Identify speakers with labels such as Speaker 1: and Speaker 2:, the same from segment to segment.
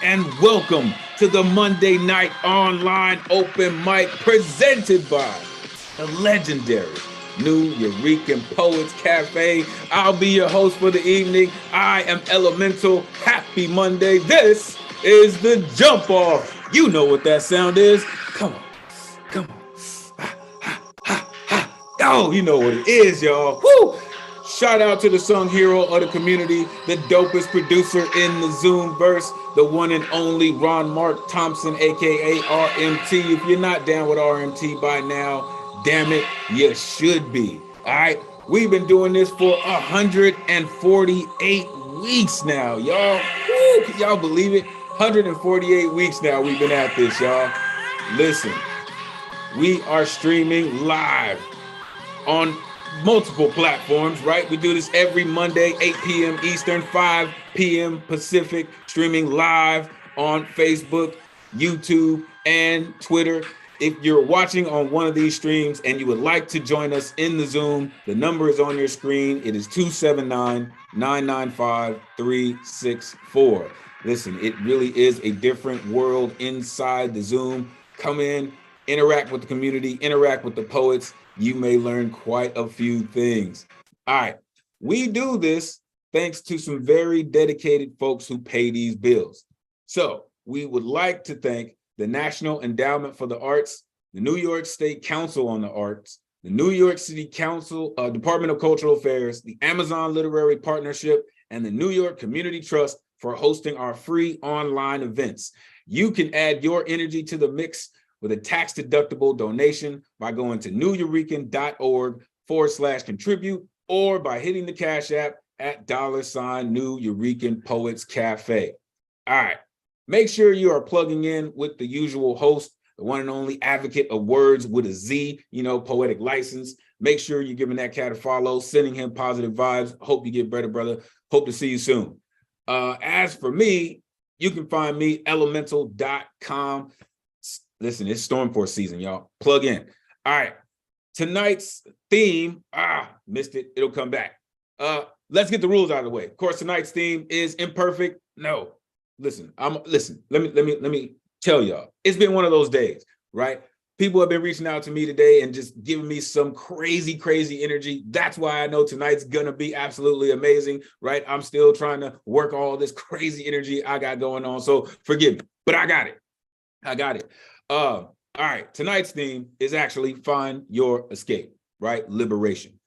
Speaker 1: and welcome to the Monday Night Online Open Mic presented by the legendary New Eurekan Poets Cafe. I'll be your host for the evening. I am Elemental. Happy Monday. This is the Jump Off. You know what that sound is. Come on. Come on. Oh, you know what it is, y'all. Woo! Shout out to the song hero of the community, the dopest producer in the Zoom verse, the one and only Ron Mark Thompson, aka RMT. If you're not down with RMT by now, damn it, you should be. All right, we've been doing this for 148 weeks now, y'all. Woo! Can y'all believe it? 148 weeks now we've been at this, y'all. Listen, we are streaming live on multiple platforms, right? We do this every Monday, 8 p.m. Eastern, 5 p.m. Pacific, streaming live on Facebook, YouTube, and Twitter. If you're watching on one of these streams and you would like to join us in the Zoom, the number is on your screen. It is 279-995-364. Listen, it really is a different world inside the Zoom. Come in, interact with the community, interact with the poets. You may learn quite a few things. All right, we do this thanks to some very dedicated folks who pay these bills. So we would like to thank the National Endowment for the Arts, the New York State Council on the Arts, the New York City Council, Department of Cultural Affairs, the Amazon Literary Partnership, and the New York Community Trust for hosting our free online events. You can add your energy to the mix with a tax-deductible donation by going to neweurekan.org/contribute or by hitting the Cash App at $New Eurekan Poets Cafe. All right, make sure you are plugging in with the usual host, the one and only advocate of words with a Z, poetic license. Make sure you're giving that cat a follow, sending him positive vibes. Hope you get better, brother. Hope to see you soon. As for me, you can find me Elemen2al.com. Listen, it's Stormforce season, y'all. Plug in. All right. Tonight's theme, missed it. It'll come back. Let's get the rules out of the way. Of course, tonight's theme is imperfect. No. Listen. Let me tell y'all. It's been one of those days, right? People have been reaching out to me today and just giving me some crazy energy. That's why I know tonight's gonna be absolutely amazing, right? I'm still trying to work all this crazy energy I got going on. So forgive me, but I got it. All right, tonight's theme is actually find your escape, right? Liberation.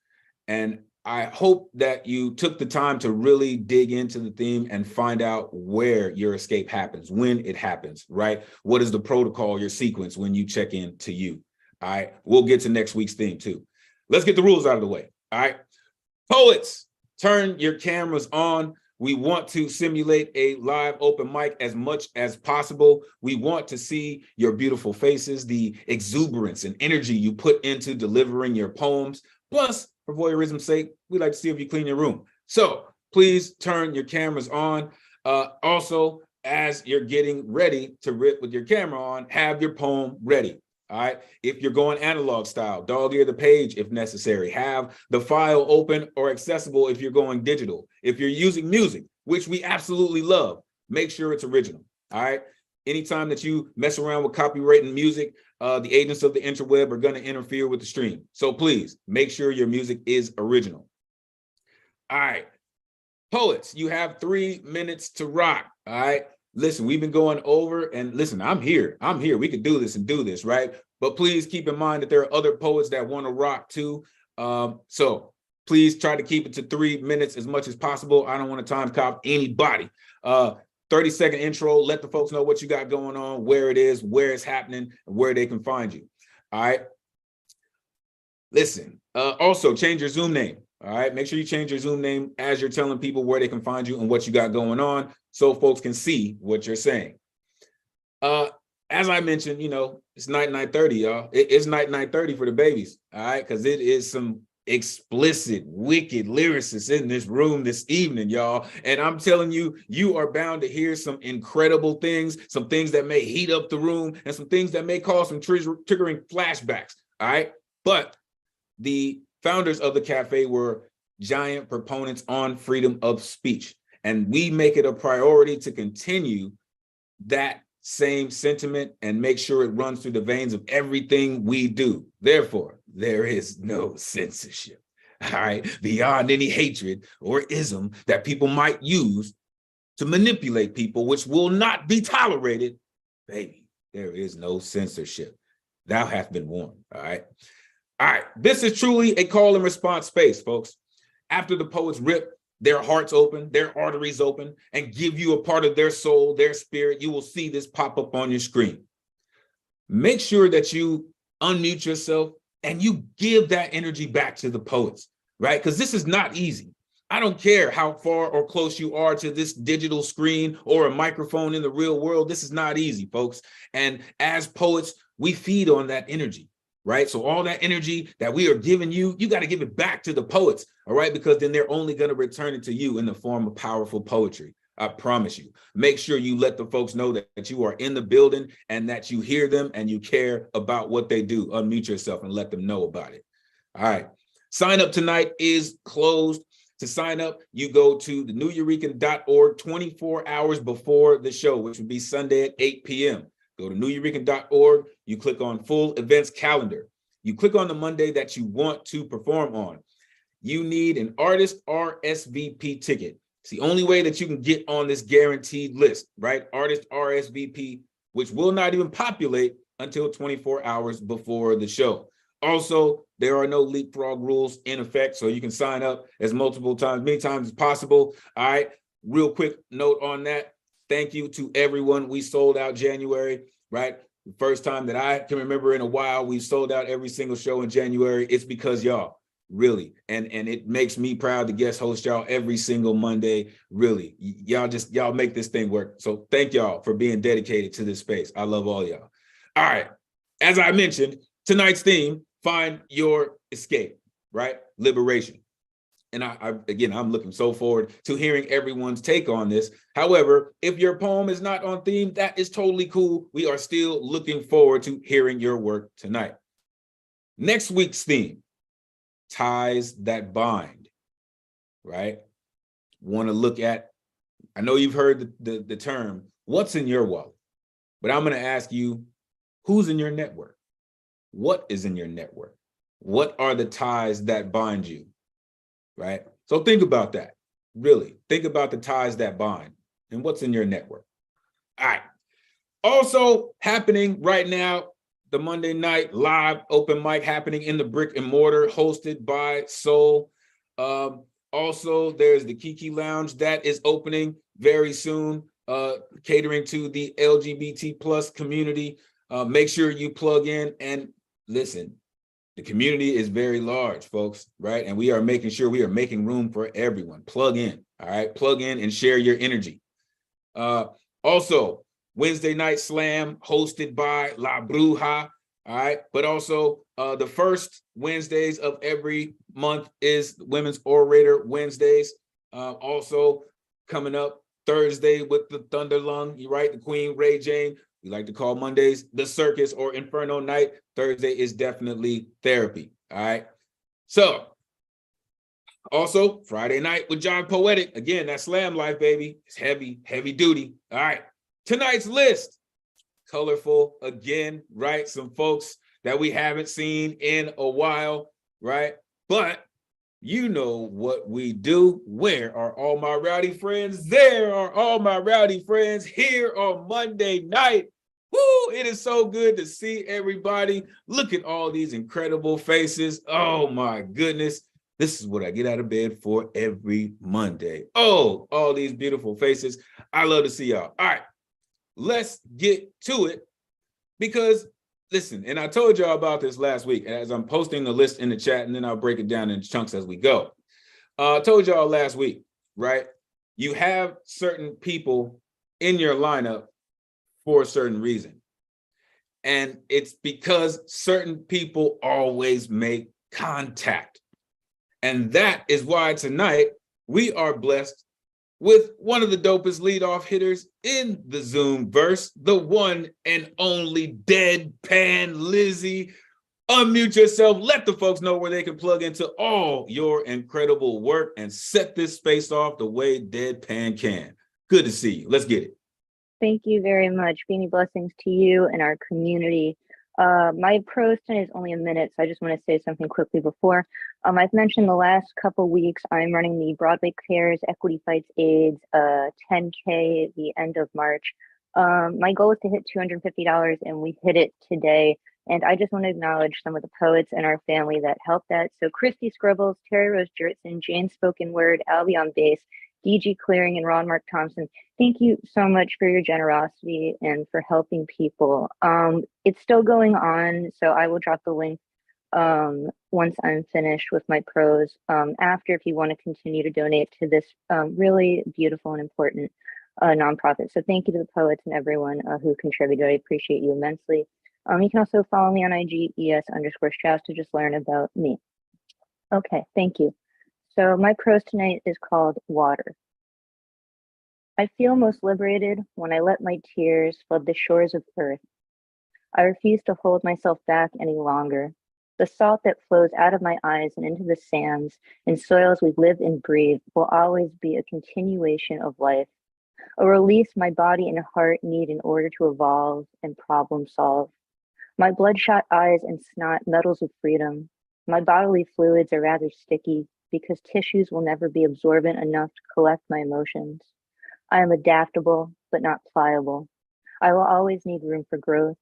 Speaker 1: And I hope that you took the time to really dig into the theme and find out where your escape happens, when it happens, right? What is the protocol, your sequence when you check in to you? All right, we'll get to next week's theme too. Let's get the rules out of the way, all right? Poets, turn your cameras on. We want to simulate a live open mic as much as possible. We want to see your beautiful faces, the exuberance and energy you put into delivering your poems. Plus, for voyeurism's sake, we like to see if you clean your room. So please turn your cameras on. Also, as you're getting ready to rip with your camera on, have your poem ready. All right. If you're going analog style, dog ear the page if necessary. Have the file open or accessible if you're going digital. If you're using music, which we absolutely love, make sure it's original. All right. Anytime that you mess around with copyrighting music, the agents of the interweb are going to interfere with the stream. So please make sure your music is original. All right. Poets, you have 3 minutes to rock. All right. Listen, we've been going over and listen, I'm here. We could do this and do this, right? But please keep in mind that there are other poets that want to rock too. So please try to keep it to 3 minutes as much as possible. I don't want to time cop anybody. 30-second intro, let the folks know what you got going on, where it is, where it's happening, and where they can find you. All right. Listen, also change your Zoom name. All right, make sure you change your Zoom name as you're telling people where they can find you and what you got going on so folks can see what you're saying. As I mentioned, it's night 9:30, y'all. It's night 9:30 for the babies, all right, because it is some explicit, wicked lyricists in this room this evening, y'all. And I'm telling you, you are bound to hear some incredible things, some things that may heat up the room, and some things that may cause some triggering flashbacks, all right? But the founders of the cafe were giant proponents on freedom of speech. And we make it a priority to continue that same sentiment and make sure it runs through the veins of everything we do. Therefore, there is no censorship, all right, beyond any hatred or ism that people might use to manipulate people, which will not be tolerated. Baby, there is no censorship. Thou hath been warned, all right? All right, this is truly a call and response space, folks. After the poets rip their hearts open, their arteries open, and give you a part of their soul, their spirit, you will see this pop up on your screen. Make sure that you unmute yourself and you give that energy back to the poets, right? Because this is not easy. I don't care how far or close you are to this digital screen or a microphone in the real world. This is not easy, folks. And as poets, we feed on that energy, right? So all that energy that we are giving you, you got to give it back to the poets, all right? Because then they're only going to return it to you in the form of powerful poetry. I promise you. Make sure you let the folks know that you are in the building and that you hear them and you care about what they do. Unmute yourself and let them know about it. All right. Sign up tonight is closed. To sign up, you go to theneweurekan.org 24 hours before the show, which would be Sunday at 8 p.m. Go to neweurekan.org. You click on full events calendar. You click on the Monday that you want to perform on. You need an artist RSVP ticket. It's the only way that you can get on this guaranteed list, right? Artist RSVP, which will not even populate until 24 hours before the show. Also, there are no leapfrog rules in effect, so you can sign up as many times as possible. All right, real quick note on that. Thank you to everyone. We sold out January, right? The first time that I can remember in a while, we sold out every single show in January. It's because y'all, really. And it makes me proud to guest host y'all every single Monday. Really, y'all make this thing work. So thank y'all for being dedicated to this space. I love all y'all. All right, as I mentioned, tonight's theme, find your escape, right? Liberation. And I'm looking so forward to hearing everyone's take on this. However, if your poem is not on theme, that is totally cool. We are still looking forward to hearing your work tonight. Next week's theme, ties that bind, right? Want to look at, I know you've heard the term, what's in your wallet? But I'm going to ask you, who's in your network? What is in your network? What are the ties that bind you, right? So think about that, really. Think about the ties that bind and what's in your network. All right. Also happening right now, the Monday night live open mic happening in the Brick and Mortar, hosted by Soul. Also, there's the Kiki Lounge that is opening very soon, catering to the LGBT plus community. Make sure you plug in and listen. The community is very large, folks, right? And we are making sure we are making room for everyone. Plug in, all right? Plug in and share your energy. Also, Wednesday Night Slam hosted by La Bruja, all right? But also, the first Wednesdays of every month is Women's Orator Wednesdays. Also, coming up Thursday with the Thunder Lung, you right? The Queen Ray Jane. We like to call Mondays the circus or Inferno night. Thursday is definitely therapy, all right? So, also Friday night with John Poetic. Again, that slam life, baby. It's heavy, heavy duty. All right, tonight's list, colorful again, right? Some folks that we haven't seen in a while, right? But you know what we do. Where are all my rowdy friends? There are all my rowdy friends here on Monday night. Woo, it is so good to see everybody. Look at all these incredible faces. Oh my goodness. This is what I get out of bed for every Monday. Oh, all these beautiful faces. I love to see y'all. All right, let's get to it because listen, and I told y'all about this last week as I'm posting the list in the chat, and then I'll break it down in chunks as we go. I told y'all last week, right? You have certain people in your lineup for a certain reason. And it's because certain people always make contact. And that is why tonight we are blessed with one of the dopest leadoff hitters in the Zoom verse, the one and only Deadpan Lizzie. Unmute yourself, let the folks know where they can plug into all your incredible work and set this space off the way Deadpan can. Good to see you. Let's get it.
Speaker 2: Thank you very much. Beanie blessings to you and our community. My prose tonight is only a minute, so I just want to say something quickly before. I've mentioned the last couple weeks, I'm running the Broadway Cares Equity Fights AIDS 10K at the end of March. My goal is to hit $250, and we hit it today. And I just want to acknowledge some of the poets in our family that helped that. So Christy Scribbles, Terry Rose Jurtson, Jane Spoken Word, Albie on bass, DG Clearing, and Ron Mark Thompson. Thank you so much for your generosity and for helping people. It's still going on, so I will drop the link once I'm finished with my prose after, if you want to continue to donate to this really beautiful and important nonprofit. So thank you to the poets and everyone who contributed. I appreciate you immensely. You can also follow me on IG, ES_Strauss, to just learn about me. Okay, thank you. So my prose tonight is called Water. I feel most liberated when I let my tears flood the shores of earth. I refuse to hold myself back any longer. The salt that flows out of my eyes and into the sands and soils we live and breathe will always be a continuation of life, a release my body and heart need in order to evolve and problem solve. My bloodshot eyes and snot medals of freedom. My bodily fluids are rather sticky because tissues will never be absorbent enough to collect my emotions. I am adaptable, but not pliable. I will always need room for growth,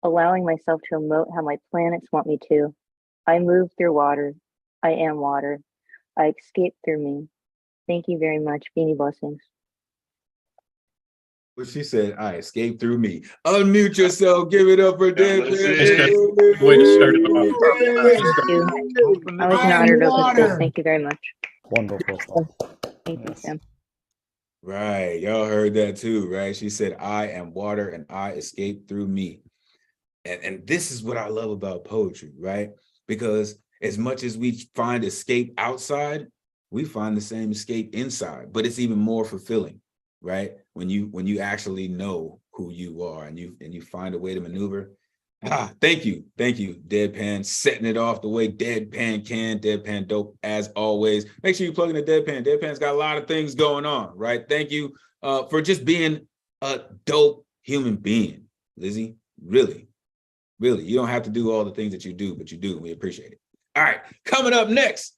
Speaker 2: allowing myself to emote how my planets want me to. I move through water. I am water. I escape through me. Thank you very much. Beanie blessings.
Speaker 1: What she said, I escaped through me. Unmute yourself. Give it up for Dead.
Speaker 3: Way to start it off.
Speaker 2: Thank you. Always an honor to open space. Thank you very much.
Speaker 4: Wonderful.
Speaker 2: Thank you, Sam.
Speaker 1: Right. Y'all heard that too, right? She said, I am water and I escape through me. And this is what I love about poetry, right? Because as much as we find escape outside, we find the same escape inside, but it's even more fulfilling, right? When you actually know who you are and you find a way to maneuver. Thank you, Deadpan, setting it off the way Deadpan can. Deadpan dope as always. Make sure you plug in the Deadpan. Deadpan's got a lot of things going on, right? Thank you for just being a dope human being, Lizzie. Really, you don't have to do all the things that you do, but you do, and we appreciate it. All right, coming up next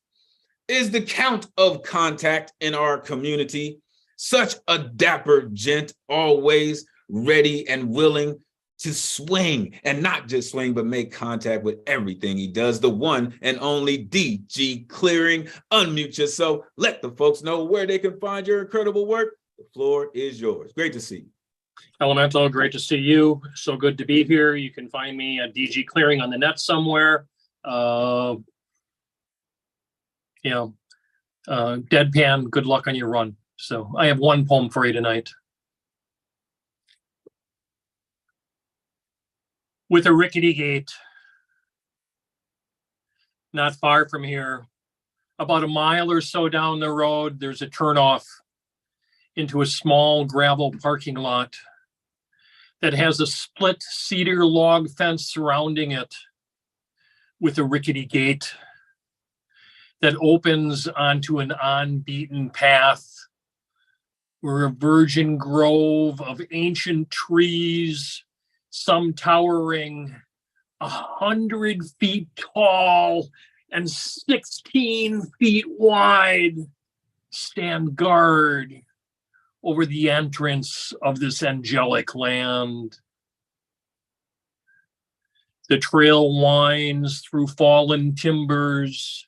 Speaker 1: is the Count of Contact in our community. Such a dapper gent, always ready and willing to swing, and not just swing, but make contact with everything he does. The one and only DG Clearing. Unmute yourself. Let the folks know where they can find your incredible work. The floor is yours. Great to see you.
Speaker 3: Elemental, great to see you. So good to be here. You can find me at DG Clearing on the net somewhere. Deadpan, good luck on your run. So I have one poem for you tonight. With a rickety gate, not far from here, about a mile or so down the road, there's a turnoff into a small gravel parking lot that has a split cedar log fence surrounding it with a rickety gate that opens onto an unbeaten path where a virgin grove of ancient trees, some towering 100 feet tall and 16 feet wide, stand guard over the entrance of this angelic land. The trail winds through fallen timbers,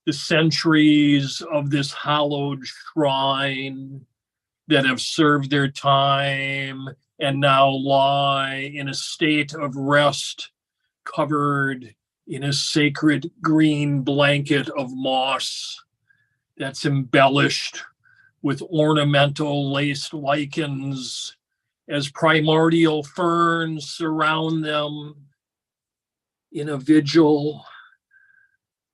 Speaker 3: the centuries of this hallowed shrine that have served their time and now lie in a state of rest, covered in a sacred green blanket of moss that's embellished with ornamental laced lichens as primordial ferns surround them in a vigil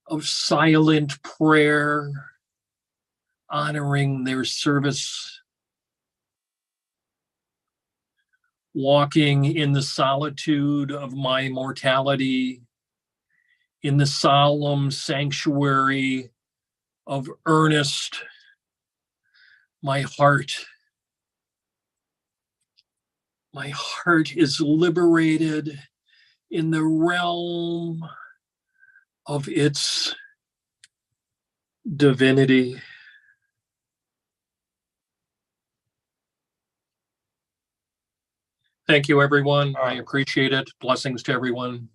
Speaker 3: of silent prayer, honoring their service. Walking in the solitude of my mortality, in the solemn sanctuary of earnest, my heart my heart is liberated in the realm of its divinity. Thank you, everyone. I appreciate it. Blessings to everyone.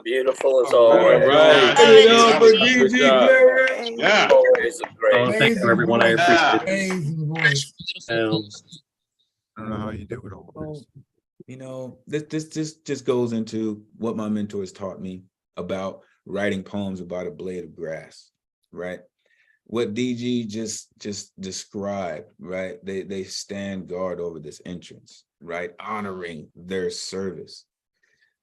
Speaker 4: Beautiful as
Speaker 1: All
Speaker 4: always.
Speaker 1: right. Put it up for DG Clearing.
Speaker 5: Yeah.
Speaker 4: Always a great.
Speaker 3: Oh, thank you, everyone. I appreciate it.
Speaker 5: Amazing voice.
Speaker 3: Um,
Speaker 5: I don't know how you do it all.
Speaker 1: Well, you know, this just goes into what my mentors taught me about writing poems about a blade of grass, right? What DG just described, right? They stand guard over this entrance, right? Honoring their service.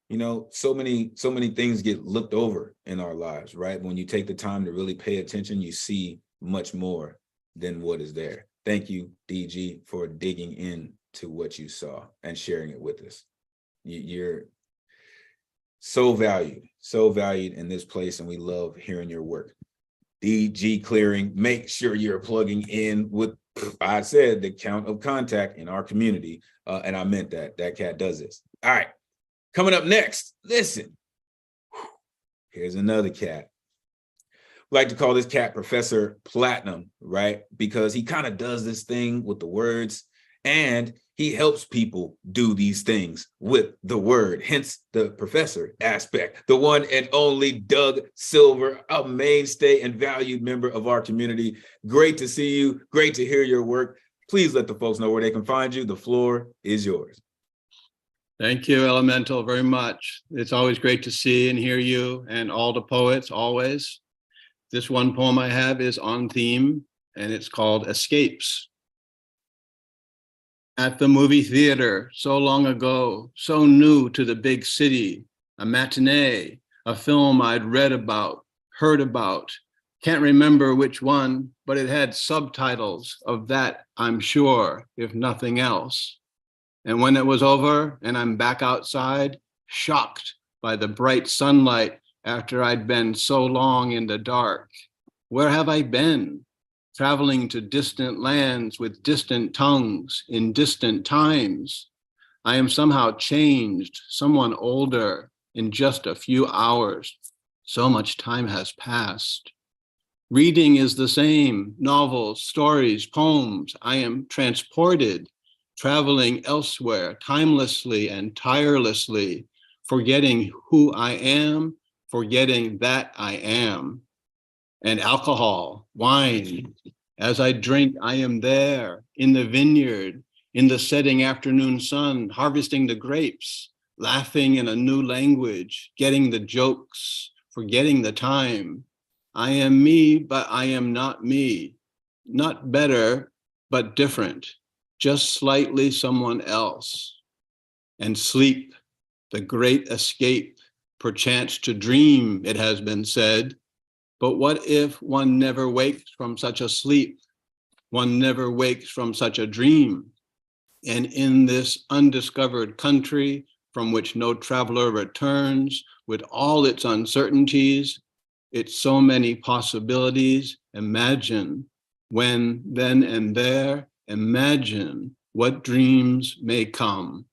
Speaker 1: You know, so many things get looked over in our lives, right? When you take the time to really pay attention, you see much more than what is there. Thank you, DG, for digging in to what you saw and sharing it with us. You're so valued in this place, and we love hearing your work. DG Clearing, make sure you're plugging in with, I said, the count of contact in our community, and I meant that. That cat does this. All right. Coming up next, listen, here's another cat. We like to call this cat Professor Platinum, right? Because he kind of does this thing with the words, and he helps people do these things with the word, hence the professor aspect. The one and only Doug Silver, a mainstay and valued member of our community. Great to see you. Great to hear your work. Please let the folks know where they can find you. The floor is yours.
Speaker 6: Thank you, Elemental, very much. It's always great to see and hear you and all the poets, always. This one poem I have is on theme, and it's called Escapes. At the movie theater, so long ago, so new to the big city, a matinee, a film I'd read about, heard about, can't remember which one, but it had subtitles of that, I'm sure, if nothing else. And when it was over and I'm back outside, shocked by the bright sunlight after I'd been so long in the dark. Where have I been? Traveling to distant lands with distant tongues in distant times. I am somehow changed, someone older in just a few hours. So much time has passed. Reading is the same, novels, stories, poems. I am transported, traveling elsewhere, timelessly and tirelessly, forgetting who I am, forgetting that I am. And alcohol, wine, as I drink, I am there in the vineyard, in the setting afternoon sun, harvesting the grapes, laughing in a new language, getting the jokes, forgetting the time. I am me, but I am not me. Not better, but different. Just slightly someone else. And sleep, the great escape, perchance to dream, it has been said. But what if one never wakes from such a sleep? One never wakes from such a dream. And in this undiscovered country from which no traveler returns, with all its uncertainties, its so many possibilities, imagine when, then and there, imagine what dreams may come.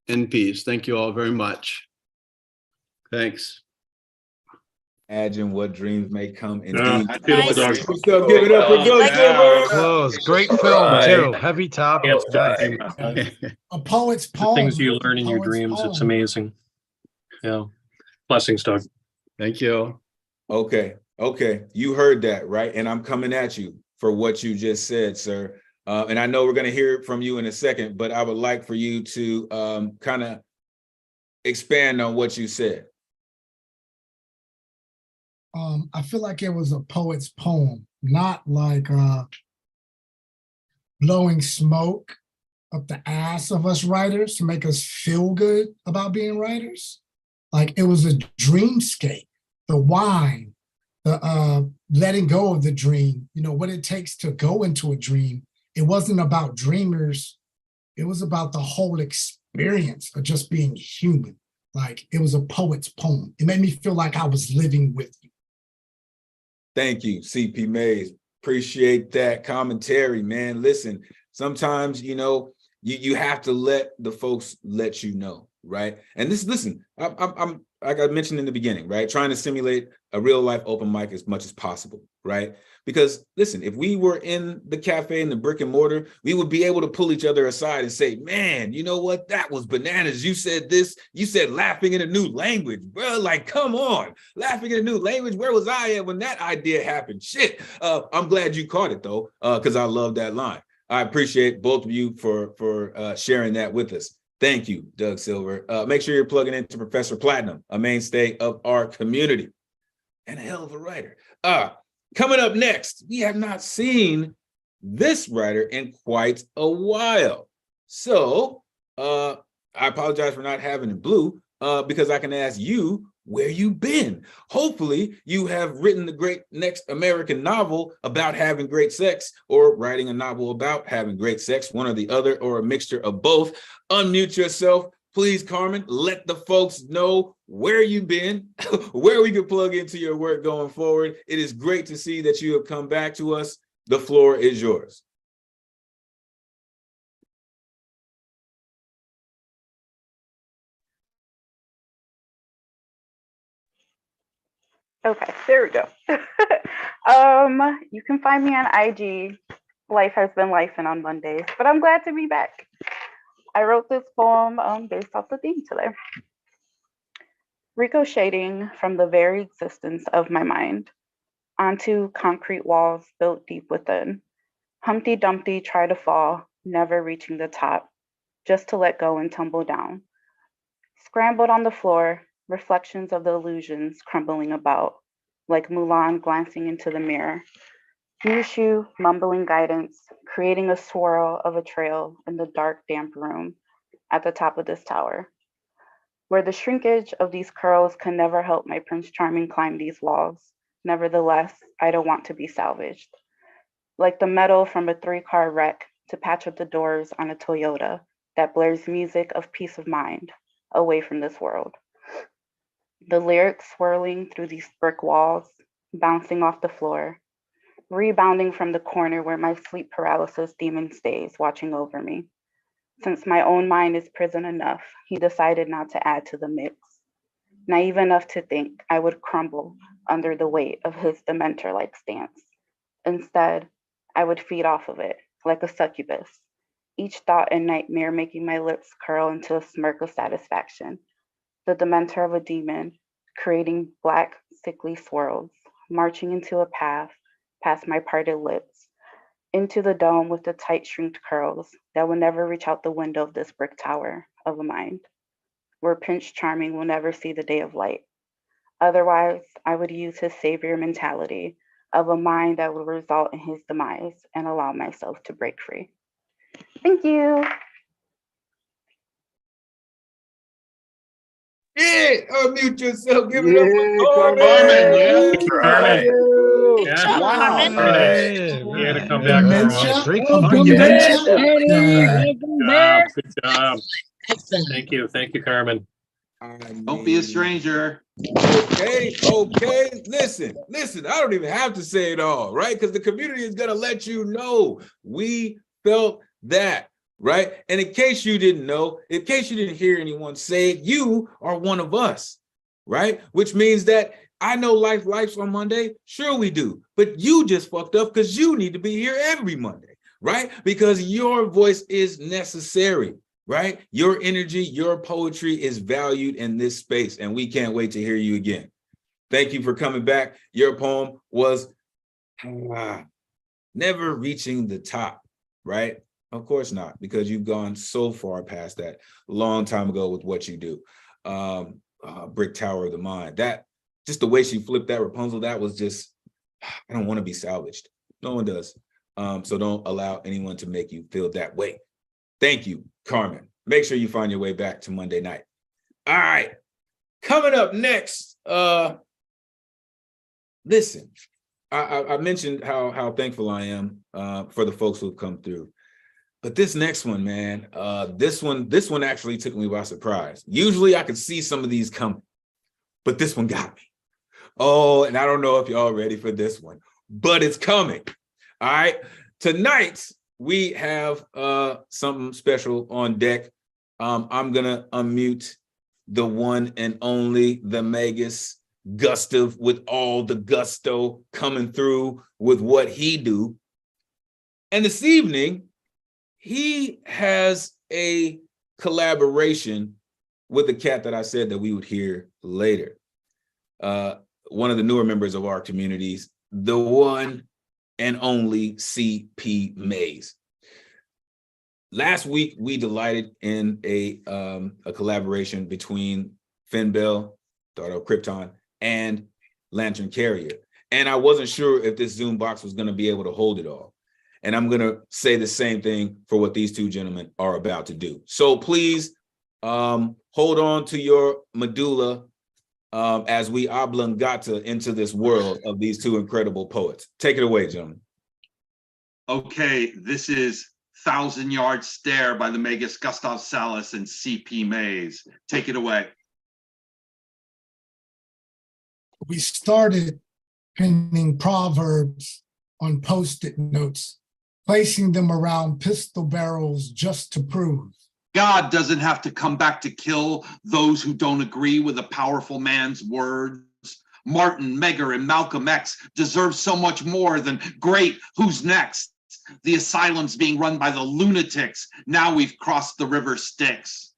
Speaker 6: In peace. Thank you all very much. Thanks.
Speaker 1: Imagine what dreams may come indeed.
Speaker 3: Yeah, beautiful, Doug.
Speaker 1: So give it up for Doug Silver.
Speaker 7: Close. Great film
Speaker 4: Right.
Speaker 7: too. Heavy topic.
Speaker 3: Yes,
Speaker 7: Nice.
Speaker 5: A poet's
Speaker 3: the
Speaker 5: poem.
Speaker 3: things you learn in your
Speaker 5: Poet's
Speaker 3: dreams, it's
Speaker 5: poem.
Speaker 3: amazing. Yeah. Blessings, Doug.
Speaker 6: Thank you.
Speaker 1: Okay. You heard that, right? And I'm coming at you for what you just said, sir. And I know we're going to hear from you in a second, but I would like for you to kind of expand on what you said.
Speaker 5: I feel like it was a poet's poem, not like blowing smoke up the ass of us writers to make us feel good about being writers. Like it was a dreamscape, the wine, the letting go of the dream, you know, what it takes to go into a dream. It wasn't about dreamers. It was about the whole experience of just being human. Like it was a poet's poem. It made me feel like I was living with you.
Speaker 1: Thank you, CP Mays. Appreciate that commentary, man. Listen, sometimes, you know, you have to let the folks let you know, right? And this, listen, I'm like I mentioned in the beginning, right? Trying to simulate a real life open mic as much as possible, right? Because listen, if we were in the cafe in the brick and mortar, we would be able to pull each other aside and say, man, you know what? That was bananas. You said this, you said laughing in a new language, bro. Like, come on, laughing in a new language. Where was I at when that idea happened? Shit. I'm glad you caught it though, because I love that line. I appreciate both of you for sharing that with us. Thank you, Doug Silver. Make sure you're plugging into Professor Platinum, a mainstay of our community and a hell of a writer. Coming up next, we have not seen this writer in quite a while. So I apologize for not having it blue because I can ask you where you been. Hopefully you have written the great next American novel about having great sex, or writing a novel about having great sex, one or the other, or a mixture of both. Unmute yourself, please, Carmen. Let the folks know where you've been, where we can plug into your work going forward. It is great to see that you have come back to us. The floor is yours.
Speaker 8: Okay, there we go. You can find me on IG. Life has been lifing on Mondays, but I'm glad to be back. I wrote this poem based off the theme today. Ricocheting from the very existence of my mind onto concrete walls built deep within. Humpty Dumpty tried to fall, never reaching the top, just to let go and tumble down. Scrambled on the floor, reflections of the illusions crumbling about, like Mulan glancing into the mirror. Mushu mumbling guidance, creating a swirl of a trail in the dark, damp room at the top of this tower, where the shrinkage of these curls can never help my Prince Charming climb these walls. Nevertheless, I don't want to be salvaged. Like the metal from a 3-car wreck to patch up the doors on a Toyota that blares music of peace of mind away from this world. The lyrics swirling through these brick walls, bouncing off the floor, rebounding from the corner where my sleep paralysis demon stays, watching over me. Since my own mind is prison enough, he decided not to add to the mix. Naive enough to think I would crumble under the weight of his dementor-like stance. Instead, I would feed off of it, like a succubus, each thought and nightmare making my lips curl into a smirk of satisfaction. The dementor of a demon, creating black, sickly swirls, marching into a path past my parted lips, into the dome with the tight shrinked curls that will never reach out the window of this brick tower of a mind, where Prince Charming will never see the day of light. Otherwise, I would use his savior mentality of a mind that would result in his demise and allow myself to break free. Thank you.
Speaker 1: Yeah, unmute yourself. Give it up for
Speaker 7: Carmen, yeah.
Speaker 3: Carmen.
Speaker 7: Good
Speaker 3: Yeah.
Speaker 7: job,
Speaker 9: Wow.
Speaker 7: Carmen.
Speaker 3: You had to come back for
Speaker 5: Dementia,
Speaker 3: us.
Speaker 5: welcome,
Speaker 9: Yes,
Speaker 5: dementia.
Speaker 9: Eddie,
Speaker 5: Yeah.
Speaker 9: welcome back.
Speaker 3: Good job.
Speaker 9: Excellent.
Speaker 3: Thank you, Carmen.
Speaker 6: Don't be a stranger.
Speaker 1: Okay. Listen. I don't even have to say it all, right? Because the community is gonna let you know we felt that, right? And in case you didn't know, in case you didn't hear anyone say it, you are one of us, right? Which means that I know life's on Monday. Sure we do, but you just fucked up because you need to be here every Monday, right? Because your voice is necessary. Right? Your energy, your poetry is valued in this space, and we can't wait to hear you again. Thank you for coming back. Your poem was never reaching the top, right? Of course not, because you've gone so far past that a long time ago with what you do. Brick Tower of the Mind. That, just the way she flipped that Rapunzel, that was just, I don't want to be salvaged. No one does. So don't allow anyone to make you feel that way. Thank you, Carmen. Make sure you find your way back to Monday night. All right, coming up next, listen, I mentioned how thankful I am for the folks who've come through. But this next one, man, this one actually took me by surprise. Usually I could see some of these coming, but this one got me. Oh, and I don't know if y'all ready for this one, but it's coming. All right, tonight, we have something special on deck. I'm gonna unmute the one and only, the Magus Gustav, with all the gusto coming through with what he do. And this evening, he has a collaboration with the cat that I said that we would hear later. One of the newer members of our communities, the one and only CP Mays. Last week, we delighted in a collaboration between Finn Bell, daughter of Krypton, and Lantern Carrier. And I wasn't sure if this Zoom box was going to be able to hold it all. And I'm going to say the same thing for what these two gentlemen are about to do. So please hold on to your medulla as we oblongata into this world of these two incredible poets. Take it away, gentlemen.
Speaker 9: Okay, this is 1,000-Yard Stare by the Magus Gustav Salas and CP Mays. Take it away.
Speaker 5: We started penning proverbs on Post-it notes, placing them around pistol barrels just to prove.
Speaker 9: God doesn't have to come back to kill those who don't agree with a powerful man's words. Martin, Megger, and Malcolm X deserve so much more than great, who's next? The asylum's being run by the lunatics. Now we've crossed the river Styx.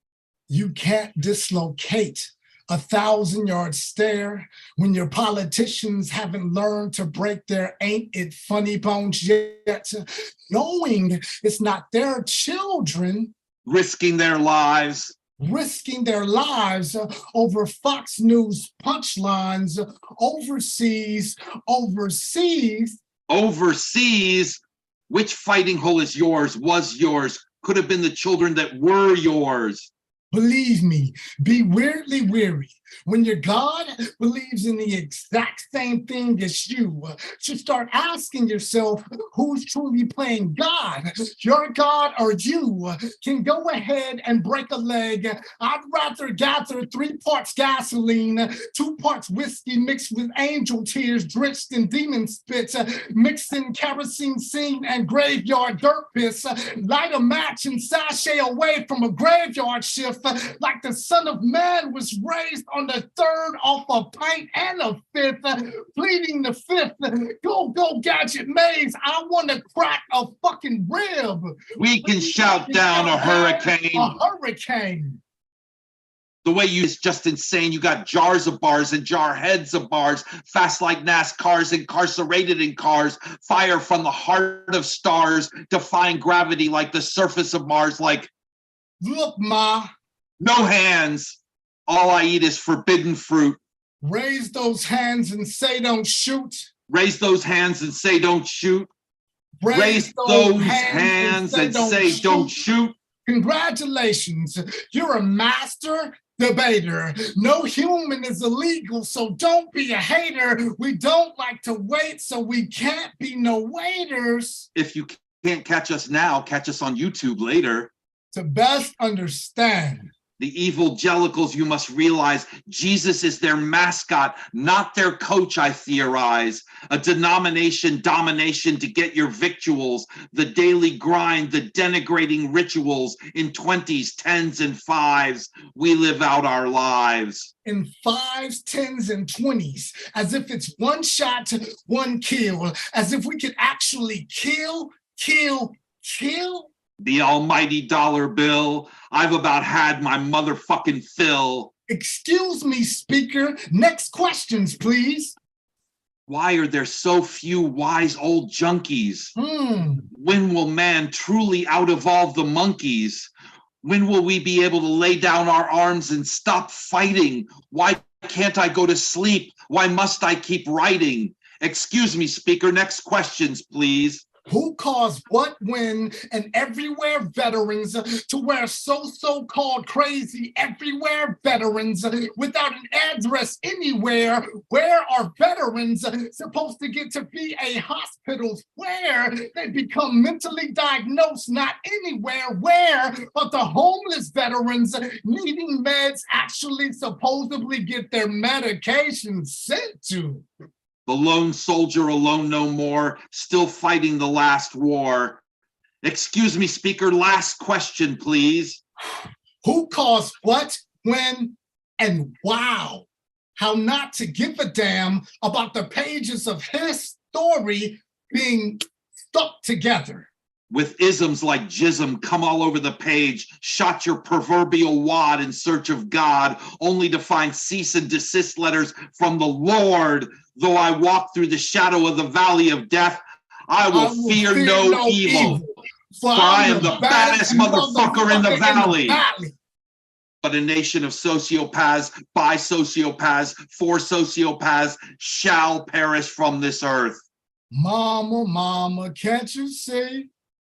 Speaker 5: You can't dislocate 1,000-yard stare when your politicians haven't learned to break their ain't it funny bones yet, knowing it's not their children.
Speaker 9: Risking their lives.
Speaker 5: Risking their lives over Fox News punchlines, overseas.
Speaker 9: Overseas? Which fighting hole is yours, was yours, could have been the children that were yours?
Speaker 5: Believe me, be weirdly weary when your God believes in the exact same thing as you. Should start asking yourself who's truly playing God, your God or you. Can go ahead and break a leg. I'd rather gather 3 parts gasoline, 2 parts whiskey mixed with angel tears drenched in demon spit, mixing kerosene scene and graveyard dirt piss, light a match and sashay away from a graveyard shift like the Son of Man was raised on the 3rd off a pint and a 5th, pleading the 5th. Go Gadget Maze, I want to crack a fucking rib.
Speaker 9: We can shout down a hurricane.
Speaker 5: A hurricane.
Speaker 9: The way you is just insane. You got jars of bars and jar heads of bars, fast like NASCARs, incarcerated in cars, fire from the heart of stars, defying gravity like the surface of Mars, like,
Speaker 5: look, Ma.
Speaker 9: No hands. All I eat is forbidden fruit.
Speaker 5: Raise those hands and say don't shoot.
Speaker 9: Raise those hands and say don't shoot. Raise those hands and say don't shoot.
Speaker 5: Congratulations, you're a master debater. No human is illegal, so don't be a hater. We don't like to wait, so we can't be no waiters.
Speaker 9: If you can't catch us now, catch us on YouTube later.
Speaker 5: To best understand
Speaker 9: the evangelicals, you must realize Jesus is their mascot, not their coach, I theorize. A denomination domination to get your victuals, the daily grind, the denigrating rituals. In 20s, 10s, and 5s, we live out our lives.
Speaker 5: In 5s, 10s, and 20s, as if it's one shot, one kill, as if we could actually kill.
Speaker 9: The almighty dollar bill. I've about had my motherfucking fill.
Speaker 5: Excuse me, speaker. Next questions, please.
Speaker 9: Why are there so few wise old junkies? When will man truly out-evolve the monkeys? When will we be able to lay down our arms and stop fighting? Why can't I go to sleep? Why must I keep writing? Excuse me, speaker. Next questions, please.
Speaker 5: Who caused what, when, and everywhere veterans to wear so-called crazy everywhere veterans without an address anywhere? Where are veterans supposed to get to VA hospitals? Where they become mentally diagnosed? Not anywhere. Where are the homeless veterans needing meds actually supposedly get their medications sent to?
Speaker 9: The lone soldier alone no more, still fighting the last war. Excuse me, speaker, last question, please.
Speaker 5: Who caused what, when, and wow? How not to give a damn about the pages of his story being stuck together.
Speaker 9: With isms like jism come all over the page, shot your proverbial wad in search of God, only to find cease and desist letters from the Lord. Though I walk through the shadow of the valley of death, I will fear no evil. For I am the baddest motherfucker in the valley. But a nation of sociopaths, by sociopaths, for sociopaths shall perish from this earth.
Speaker 5: Mama, mama, can't you see?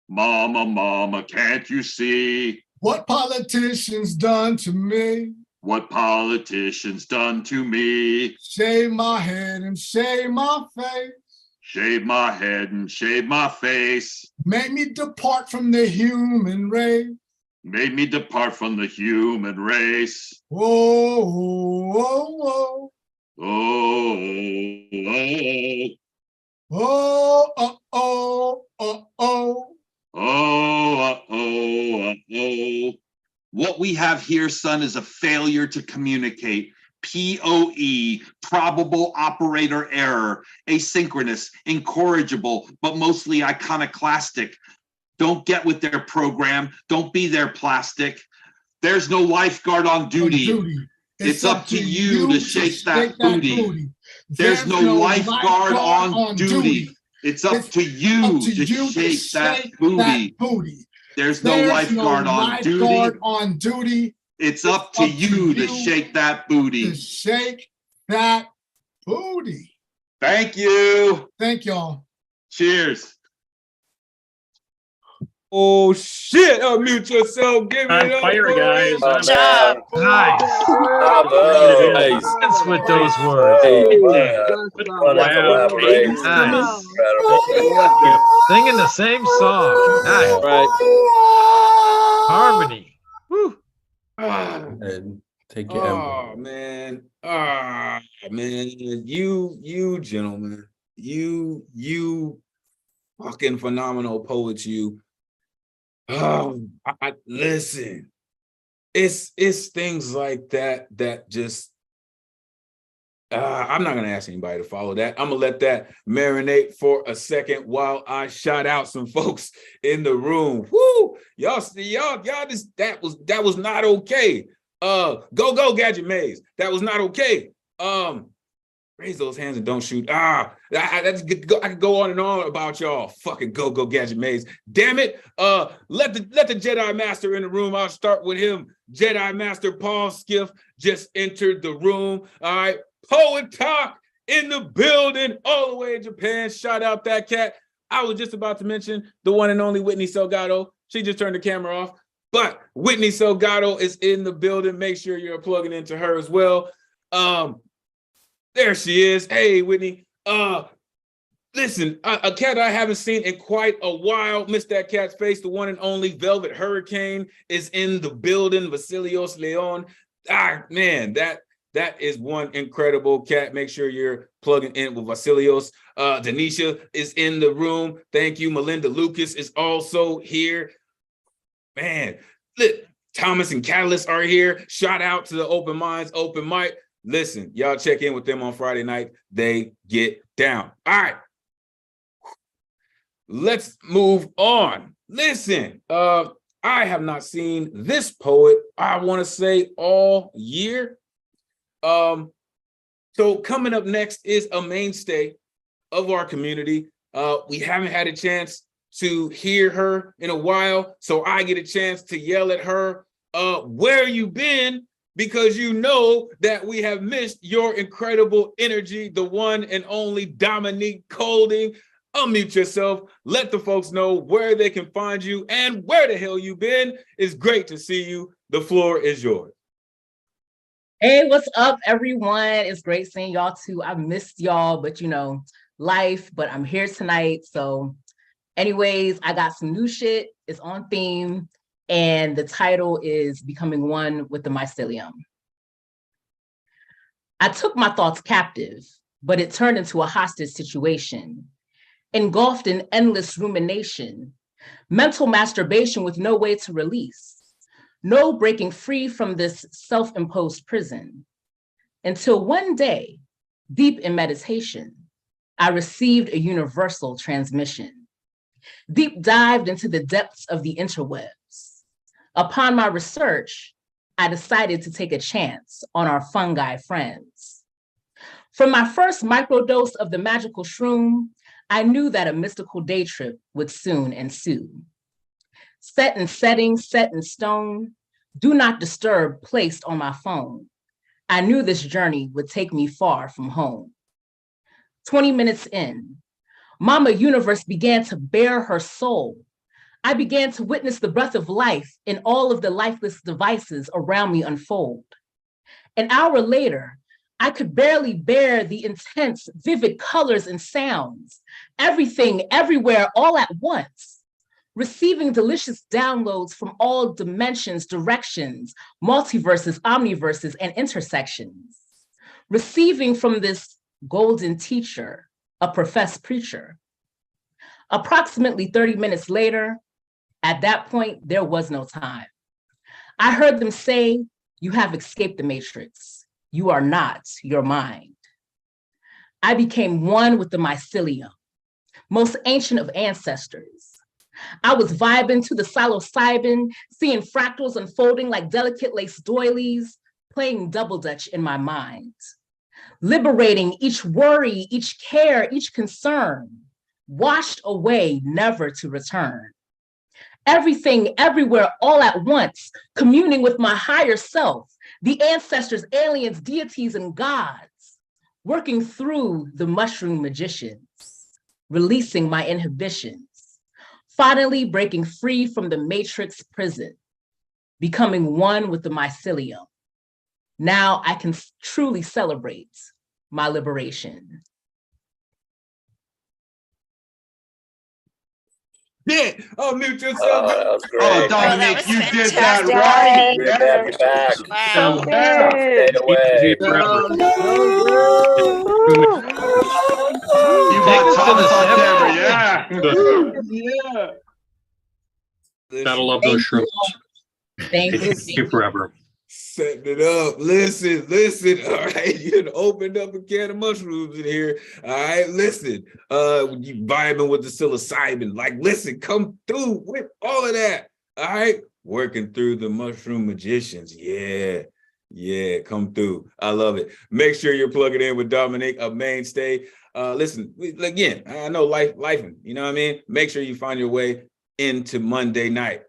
Speaker 9: Mama, mama, can't you see?
Speaker 5: What politicians done to me?
Speaker 9: What politicians done to me?
Speaker 5: Shave my head and shave my face.
Speaker 9: Shave my head and shave my face.
Speaker 5: Make me depart from the human race.
Speaker 9: Made me depart from the human race.
Speaker 5: Whoa, whoa, whoa.
Speaker 9: Oh,
Speaker 5: Oh, oh, oh, oh, oh.
Speaker 9: oh. What we have here, son, is a failure to communicate. POE, probable operator error, asynchronous, incorrigible, but mostly iconoclastic. Don't get with their program. Don't be their plastic. There's no lifeguard on duty. It's up to you to shake that booty. There's no lifeguard on duty. It's up to you to shake that booty. There's no lifeguard on duty. It's up to you to shake that booty.
Speaker 5: To shake that booty.
Speaker 9: Thank you.
Speaker 5: Thank y'all.
Speaker 9: Cheers.
Speaker 1: Oh shit! Unmute yourself. Give
Speaker 3: On
Speaker 1: it up.
Speaker 3: fire, guys.
Speaker 4: Oh,
Speaker 3: I'm
Speaker 4: man.
Speaker 7: Nice.
Speaker 4: Bravo.
Speaker 7: Nice. That's with those words.
Speaker 4: Hey,
Speaker 3: Good
Speaker 4: what a
Speaker 3: wow.
Speaker 4: collaboration.
Speaker 7: Nice.
Speaker 4: Incredible.
Speaker 7: Singing the same song. Nice.
Speaker 10: Right.
Speaker 7: Harmony. Woo.
Speaker 10: And take your
Speaker 1: Oh man. You gentlemen, you fucking phenomenal poets, you. Listen, it's things like that just I'm not gonna ask anybody to follow that. I'm gonna let that marinate for a second while I shout out some folks in the room. Woo! Y'all just that was not okay. Go Gadget Maze. That was not okay. Raise those hands and don't shoot. I could go on and on about y'all. Fucking go Gadget Maze. Damn it. Let the Jedi Master in the room. I'll start with him. Jedi Master Paul Skiff just entered the room. All right. Poet Talk in the building, all the way in Japan. Shout out that cat. I was just about to mention the one and only Whitney Salgado. She just turned the camera off. But Whitney Salgado is in the building. Make sure you're plugging into her as well. There she is. Hey, Whitney. Listen, a cat I haven't seen in quite a while. Missed that cat's face. The one and only Velvet Hurricane is in the building. Vasilios Leon. Man, that is one incredible cat. Make sure you're plugging in with Vasilios. Denisha is in the room. Thank you. Melinda Lucas is also here. Man, Thomas and Catalyst are here. Shout out to the Open Minds, Open Mic. Listen, y'all check in with them on Friday night. They get down. All right. Let's move on. Listen, I have not seen this poet, I want to say, all year. So coming up next is a mainstay of our community. We haven't had a chance to hear her in a while, so I get a chance to yell at her, where you been? Because you know that we have missed your incredible energy, the one and only Dominique Colding. Unmute yourself, let the folks know where they can find you and where the hell you been. It's great to see you. The floor is yours.
Speaker 11: Hey, what's up, everyone? It's great seeing y'all too. I missed y'all, but life, but I'm here tonight. So anyways, I got some new shit. It's on theme. And the title is Becoming One with the Mycelium. I took my thoughts captive, but it turned into a hostage situation, engulfed in endless rumination, Mental masturbation with no way to release. No breaking free from this self-imposed prison. Until one day, deep in meditation, I received a universal transmission. Deep dived into the depths of the interwebs. Upon my research, I decided to take a chance on our fungi friends. From my first microdose of the magical shroom, I knew that a mystical day trip would soon ensue. Set in setting, set in stone, do not disturb placed on my phone. I knew this journey would take me far from home. 20 minutes in, Mama Universe began to bare her soul. I began to witness the breath of life in all of the lifeless devices around me unfold. An hour later, I could barely bear the intense, vivid colors and sounds, everything, everywhere, all at once, receiving delicious downloads from all dimensions, directions, multiverses, omniverses, and intersections, receiving from this golden teacher, a professed preacher. Approximately 30 minutes later, at that point, there was no time. I heard them say, "You have escaped the matrix. You are not your mind." I became one with the mycelium, most ancient of ancestors. I was vibing to the psilocybin, seeing fractals unfolding like delicate lace doilies, playing double dutch in my mind, liberating each worry, each care, each concern, washed away, never to return. Everything, everywhere, all at once, communing with my higher self, the ancestors, aliens, deities, and gods, working through the mushroom magicians, releasing my inhibitions, finally breaking free from the matrix prison, becoming one with the mycelium. Now I can truly celebrate my liberation.
Speaker 1: Yeah, mute yourself.
Speaker 4: Oh, that was great.
Speaker 9: Oh, Dominic,
Speaker 4: that
Speaker 9: you
Speaker 4: was
Speaker 9: did that
Speaker 4: fantastic.
Speaker 9: right.
Speaker 4: Bring that back.
Speaker 3: Wow.
Speaker 4: Stayed away.
Speaker 9: You
Speaker 7: Take
Speaker 9: got
Speaker 7: us to the
Speaker 9: Thomas on camera,
Speaker 7: 70s.
Speaker 9: yeah.
Speaker 1: Yeah.
Speaker 3: Gotta love those shrooms.
Speaker 11: Thank
Speaker 3: They
Speaker 11: you.
Speaker 3: take you forever.
Speaker 1: Setting it up. Listen. All right, you done opened up a can of mushrooms in here. All right, listen. You vibing with the psilocybin. Like, listen, come through with all of that. All right, working through the mushroom magicians. Yeah, come through. I love it. Make sure you're plugging in with Dominic, a mainstay. Listen, again, I know life, you know what I mean? Make sure you find your way into Monday night.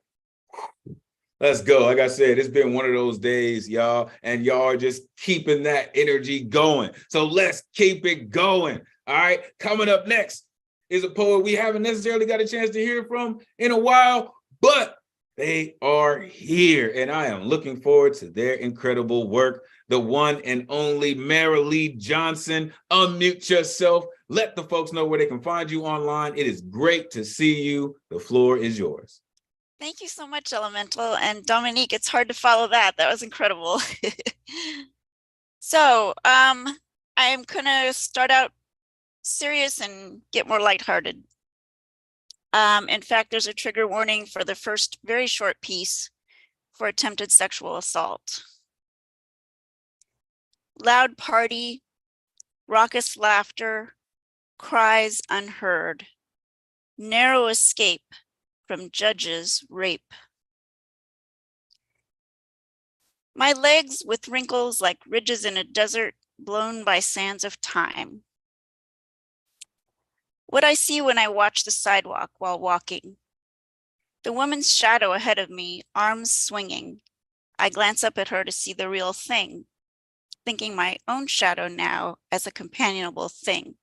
Speaker 1: Let's go. Like I said, it's been one of those days, y'all, and y'all are just keeping that energy going. So let's keep it going. All right. Coming up next is a poet we haven't necessarily got a chance to hear from in a while, but they are here, and I am looking forward to their incredible work. The one and only Mara Lee Johnson. Unmute yourself. Let the folks know where they can find you online. It is great to see you. The floor is yours.
Speaker 12: Thank you so much, Elemental. And Dominique, it's hard to follow that. That was incredible. So I am going to start out serious and get more lighthearted. In fact, there's a trigger warning for the first very short piece for attempted sexual assault. Loud party, raucous laughter, cries unheard, narrow escape from judges' rape. My legs with wrinkles like ridges in a desert blown by sands of time. What I see when I watch the sidewalk while walking. The woman's shadow ahead of me, arms swinging. I glance up at her to see the real thing, thinking my own shadow now as a companionable thing.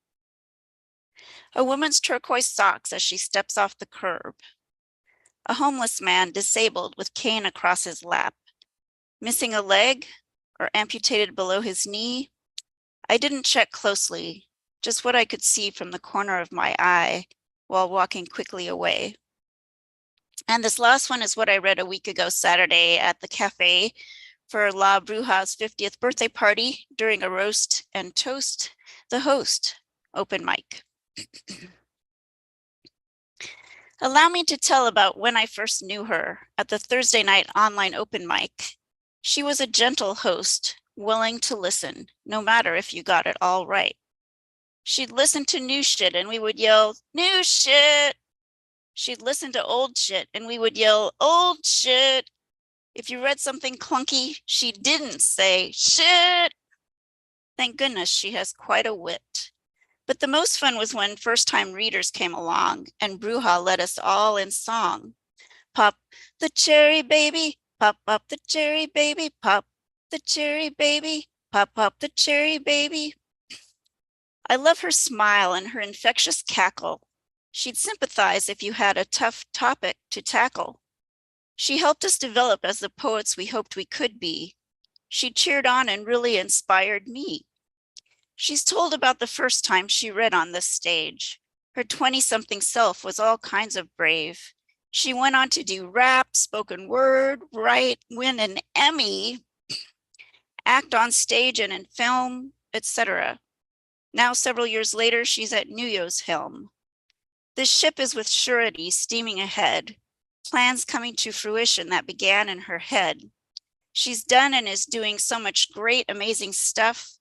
Speaker 12: A woman's turquoise socks as she steps off the curb. A homeless man disabled with cane across his lap, missing a leg or amputated below his knee. I didn't check closely, just what I could see from the corner of my eye while walking quickly away. And this last one is what I read a week ago Saturday at the cafe for La Bruja's 50th birthday party during a roast and toast the host open mic. Allow me to tell about when I first knew her at the Thursday night online open mic. She was a gentle host, willing to listen, no matter if you got it all right. She'd listen to new shit and we would yell, new shit. She'd listen to old shit and we would yell, old shit. If you read something clunky, she didn't say shit. Thank goodness she has quite a wit. But the most fun was when first-time readers came along and Bruja led us all in song. Pop the cherry baby, pop up the cherry baby, pop the cherry baby, pop up the cherry baby. I love her smile and her infectious cackle. She'd sympathize if you had a tough topic to tackle. She helped us develop as the poets we hoped we could be. She cheered on and really inspired me. She's told about the first time she read on this stage. Her 20-something self was all kinds of brave. She went on to do rap, spoken word, write, win an Emmy, act on stage and in film, etc. Now, several years later, she's at Nuyo's helm. This ship is with surety steaming ahead, plans coming to fruition that began in her head. She's done and is doing so much great, amazing stuff.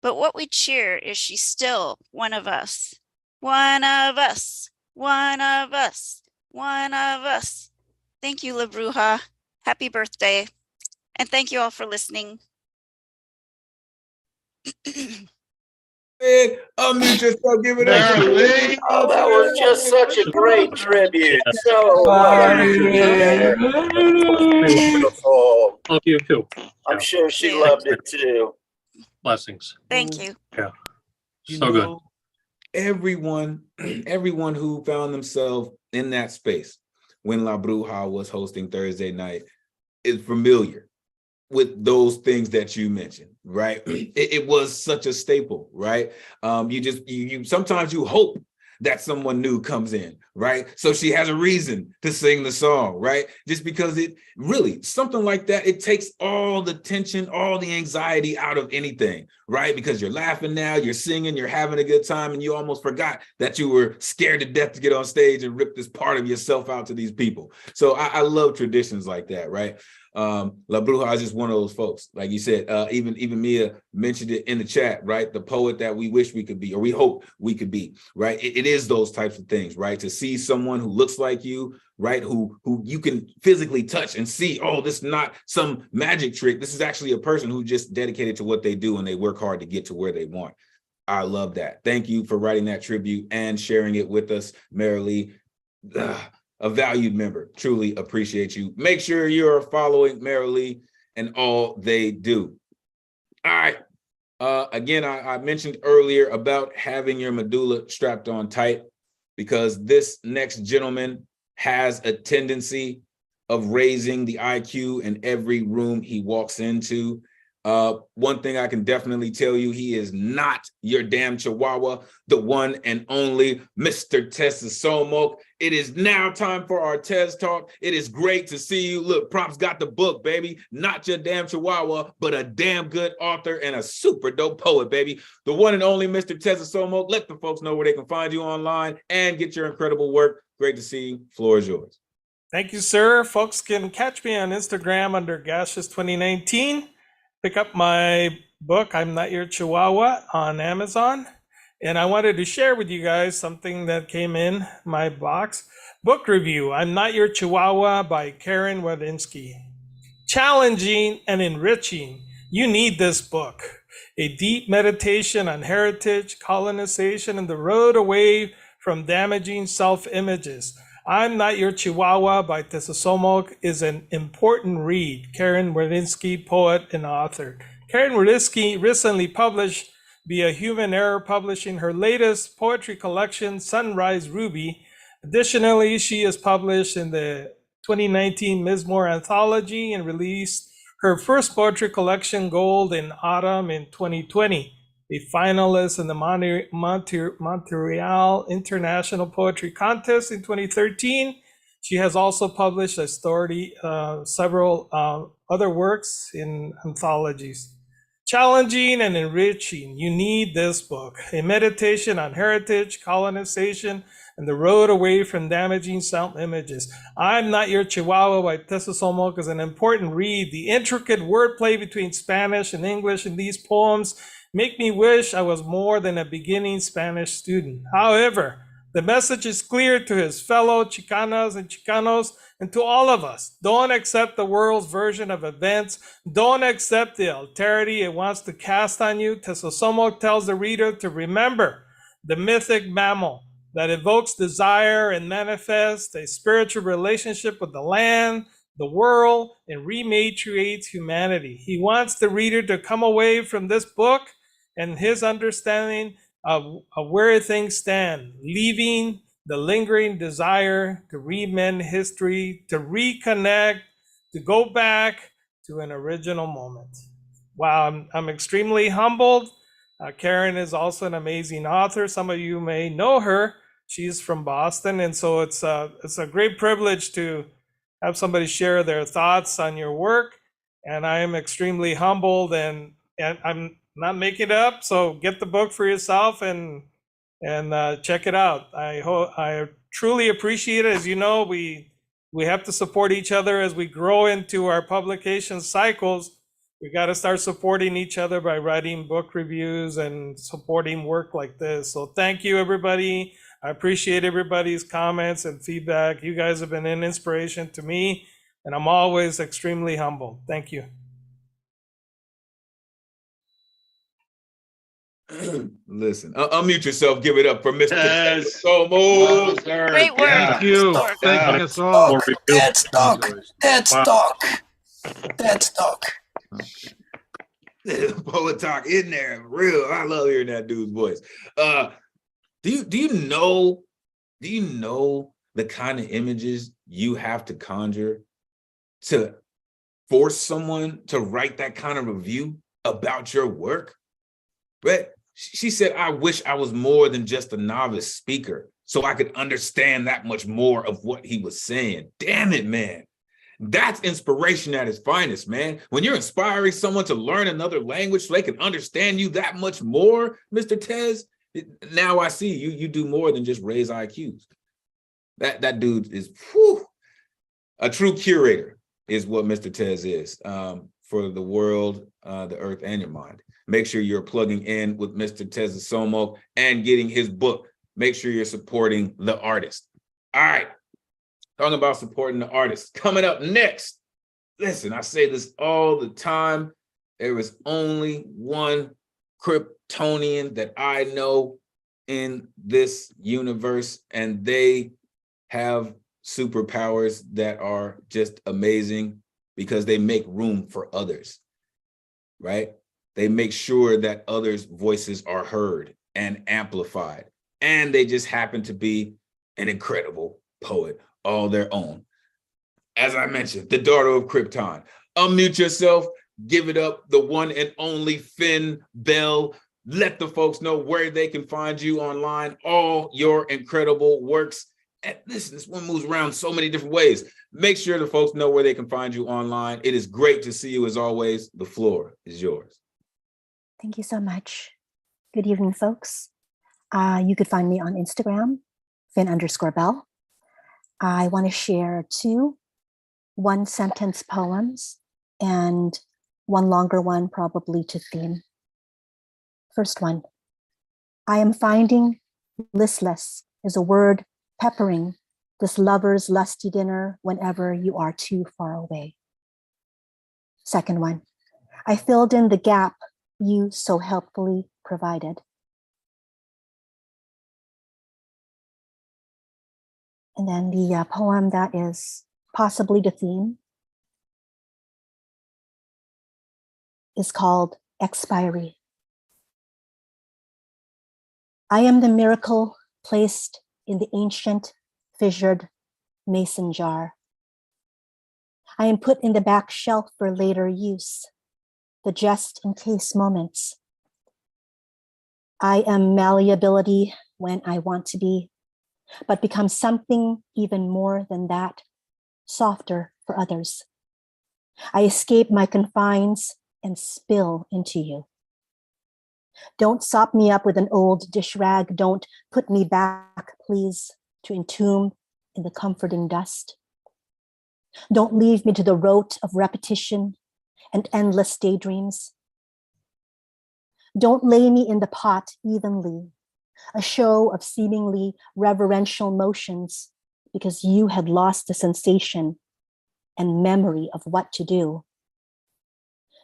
Speaker 12: But what we cheer is she's still one of us. One of us, one of us, one of us. Thank you, La Bruja. Happy birthday. And thank you all for listening.
Speaker 1: Unmute yourself, give it up.
Speaker 4: Oh, that was just such a great tribute. So beautiful.
Speaker 3: Love you too.
Speaker 4: I'm sure she loved it too.
Speaker 3: Blessings.
Speaker 12: Thank you.
Speaker 3: Yeah.
Speaker 1: You
Speaker 3: So good.
Speaker 1: know, everyone who found themselves in that space when La Bruja was hosting Thursday night is familiar with those things that you mentioned, right? It was such a staple, right? You sometimes you hope that someone new comes in, right? So she has a reason to sing the song, right? Just because it really, something like that, it takes all the tension, all the anxiety out of anything, right? Because you're laughing now, you're singing, you're having a good time, and you almost forgot that you were scared to death to get on stage and rip this part of yourself out to these people. So I love traditions like that, right? La Bruja is just one of those folks. Like you said, even Mia mentioned it in the chat, right? The poet that we wish we could be, or we hope we could be, right? It is those types of things, right? To see someone who looks like you, right? Who you can physically touch and see, oh, this is not some magic trick. This is actually a person who just dedicated to what they do and they work hard to get to where they want. I love that. Thank you for writing that tribute and sharing it with us, Marilee. A valued member. Truly appreciate you. Make sure you're following Marilee and all they do. All right. Again, I mentioned earlier about having your medulla strapped on tight because this next gentleman has a tendency of raising the IQ in every room he walks into. One thing I can definitely tell you, he is not your damn chihuahua, the one and only Mr. Tessasomo. It is now time for our Tez Talk. It is great to see you. Look, Props got the book, baby. Not your damn chihuahua, but a damn good author and a super dope poet, baby. The one and only Mr. Tessasomo. Let the folks know where they can find you online and get your incredible work. Great to see you. Floor is yours.
Speaker 13: Thank you, sir. Folks can catch me on Instagram under Gaseous2019. Pick up my book, I'm Not Your Chihuahua, on Amazon. And I wanted to share with you guys something that came in my box. Book review, I'm Not Your Chihuahua by Karen Wadinsky. Challenging and enriching. You need this book. A deep meditation on heritage, colonization, and the road away from damaging self-images. I'm Not Your Chihuahua by Tessasomo is an important read. Karen Wadinsky, poet and author. Karen Wadinsky recently published via Human Error Publishing her latest poetry collection, Sunrise Ruby. Additionally, she is published in the 2019 Ms. Moore Anthology and released her first poetry collection, Gold, in autumn in 2020. A finalist in the Montreal International Poetry Contest in 2013. She has also published several other works in anthologies. challenging and enriching. You need this book, A Meditation on Heritage, Colonization, and the Road Away from Damaging Self-Images. I'm Not Your Chihuahua by Tessa Somok is an important read. The intricate wordplay between Spanish and English in these poems make me wish I was more than a beginning Spanish student. However, the message is clear to his fellow Chicanas and Chicanos and to all of us. Don't accept the world's version of events. Don't accept the alterity it wants to cast on you. Tessa Somok tells the reader to remember the mythic mammal that evokes desire and manifests a spiritual relationship with the land, the world, and rematriates humanity. He wants the reader to come away from this book and his understanding of where things stand, leaving the lingering desire to remend history, to reconnect, to go back to an original moment. Wow, I'm extremely humbled. Karen is also an amazing author. Some of you may know her. She's from Boston, and so it's a great privilege to have somebody share their thoughts on your work. And I am extremely humbled, and I'm not making it up. So get the book for yourself and check it out. I truly appreciate it. As you know, we have to support each other as we grow into our publication cycles. We got to start supporting each other by writing book reviews and supporting work like this. So thank you, everybody. I appreciate everybody's comments and feedback. You guys have been an inspiration to me, and I'm always extremely humbled. Thank you.
Speaker 1: Listen, unmute yourself. Give it up for Mr.
Speaker 9: Yes.
Speaker 1: Somok.
Speaker 12: Great work.
Speaker 7: Thank you. Thanking us all.
Speaker 4: Dead stock. Dead stock. Dead stock.
Speaker 1: Poet talk in there, real. I love hearing that dude's voice. Do you know the kind of images you have to conjure to force someone to write that kind of review about your work? Right? She said, I wish I was more than just a novice speaker so I could understand that much more of what he was saying. Damn it, man. That's inspiration at its finest, man. When you're inspiring someone to learn another language so they can understand you that much more, Mr. Tez, now I see you do more than just raise IQs. That dude is a true curator is what Mr. Tez is for the world, the earth, and your mind. Make sure you're plugging in with Mr. Tez Somok and getting his book. Make sure you're supporting the artist. All right, talking about supporting the artist. Coming up next, listen, I say this all the time. There is only one Kryptonian that I know in this universe, and they have superpowers that are just amazing because they make room for others, right? They make sure that others' voices are heard and amplified, and they just happen to be an incredible poet all their own. As I mentioned, the daughter of Krypton. Unmute yourself, give it up, the one and only Finn Bell. Let the folks know where they can find you online, all your incredible works. And listen, this one moves around so many different ways. Make sure the folks know where they can find you online. It is great to see you as always. The floor is yours.
Speaker 14: Thank you so much. Good evening, folks. You could find me on Instagram, Finn_Bell. I want to share 2 one-sentence poems and one longer one, probably to theme. First one, I am finding listless is a word peppering this lover's lusty dinner whenever you are too far away. Second one, I filled in the gap you so helpfully provided. And then the poem that is possibly the theme is called Expiry. I am the miracle placed in the ancient fissured mason jar. I am put in the back shelf for later use, the just in case moments. I am malleability when I want to be, but become something even more than that, softer for others. I escape my confines and spill into you. Don't sop me up with an old dish rag. Don't put me back, please, to entomb in the comforting dust. Don't leave me to the rote of repetition and endless daydreams. Don't lay me in the pot evenly, a show of seemingly reverential motions, because you had lost the sensation and memory of what to do.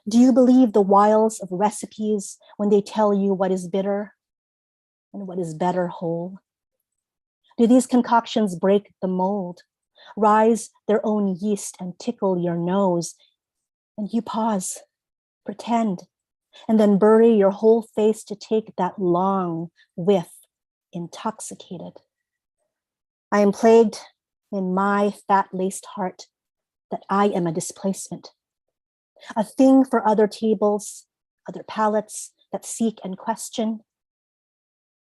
Speaker 14: Do you believe the wiles of recipes when they tell you what is bitter and what is better whole? Do these concoctions break the mold, rise their own yeast and tickle your nose, and you pause, pretend, and then bury your whole face to take that long whiff, intoxicated? I am plagued in my fat-laced heart that I am a displacement, a thing for other tables, other palates that seek and question.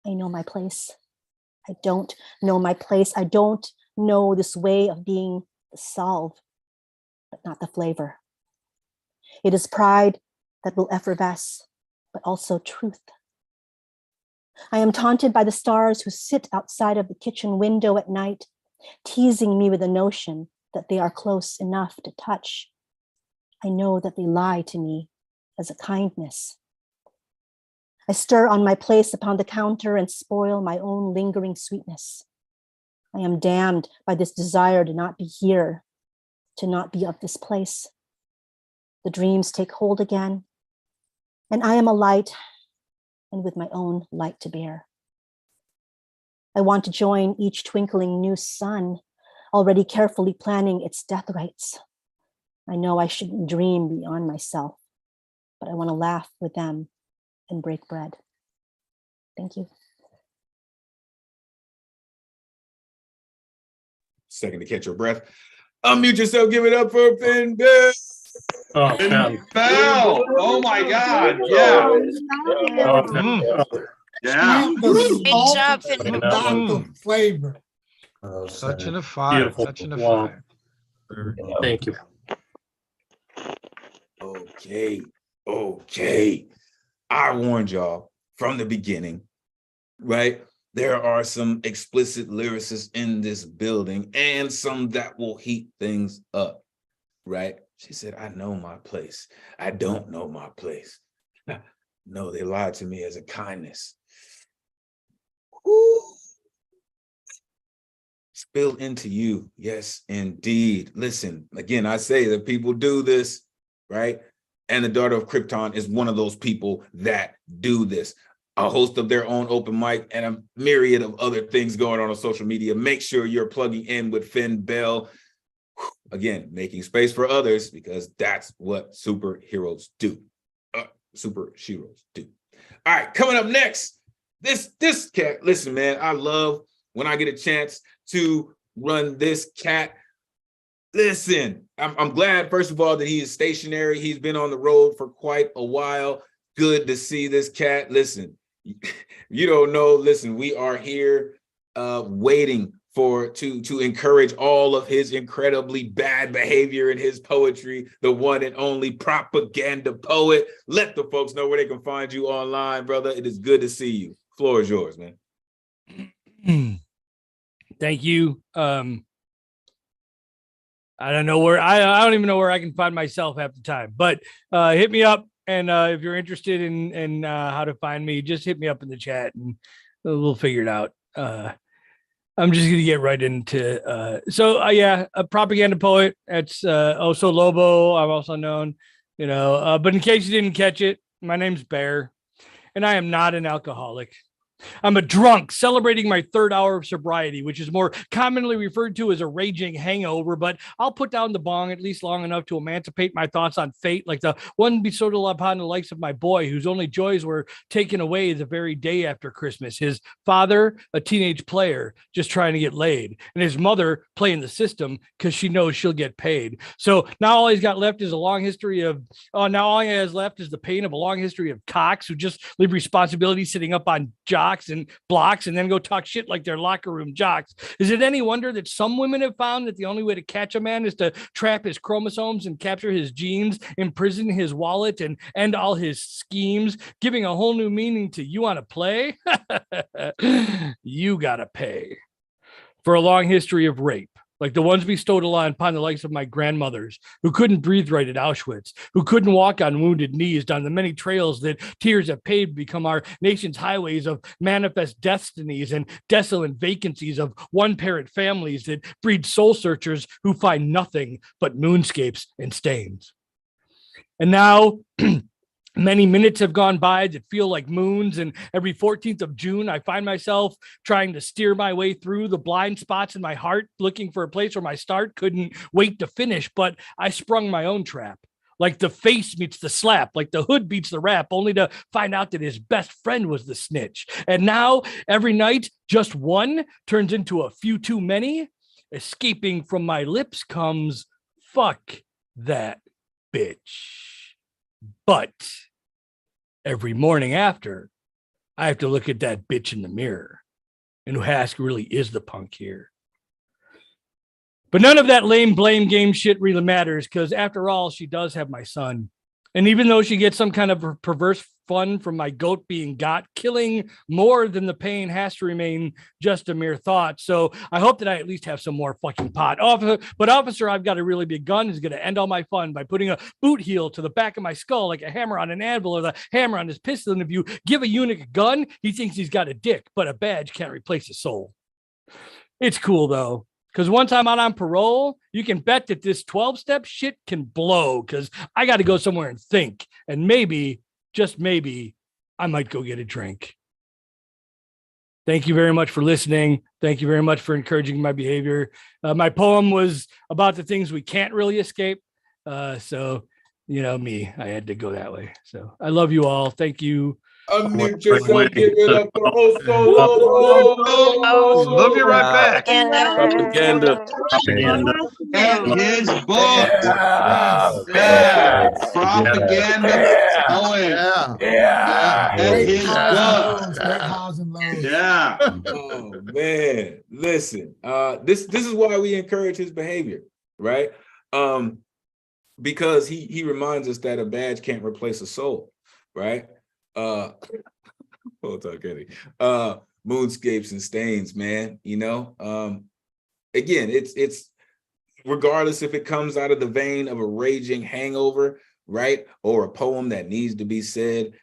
Speaker 14: I know my place. I don't know my place. I don't know this way of being the salve, but not the flavor. It is pride that will effervesce, but also truth. I am taunted by the stars who sit outside of the kitchen window at night, teasing me with the notion that they are close enough to touch. I know that they lie to me as a kindness. I stir on my place upon the counter and spoil my own lingering sweetness. I am damned by this desire to not be here, to not be of this place. The dreams take hold again, and I am a light, and with my own light to bear. I want to join each twinkling new sun, already carefully planning its death rites. I know I shouldn't dream beyond myself, but I want to laugh with them and break bread. Thank you.
Speaker 1: Second to catch your breath. Unmute yourself, give it up for Finn Bell.
Speaker 3: Oh,
Speaker 9: Finn Bell. Oh my God. Yeah. Yeah.
Speaker 12: Great job, Finn.
Speaker 5: Not the flavor.
Speaker 7: Such an affair. Such an affair.
Speaker 3: Thank you.
Speaker 1: Okay. I warned y'all from the beginning, right? There are some explicit lyricists in this building and some that will heat things up, right? She said, I know my place. I don't know my place. No, they lied to me as a kindness. Woo. Spill into you. Yes, indeed. Listen, again, I say that people do this, right? And the Daughter of Krypton is one of those people that do this. A host of their own open mic and a myriad of other things going on social media. Make sure you're plugging in with Finn Bell. Again, making space for others, because that's what superheroes do. Superheroes do. All right, coming up next, this cat. Listen, man, I love when I get a chance to run this cat. Listen, I'm glad, first of all, that he is stationary. He's been on the road for quite a while. Good to see this cat. Listen, you don't know. Listen, we are here waiting to encourage all of his incredibly bad behavior in his poetry, the one and only Propaganda Poet. Let the folks know where they can find you online, brother. It is good to see you. Floor is yours, man.
Speaker 15: Thank you. I don't know where I don't even know where I can find myself half the time, but hit me up. And if you're interested in how to find me, just hit me up in the chat and we'll figure it out. I'm just going to get right into a Propaganda Poet. That's Oso Lobo. I'm also known, but in case you didn't catch it, my name's Bear and I am not an alcoholic. I'm a drunk celebrating my third hour of sobriety, which is more commonly referred to as a raging hangover, but I'll put down the bong at least long enough to emancipate my thoughts on fate, like the one bestowed upon the likes of my boy, whose only joys were taken away the very day after Christmas. His father, a teenage player, just trying to get laid, and his mother playing the system because she knows she'll get paid. So now all he's got left is all he has left is the pain of a long history of cocks who just leave responsibility sitting up on jocks stocks and blocks and then go talk shit like they're locker room jocks. Is it any wonder that some women have found that the only way to catch a man is to trap his chromosomes and capture his genes, imprison his wallet, and end all his schemes, giving a whole new meaning to "you want to play"? You gotta pay. For a long history of rape, like the ones bestowed upon the likes of my grandmothers, who couldn't breathe right at Auschwitz, who couldn't walk on wounded knees down the many trails that tears have paved become our nation's highways of manifest destinies and desolate vacancies of one-parent families that breed soul searchers who find nothing but moonscapes and stains. And now, many minutes have gone by that feel like moons, and every 14th of June, I find myself trying to steer my way through the blind spots in my heart, looking for a place where my start couldn't wait to finish, but I sprung my own trap. Like the face meets the slap, like the hood beats the rap, only to find out that his best friend was the snitch. And now, every night, just one turns into a few too many. Escaping from my lips comes, "Fuck that bitch." But every morning after, I have to look at that bitch in the mirror and who ask really is the punk here. But none of that lame blame game shit really matters, because after all, she does have my son. And even though she gets some kind of perverse fun from my goat being got, killing more than the pain has to remain just a mere thought. So I hope that I at least have some more fucking pot. But officer, I've got a really big gun, is going to end all my fun by putting a boot heel to the back of my skull like a hammer on an anvil or the hammer on his pistol. And if you give a eunuch a gun, he thinks he's got a dick, but a badge can't replace a soul. It's cool though, because once I'm out on parole, you can bet that this 12-step shit can blow, because I got to go somewhere and think. And maybe, just maybe, I might go get a drink. Thank you very much for listening. Thank you very much for encouraging my behavior. My poem was about the things we can't really escape. So, you know me, I had to go that way. So I love you all. Thank you.
Speaker 1: Unmute yourself, give it up for Oso.
Speaker 7: Love you right back.
Speaker 10: Propaganda.
Speaker 9: And his book. Yeah. Propaganda poet.
Speaker 5: Yeah.
Speaker 9: And his book.
Speaker 5: Great highs and lows.
Speaker 9: Yeah.
Speaker 1: Oh man, listen. This is why we encourage his behavior, right? Because he reminds us that a badge can't replace a soul, right? Moonscapes and stains, man. You know, again, it's regardless if it comes out of the vein of a raging hangover, right, or a poem that needs to be said.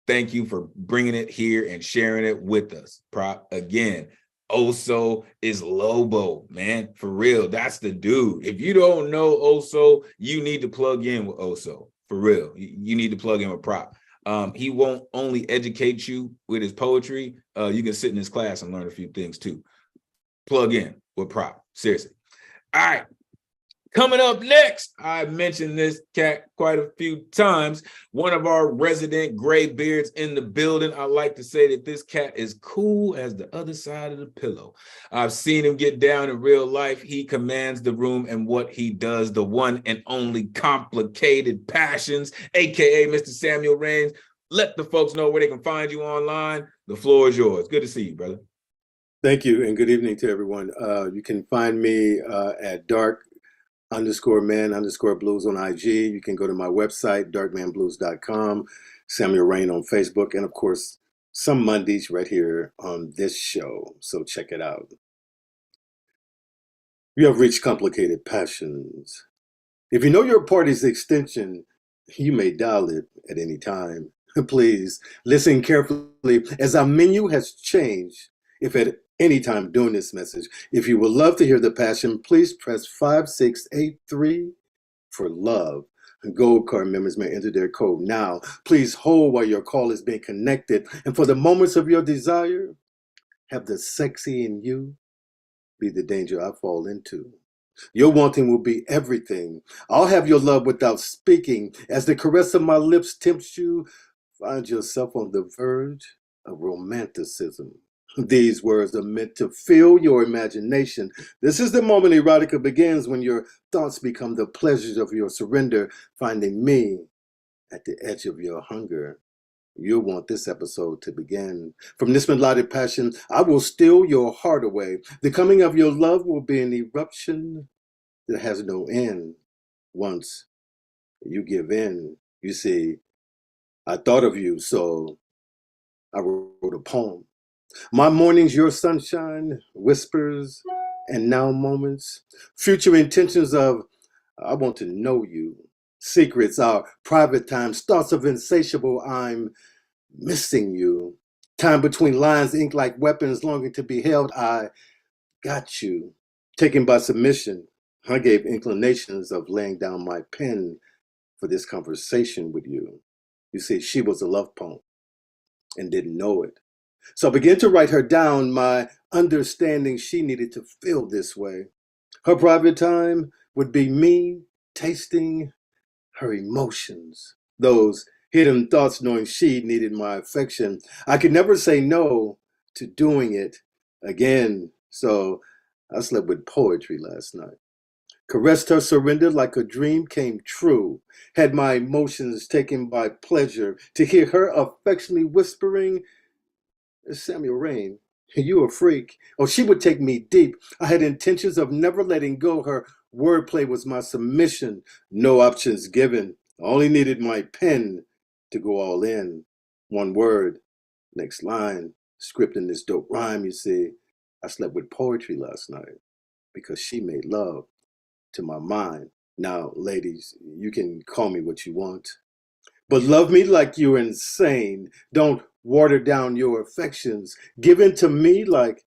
Speaker 1: Thank you for bringing it here and sharing it with us. Again, Oso is Lobo, man, for real. That's the dude. If you don't know Oso, you need to plug in with Oso, for real. You need to plug in with Prop. He won't only educate you with his poetry. You can sit in his class and learn a few things too. Plug in with Prop, seriously. All right. Coming up next, I mentioned this cat quite a few times. One of our resident gray beards in the building. I like to say that this cat is cool as the other side of the pillow. I've seen him get down in real life. He commands the room and what he does, the one and only Complicated Passions, aka Mr. Samuel Raines. Let the folks know where they can find you online. The floor is yours. Good to see you, brother.
Speaker 10: Thank you, and good evening to everyone. You can find me at dark_man_blues on IG. You can go to my website, darkmanblues.com, Samuel Rain on Facebook, and of course, some Mondays right here on this show. So check it out. You have reached Complicated Passions. If you know your party's extension, you may dial it at any time. Please listen carefully as our menu has changed. If at any time during this message, if you would love to hear the passion, please press 5683 for love. Gold card members may enter their code now. Please hold while your call is being connected. And for the moments of your desire, have the sexy in you be the danger I fall into. Your wanting will be everything. I'll have your love without speaking. As the caress of my lips tempts you, find yourself on the verge of romanticism. These words are meant to fill your imagination. This is the moment erotica begins, when your thoughts become the pleasures of your surrender, finding me at the edge of your hunger. You'll want this episode to begin. From this melodic passion, I will steal your heart away. The coming of your love will be an eruption that has no end. Once you give in, you see, I thought of you, so I wrote a poem. My mornings, your sunshine, whispers, and now moments, future intentions of, I want to know you. Secrets, our private times, thoughts of insatiable, I'm missing you. Time between lines, ink like weapons, longing to be held, I got you. Taken by submission, I gave inclinations of laying down my pen for this conversation with you. You see, she was a love poem and didn't know it. So I began to write her down, my understanding she needed to feel this way. Her private time would be me tasting her emotions, those hidden thoughts knowing she needed my affection. I could never say no to doing it again, so I slept with poetry last night. Caressed her surrender like a dream came true. Had my emotions taken by pleasure to hear her affectionately whispering, Samuel Rain, you a freak. Oh, she would take me deep. I had intentions of never letting go. Her wordplay was my submission. No options given. I only needed my pen to go all in. One word, next line, script in this dope rhyme, you see. I slept with poetry last night because she made love to my mind. Now, ladies, you can call me what you want, but love me like you're insane. Don't water down your affections. Give in to me like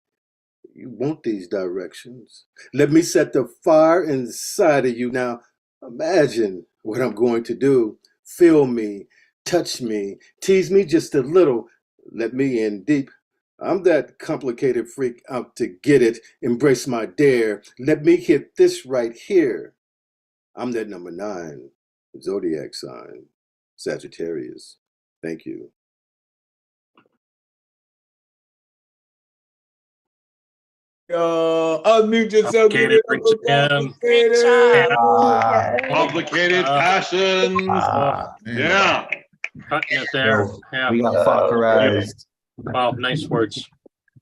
Speaker 10: you want these directions. Let me set the fire inside of you. Now, imagine what I'm going to do. Feel me, touch me, tease me just a little. Let me in deep. I'm that complicated freak out to get it. Embrace my dare. Let me hit this right here. I'm that number 9, zodiac sign, Sagittarius. Thank you.
Speaker 1: Unmute yourself. Give it up.
Speaker 9: Complicated passions. Yeah.
Speaker 3: Cutting it there. Yeah.
Speaker 16: We got fuckerized.
Speaker 3: Wow, nice words.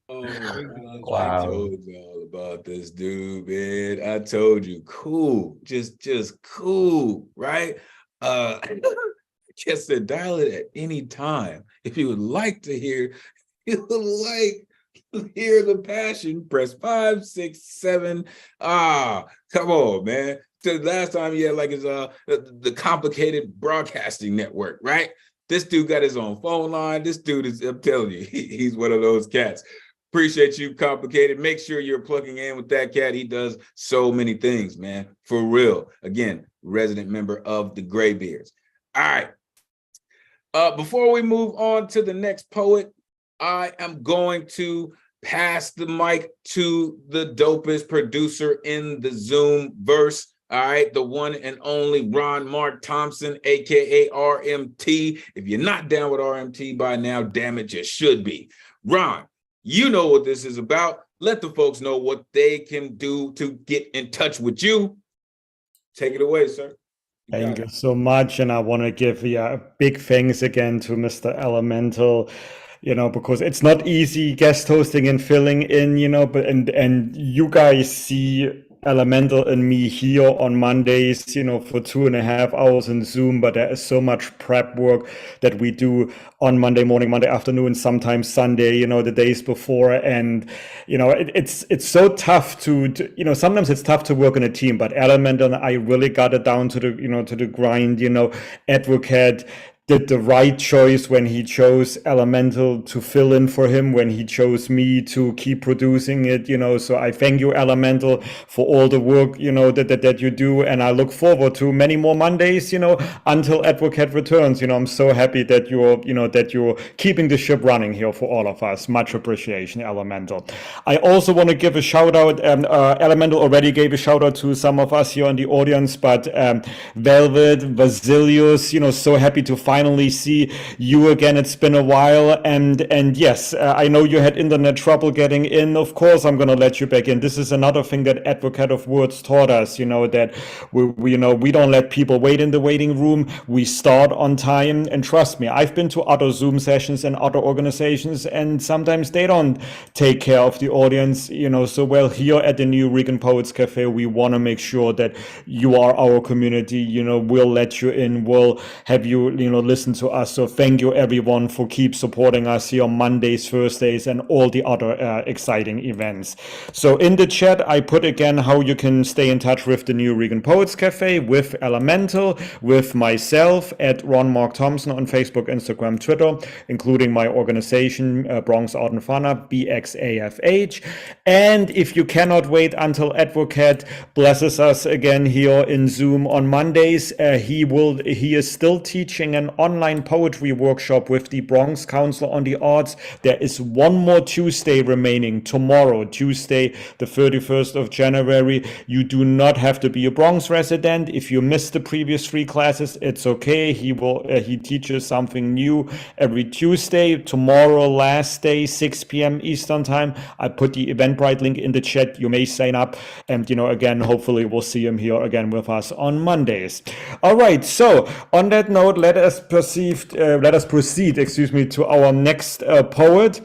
Speaker 1: Oh my gosh,
Speaker 16: Wow.
Speaker 1: I told y'all about this dude, man. I told you, cool, just cool, right? Just to dial it at any time. If you would like to hear, hear the passion, press 5, 6, 7. Come on, man. The last time he had like his the complicated broadcasting network, right? This dude got his own phone line. This dude is, I'm telling you, he's one of those cats. Appreciate you, Complicated. Make sure you're plugging in with that cat. He does so many things, man. For real. Again, resident member of the Graybeards. All right. Before we move on to the next poet, I am going to pass the mic to the dopest producer in the Zoom verse. All right, the one and only Ron Mark Thompson, aka RMT. If you're not down with RMT by now, damn it, you should be. Ron, you know what this is about. Let the folks know what they can do to get in touch with you. Take it away, sir.
Speaker 17: Thank you so much. And I want to give big thanks again to Mr. Elemental, because it's not easy guest hosting and filling in, but and you guys see Elemental and me here on Mondays, for 2.5 hours in Zoom, but there is so much prep work that we do on Monday morning, Monday afternoon, sometimes Sunday, the days before. And, it's so tough to sometimes it's tough to work in a team, but Elemental and I really got it down to the grind, Advocate did the right choice when he chose Elemental to fill in for him, when he chose me to keep producing it, so I thank you, Elemental, for all the work, that you do. And I look forward to many more Mondays, until Advocate returns. I'm so happy that you're keeping the ship running here for all of us. Much appreciation, Elemental. I also want to give a shout out, Elemental already gave a shout out to some of us here in the audience, but Velvet, Vasilius, so happy to find finally see you again. It's been a while, and yes, I know you had internet trouble getting in. Of course, I'm gonna let you back in. This is another thing that Advocate of Words taught us, that we don't let people wait in the waiting room. We start on time, and trust me, I've been to other Zoom sessions and other organizations, and sometimes they don't take care of the audience, so well, here at the New Eureka Poets Cafe, we want to make sure that you are our community. We'll let you in, we'll have you listen to us. So thank you everyone for keep supporting us here on Mondays, Thursdays, and all the other exciting events. So in the chat I put again how you can stay in touch with the New Eureka Poets Cafe, with Elemen2al, with myself at Ron Mark Thompson on Facebook, Instagram, Twitter, including my organization Bronx Art and Fana, BXAFH. And if you cannot wait until Advocate blesses us again here in Zoom on Mondays, he is still teaching an online poetry workshop with the Bronx Council on the Arts. There is one more Tuesday remaining, tomorrow, Tuesday, the 31st of January. You do not have to be a Bronx resident. If you missed the previous 3 classes, it's okay. He teaches something new every Tuesday. Tomorrow, last day, 6 p.m. Eastern time. I put the Eventbrite link in the chat. You may sign up, and again, hopefully we'll see him here again with us on Mondays. All right, so on that note, let us proceed, to our next poet,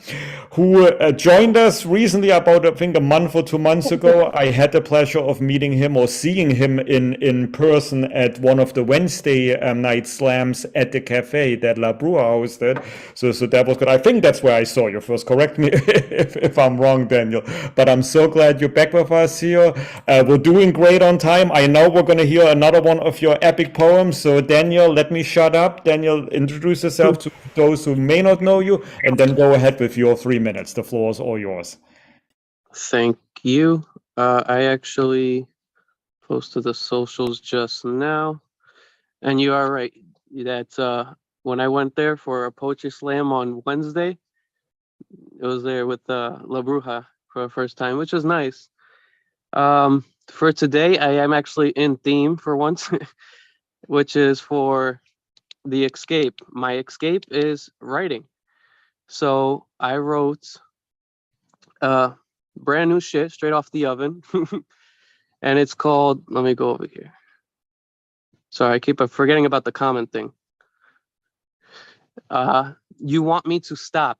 Speaker 17: who joined us recently, about I think a month or 2 months ago. I had the pleasure of meeting him or seeing him in person at one of the Wednesday night slams at the cafe that La Brua hosted. So that was good. I think that's where I saw you first. Correct me if I'm wrong, Daniel. But I'm so glad you're back with us here. We're doing great on time. I know we're going to hear another one of your epic poems. So Daniel, let me shut up. Daniel, introduce yourself to those who may not know you, and then go ahead with your 3 minutes. The floor is all yours.
Speaker 16: Thank you. I actually posted the socials just now, and you are right that when I went there for a poetry slam on Wednesday, it was there with La Bruja for the first time, which was nice. For today, I am actually in theme for once, which is for the escape. My escape is writing. So I wrote brand new shit straight off the oven. And it's called, let me go over here. Sorry, I keep forgetting about the comment thing. You want me to stop.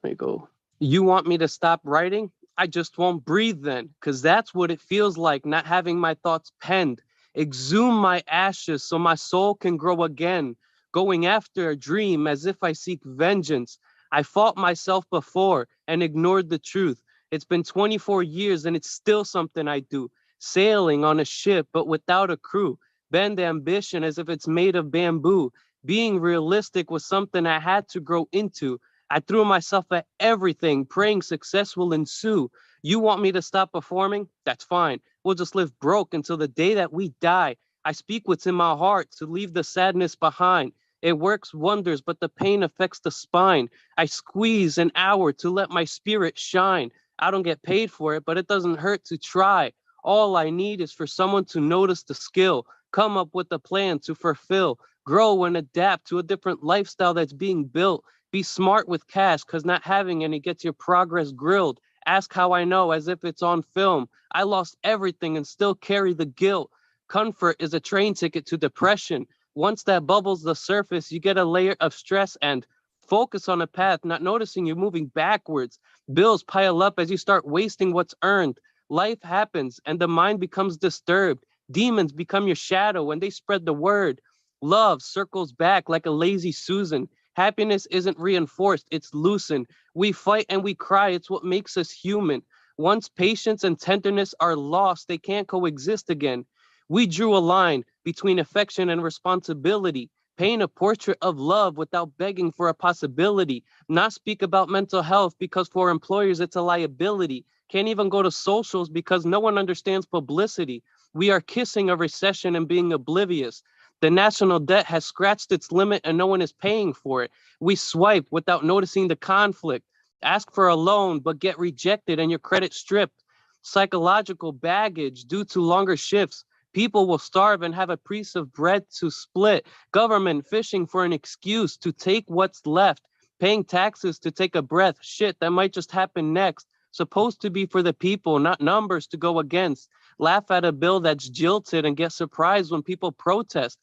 Speaker 16: Let me go. You want me to stop writing? I just won't breathe then, because that's what it feels like not having my thoughts penned. Exhume my ashes so my soul can grow again, going after a dream as if I seek vengeance. I fought myself before and ignored the truth. It's been 24 years and it's still something I do. Sailing on a ship but without a crew. Bend ambition as if it's made of bamboo. Being realistic was something I had to grow into. I threw myself at everything, praying success will ensue. You want me to stop performing? That's fine. We'll just live broke until the day that we die. I speak what's in my heart to leave the sadness behind. It works wonders, but the pain affects the spine. I squeeze an hour to let my spirit shine. I don't get paid for it, but it doesn't hurt to try. All I need is for someone to notice the skill, come up with a plan to fulfill, grow and adapt to a different lifestyle that's being built. Be smart with cash, because not having any gets your progress grilled. Ask how I know as if it's on film. I lost everything and still carry the guilt. Comfort is a train ticket to depression. Once that bubbles the surface, you get a layer of stress and focus on a path, not noticing you're moving backwards. Bills pile up as you start wasting what's earned. Life happens and the mind becomes disturbed. Demons become your shadow when they spread the word. Love circles back like a lazy Susan. Happiness isn't reinforced, it's loosened. We fight and we cry, it's what makes us human. Once patience and tenderness are lost, they can't coexist again. We drew a line between affection and responsibility. Paint a portrait of love without begging for a possibility. Not speak about mental health because for employers it's a liability. Can't even go to socials because no one understands publicity. We are kissing a recession and being oblivious. The national debt has scratched its limit and no one is paying for it. We swipe without noticing the conflict. Ask for a loan but get rejected and your credit stripped. Psychological baggage due to longer shifts. People will starve and have a piece of bread to split. Government fishing for an excuse to take what's left. Paying taxes to take a breath. Shit, that might just happen next. Supposed to be for the people, not numbers to go against. Laugh at a bill that's jilted and get surprised when people protest.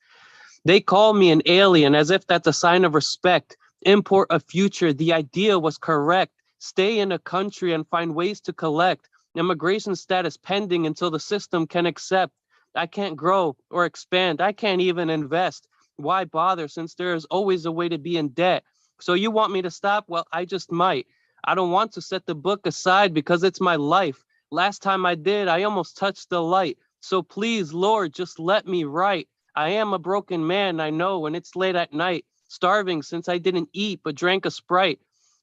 Speaker 16: They call me an alien as if that's a sign of respect. Import a future. The idea was correct. Stay in a country and find ways to collect. Immigration status pending until the system can accept. I can't grow or expand. I can't even invest. Why bother since there is always a way to be in debt? So you want me to stop? Well, I just might. I don't want to set the book aside because it's my life. Last time I did, I almost touched the light. So please, Lord, just let me write. I am a broken man, I know, and it's late at night. Starving since I didn't eat but drank a Sprite.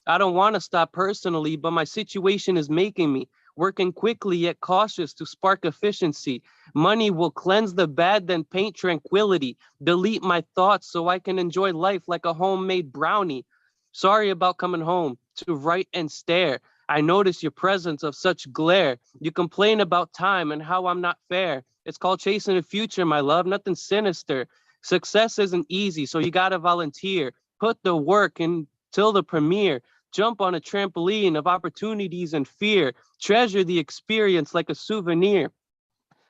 Speaker 16: I don't want to stop personally, but my situation is making me. Working quickly yet cautious to spark efficiency. Money will cleanse the bad, then paint tranquility. Delete my thoughts so I can enjoy life like a homemade brownie. Sorry about coming home to write and stare. I notice your presence of such glare. You complain about time and how I'm not fair. It's called chasing the future, my love, nothing sinister. Success isn't easy, so you gotta volunteer. Put the work in till the premiere. Jump on a trampoline of opportunities and fear. Treasure the experience like a souvenir.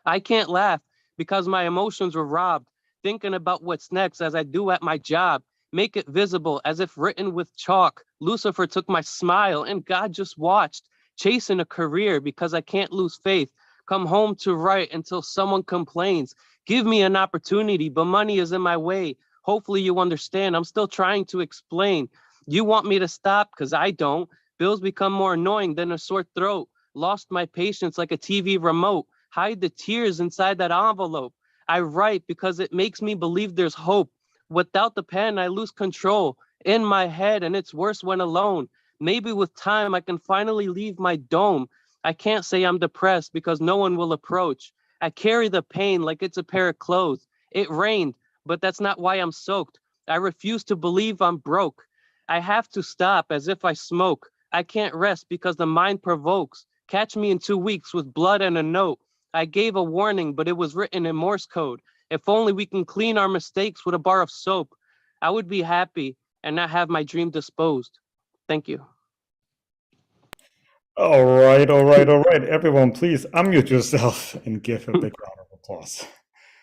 Speaker 16: I can't laugh because my emotions were robbed. Thinking about what's next as I do at my job. Make it visible as if written with chalk. Lucifer took my smile and God just watched. Chasing a career because I can't lose faith. Come home to write until someone complains. Give me an opportunity, but money is in my way. Hopefully you understand. I'm still trying to explain. You want me to stop? Because I don't. Bills become more annoying than a sore throat. Lost my patience like a TV remote. Hide the tears inside that envelope. I write because it makes me believe there's hope. Without the pen, I lose control in my head, and it's worse when alone. Maybe with time, I can finally leave my dome. I can't say I'm depressed because no one will approach. I carry the pain like it's a pair of clothes. It rained, but that's not why I'm soaked. I refuse to believe I'm broke. I have to stop as if I smoke. I can't rest because the mind provokes. Catch me in 2 weeks with blood and a note. I gave a warning, but it was written in Morse code. If only we can clean our mistakes with a bar of soap, I would be happy and not have my dream disposed. Thank you.
Speaker 17: All right, all right, all right. Everyone, please unmute yourself and give a big round of applause.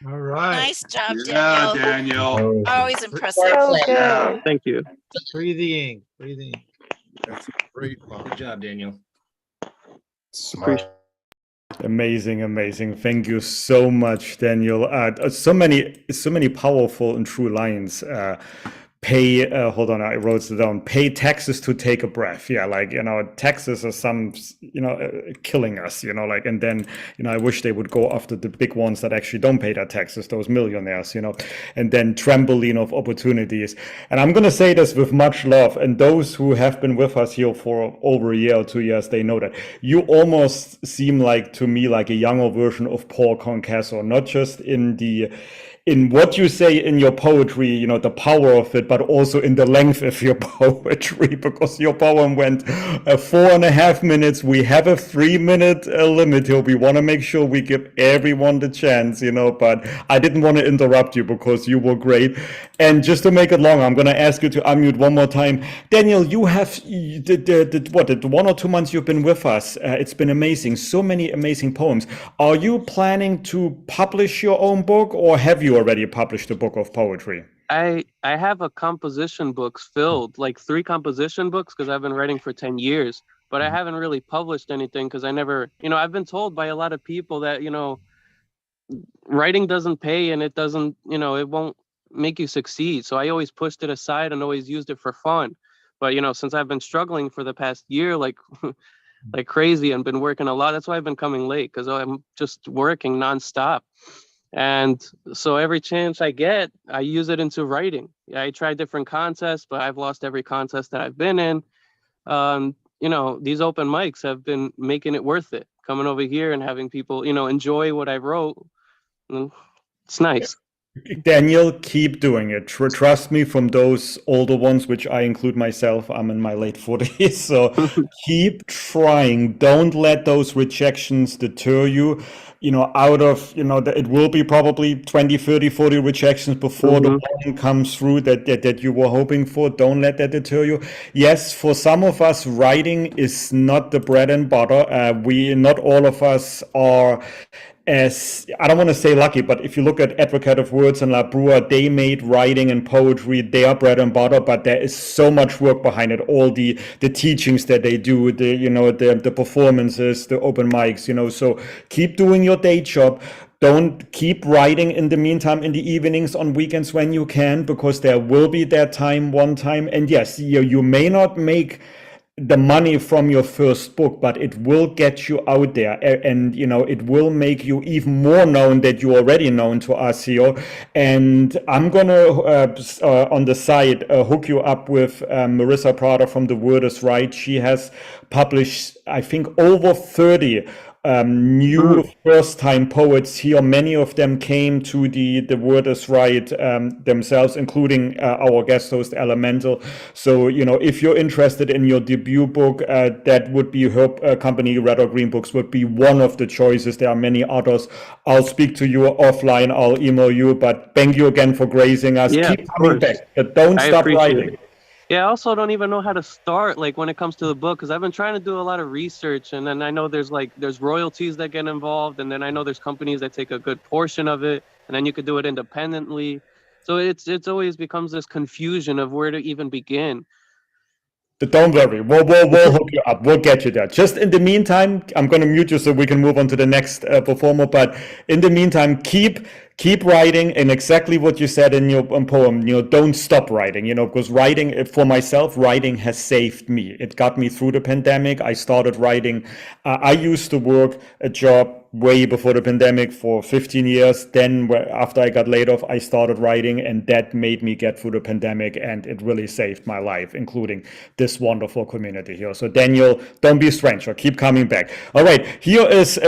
Speaker 7: All right.
Speaker 12: Nice job,
Speaker 9: Yeah,
Speaker 12: Daniel.
Speaker 9: Daniel.
Speaker 12: Always impressive.
Speaker 8: So good.
Speaker 16: Thank you.
Speaker 7: Breathing, breathing.
Speaker 18: That's great, Bob.
Speaker 19: Good job, Daniel.
Speaker 17: Smart. Amazing, amazing. Thank you so much, Daniel. So many powerful and true lines. Pay, hold on, I wrote it down. Pay taxes to take a breath. Yeah, like, taxes are killing us, like, and then, I wish they would go after the big ones that actually don't pay their taxes, those millionaires, and then trampoline of opportunities. And I'm going to say this with much love. And those who have been with us here for over a year or 2 years, they know that you almost seem to me like a younger version of Paul Concasso, not just in what you say in your poetry, the power of it, but also in the length of your poetry, because your poem went 4.5 minutes. We have a 3-minute limit here. We want to make sure we give everyone the chance, but I didn't want to interrupt you because you were great. And just to make it long, I'm going to ask you to unmute one more time. Daniel, you have the 1 or 2 months you've been with us. It's been amazing. So many amazing poems. Are you planning to publish your own book, or have you already published a book of poetry?
Speaker 16: I have a composition books filled, like 3 composition books, because I've been writing for 10 years, but I haven't really published anything because I never, I've been told by a lot of people that, writing doesn't pay and it doesn't, it won't make you succeed. So I always pushed it aside and always used it for fun. But, since I've been struggling for the past year, like crazy, and been working a lot, that's why I've been coming late, because I'm just working nonstop. And so every chance I get, I use it into writing. I try different contests, but I've lost every contest that I've been in. These open mics have been making it worth it. Coming over here and having people, enjoy what I wrote. It's nice.
Speaker 17: Daniel, keep doing it. Trust me, from those older ones, which I include myself, I'm in my late 40s. So keep trying. Don't let those rejections deter you. Out of, it will be probably 20, 30, 40 rejections before the one comes through that you were hoping for. Don't let that deter you. Yes, for some of us, writing is not the bread and butter. Not all of us are, as I don't want to say lucky, but if you look at Advocate of Words and La Brua, they made writing and poetry their bread and butter, but there is so much work behind it. All the teachings that they do, the performances, the open mics, so keep doing your day job. Don't keep writing in the meantime in the evenings on weekends when you can, because there will be that time, one time. And yes, you may not make the money from your first book, but it will get you out there, and it will make you even more known that you're already known to us here. And I'm gonna on the side hook you up with Marissa Prada from The Word Is Right. She has published, I think, over 30 new first-time poets here. Many of them came to the Word Is Right themselves, including our guest host Elemen2al. So if you're interested in your debut book, that would be her company, Red or Green Books, would be one of the choices. There are many others. I'll speak to you offline. I'll email you. But thank you again for gracing us.
Speaker 16: Yeah,
Speaker 17: Keep coming back. Don't
Speaker 16: I
Speaker 17: stop
Speaker 16: appreciate
Speaker 17: writing.
Speaker 16: it. Yeah, I also don't even know how to start, like when it comes to the book, because I've been trying to do a lot of research, and then I know there's royalties that get involved, and then I know there's companies that take a good portion of it, and then you could do it independently. So it's always becomes this confusion of where to even begin.
Speaker 17: Don't worry, we'll hook you up. We'll get you there. Just in the meantime, I'm going to mute you so we can move on to the next performer. But in the meantime, keep writing, and exactly what you said in your poem. Don't stop writing. Because writing, for myself, writing has saved me. It got me through the pandemic. I started writing. I used to work a job way before the pandemic for 15 years. Then after I got laid off, I started writing, and that made me get through the pandemic, and it really saved my life, including this wonderful community here. So Daniel, don't be a stranger. Keep coming back. All right, here is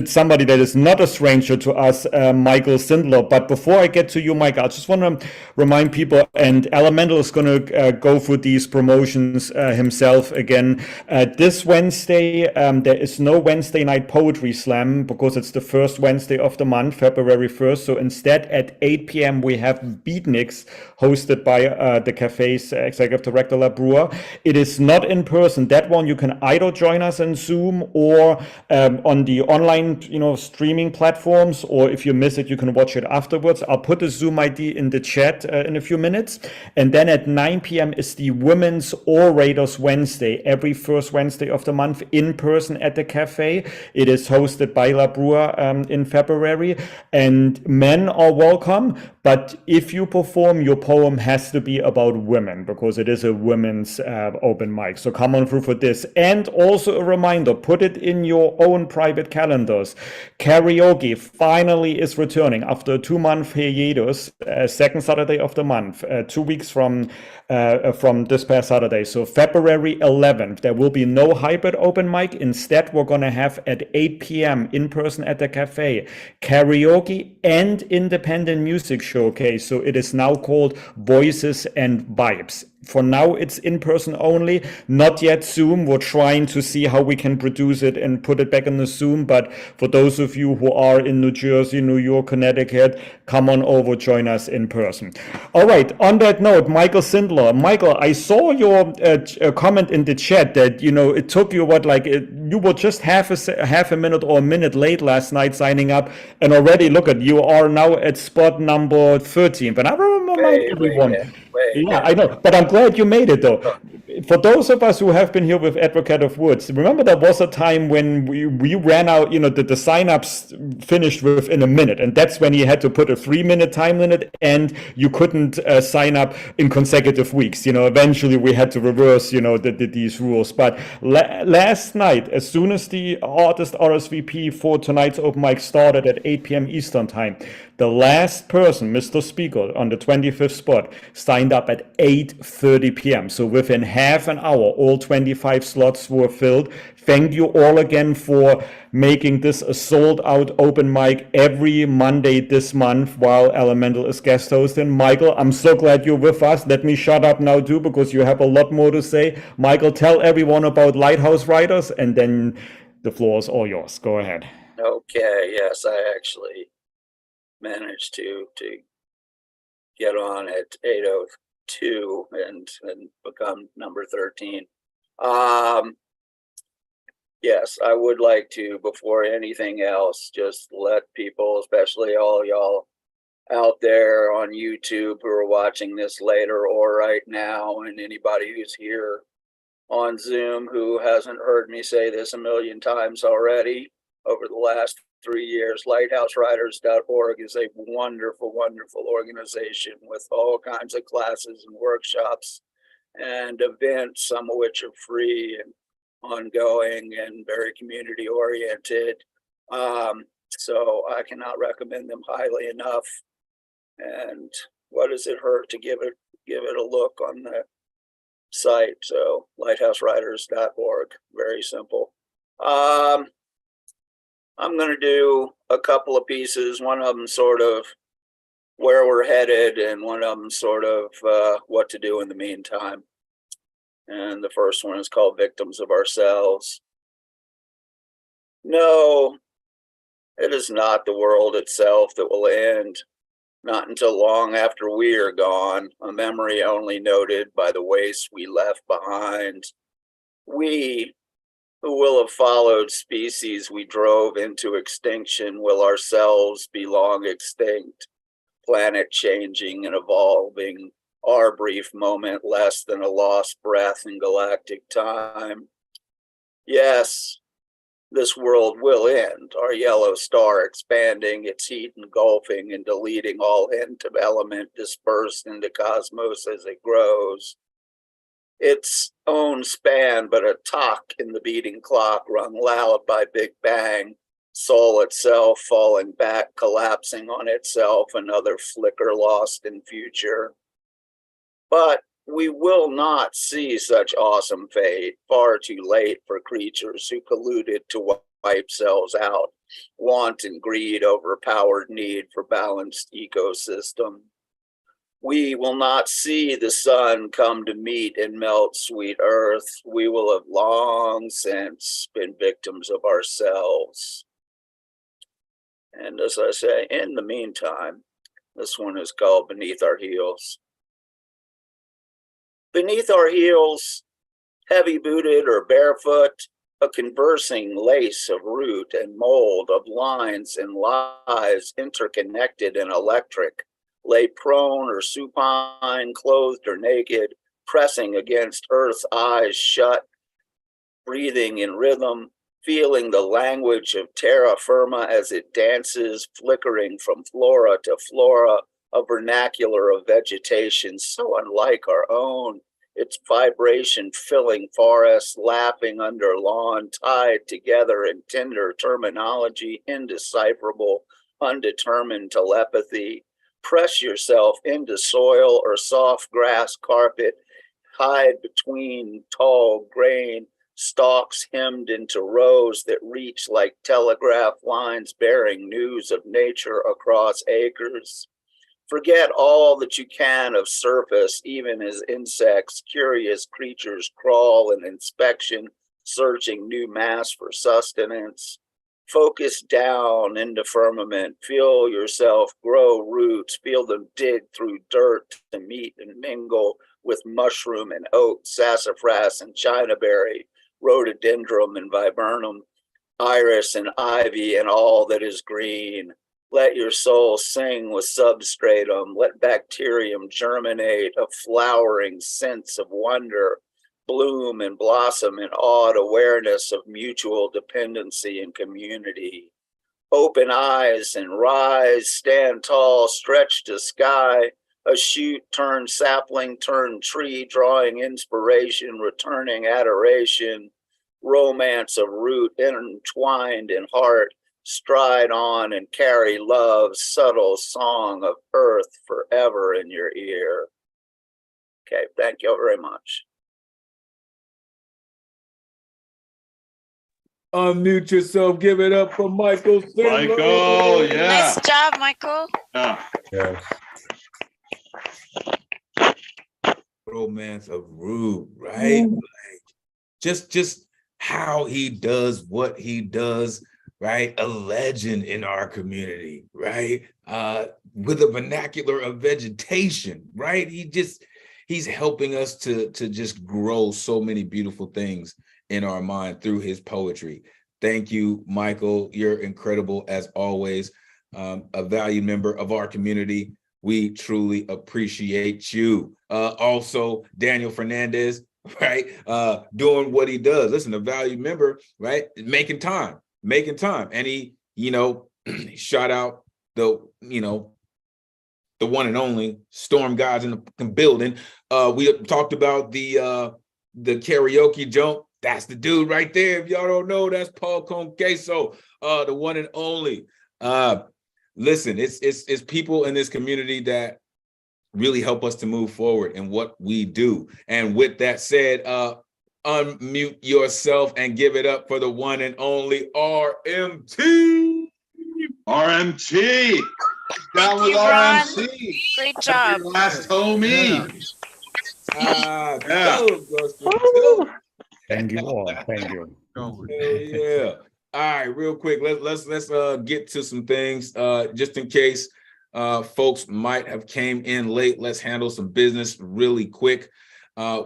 Speaker 17: somebody that is not a stranger to us, Michael Sindler. But before I get to you, Michael, I just want to remind people, and Elemen2al is going to go through these promotions himself again. This Wednesday, there is no Wednesday night poetry slam, because it's the first Wednesday of the month, February 1st. So instead, at 8 p.m., we have Beatniks, hosted by the cafe's executive director, La Brua. It is not in person. That one, you can either join us on Zoom or on the online, streaming platforms, or if you miss it, you can watch it afterwards. I'll put the Zoom ID in the chat in a few minutes. And then at 9 p.m. is the Women's Orators Wednesday, every first Wednesday of the month, in person at the cafe. It is hosted by La Brua in February, and men are welcome. But if you perform, your poem has to be about women, because it is a women's open mic. So come on through for this. And also a reminder, put it in your own private calendars. Karaoke finally is returning after a 2-month hiatus, second Saturday of the month, 2 weeks from this past Saturday. So February 11th, there will be no hybrid open mic. Instead, we're going to have at 8 p.m. in person at the cafe, karaoke and independent music showcase. So it is now called Voices and Vibes. For now, it's in person only, not yet Zoom. We're trying to see how we can produce it and put it back on the Zoom. But for those of you who are in New Jersey, New York, Connecticut, come on over, join us in person. All right, on that note, Michael Sindler. Michael, I saw your comment in the chat that, it took you you were just half a minute or a minute late last night signing up, and already, look at, you are now at spot number 13. But I remind everyone. Yeah, I know, but I'm glad you made it, though. For those of us who have been here with Advocate of Words, remember there was a time when we ran out, the sign-ups finished within a minute, and that's when you had to put a 3-minute time limit, and you couldn't sign up in consecutive weeks. Eventually we had to reverse, these rules. But last night, as soon as the artist RSVP for tonight's open mic started at 8 p.m. Eastern time, the last person, Mr. Speaker, on the 25th spot, signed up at 8:30 p.m. So within half half an hour. All 25 slots were filled. Thank you all again for making this a sold out open mic every Monday this month while Elemental is guest hosting. Michael, I'm so glad you're with us. Let me shut up now too, because you have a lot more to say. Michael, tell everyone about Lighthouse Writers, and then the floor is all yours. Go ahead.
Speaker 4: Okay, yes, I actually managed to get on at 8:02 and become number 13. Yes, I would like to, before anything else, just let people, especially all y'all out there on YouTube who are watching this later or right now, and anybody who's here on Zoom who hasn't heard me say this a million times already over the last 3 years, lighthousewriters.org is a wonderful, wonderful organization with all kinds of classes and workshops and events, some of which are free and ongoing and very community oriented. So I cannot recommend them highly enough. And what does it hurt to give it a look on the site? So lighthousewriters.org, very simple. I'm going to do a couple of pieces, one of them sort of where we're headed and one of them sort of what to do in the meantime. And the first one is called Victims of Ourselves. No, it is not the world itself that will end, not until long after we are gone, a memory only noted by the waste we left behind. We, who will have followed species we drove into extinction, will ourselves be long extinct, planet changing and evolving, our brief moment less than a lost breath in galactic time. Yes, this world will end, our yellow star expanding, its heat engulfing and deleting all hint of element dispersed into cosmos as it grows. Its own span but a talk in the beating clock rung loud by Big Bang, soul itself falling back, collapsing on itself, another flicker lost in future. But we will not see such awesome fate, far too late for creatures who colluded to wipe cells out, want and greed overpowered need for balanced ecosystem. We will not see the sun come to meet and melt sweet earth. We will have long since been victims of ourselves. And as I say, in the meantime, this one is called Beneath Our Heels. Beneath our heels, heavy booted or barefoot, a conversing lace of root and mold of lines and lives interconnected and electric, lay prone or supine, clothed or naked, pressing against earth's eyes shut, breathing in rhythm, feeling the language of terra firma as it dances, flickering from flora to flora, a vernacular of vegetation so unlike our own, its vibration filling forests, lapping under lawn, tied together in tender terminology, indecipherable, undetermined telepathy. Press yourself into soil or soft grass carpet, hide between tall grain, stalks hemmed into rows that reach like telegraph lines bearing news of nature across acres. Forget all that you can of surface, even as insects, curious creatures crawl in inspection, searching new mass for sustenance. Focus down into firmament, feel yourself grow roots, feel them dig through dirt to meet and mingle with mushroom and oak, sassafras and chinaberry, rhododendron and viburnum, iris and ivy and all that is green. Let your soul sing with substratum. Let bacterium germinate, a flowering sense of wonder, bloom and blossom in awed awareness of mutual dependency and community. Open eyes and rise, stand tall, stretch to sky, a shoot turned sapling, turned tree, drawing inspiration, returning adoration, romance of root intertwined in heart, stride on and carry love's subtle song of earth forever in your ear. Okay, thank you very much.
Speaker 1: Unmute yourself. Give it up for Michael Sindler.
Speaker 9: Michael, yeah.
Speaker 12: Nice job, Michael.
Speaker 9: Yeah.
Speaker 1: Romance of Rude, right? Like, just how he does what he does, right? A legend in our community, right? With a vernacular of vegetation, right? He's helping us to just grow so many beautiful things in our mind through his poetry. Thank you, Michael. You're incredible as always. A valued member of our community. We truly appreciate you. Also, Daniel Fernandez, right? Doing what he does. Listen, a valued member, right? Making time. And he, shout out the one and only Storm Guys in the building. We talked about the karaoke jump. That's the dude right there. If y'all don't know, that's Paul Conqueso, the one and only. Listen, it's people in this community that really help us to move forward in what we do. And with that said, unmute yourself and give it up for the one and only RMT.
Speaker 9: RMT. Down with
Speaker 12: Ron.
Speaker 9: RMT.
Speaker 12: Great job.
Speaker 9: Your last homie.
Speaker 17: Thank you all. Thank you.
Speaker 1: Hell yeah. All right, real quick, let's get to some things just in case folks might have came in late. Let's handle some business really quick.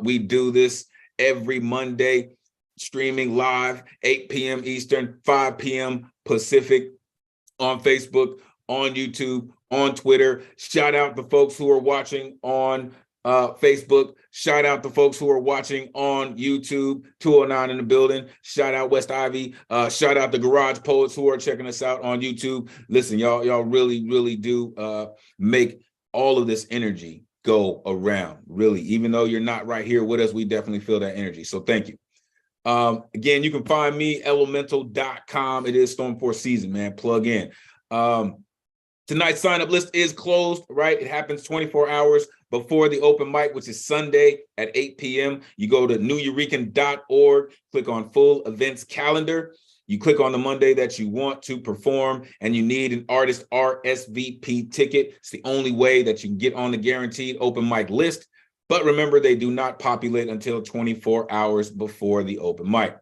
Speaker 1: We do this every Monday, streaming live, 8 p.m. Eastern, 5 p.m. Pacific, on Facebook, on YouTube, on Twitter. Shout out the folks who are watching on Facebook. Shout out the folks who are watching on YouTube. 209 in the building. Shout out West Ivy. Shout out the Garage Poets who are checking us out on YouTube. Listen, y'all really do make all of this energy go around. Really, even though you're not right here with us, we definitely feel that energy. So thank you. Again, you can find me Elemen2al.com. It is Storm Force season, man. Plug in. Tonight's sign-up list is closed, right? It happens 24 hours before the open mic, which is Sunday at 8 p.m. You go to newurekan.org, click on full events calendar. You click on the Monday that you want to perform, and you need an artist RSVP ticket. It's the only way that you can get on the guaranteed open mic list. But remember, they do not populate until 24 hours before the open mic.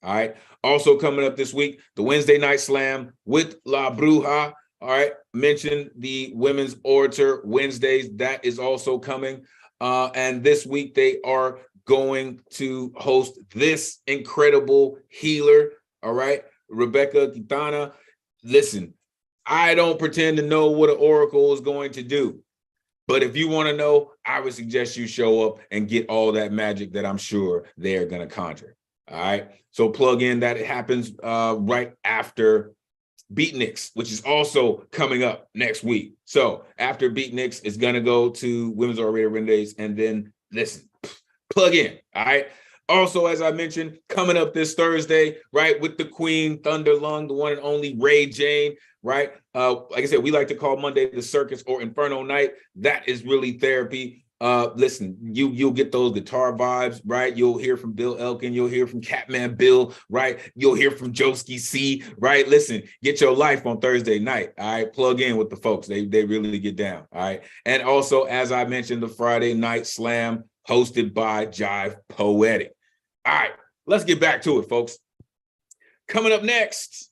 Speaker 1: All right. Also coming up this week, the Wednesday night slam with La Bruja. All right. Mentioned the Women's Orator Wednesdays. That is also coming. And this week they are going to host this incredible healer. All right. Rebecca Quintana. Listen, I don't pretend to know what an oracle is going to do. But if you want to know, I would suggest you show up and get all that magic that I'm sure they're going to conjure. All right. So plug in that. It happens right after Beatniks, which is also coming up next week. So after Beatniks, it's going to go to Women's Orator Wednesdays, and then listen, plug in. All right. Also, as I mentioned, coming up this Thursday, right, with the Queen, Thunder Lung, the one and only Ray Jane, right? Like I said, we like to call Monday the Circus or Inferno Night. That is really therapy. Listen, you'll get those guitar vibes, right? You'll hear from Bill Elkin, you'll hear from Catman Bill, right? You'll hear from Joski C, right? Listen, get your life on Thursday night. All right, plug in with the folks. They really get down. All right. And also, as I mentioned, the Friday night slam hosted by Jive Poetic. All right, let's get back to it, folks. Coming up next,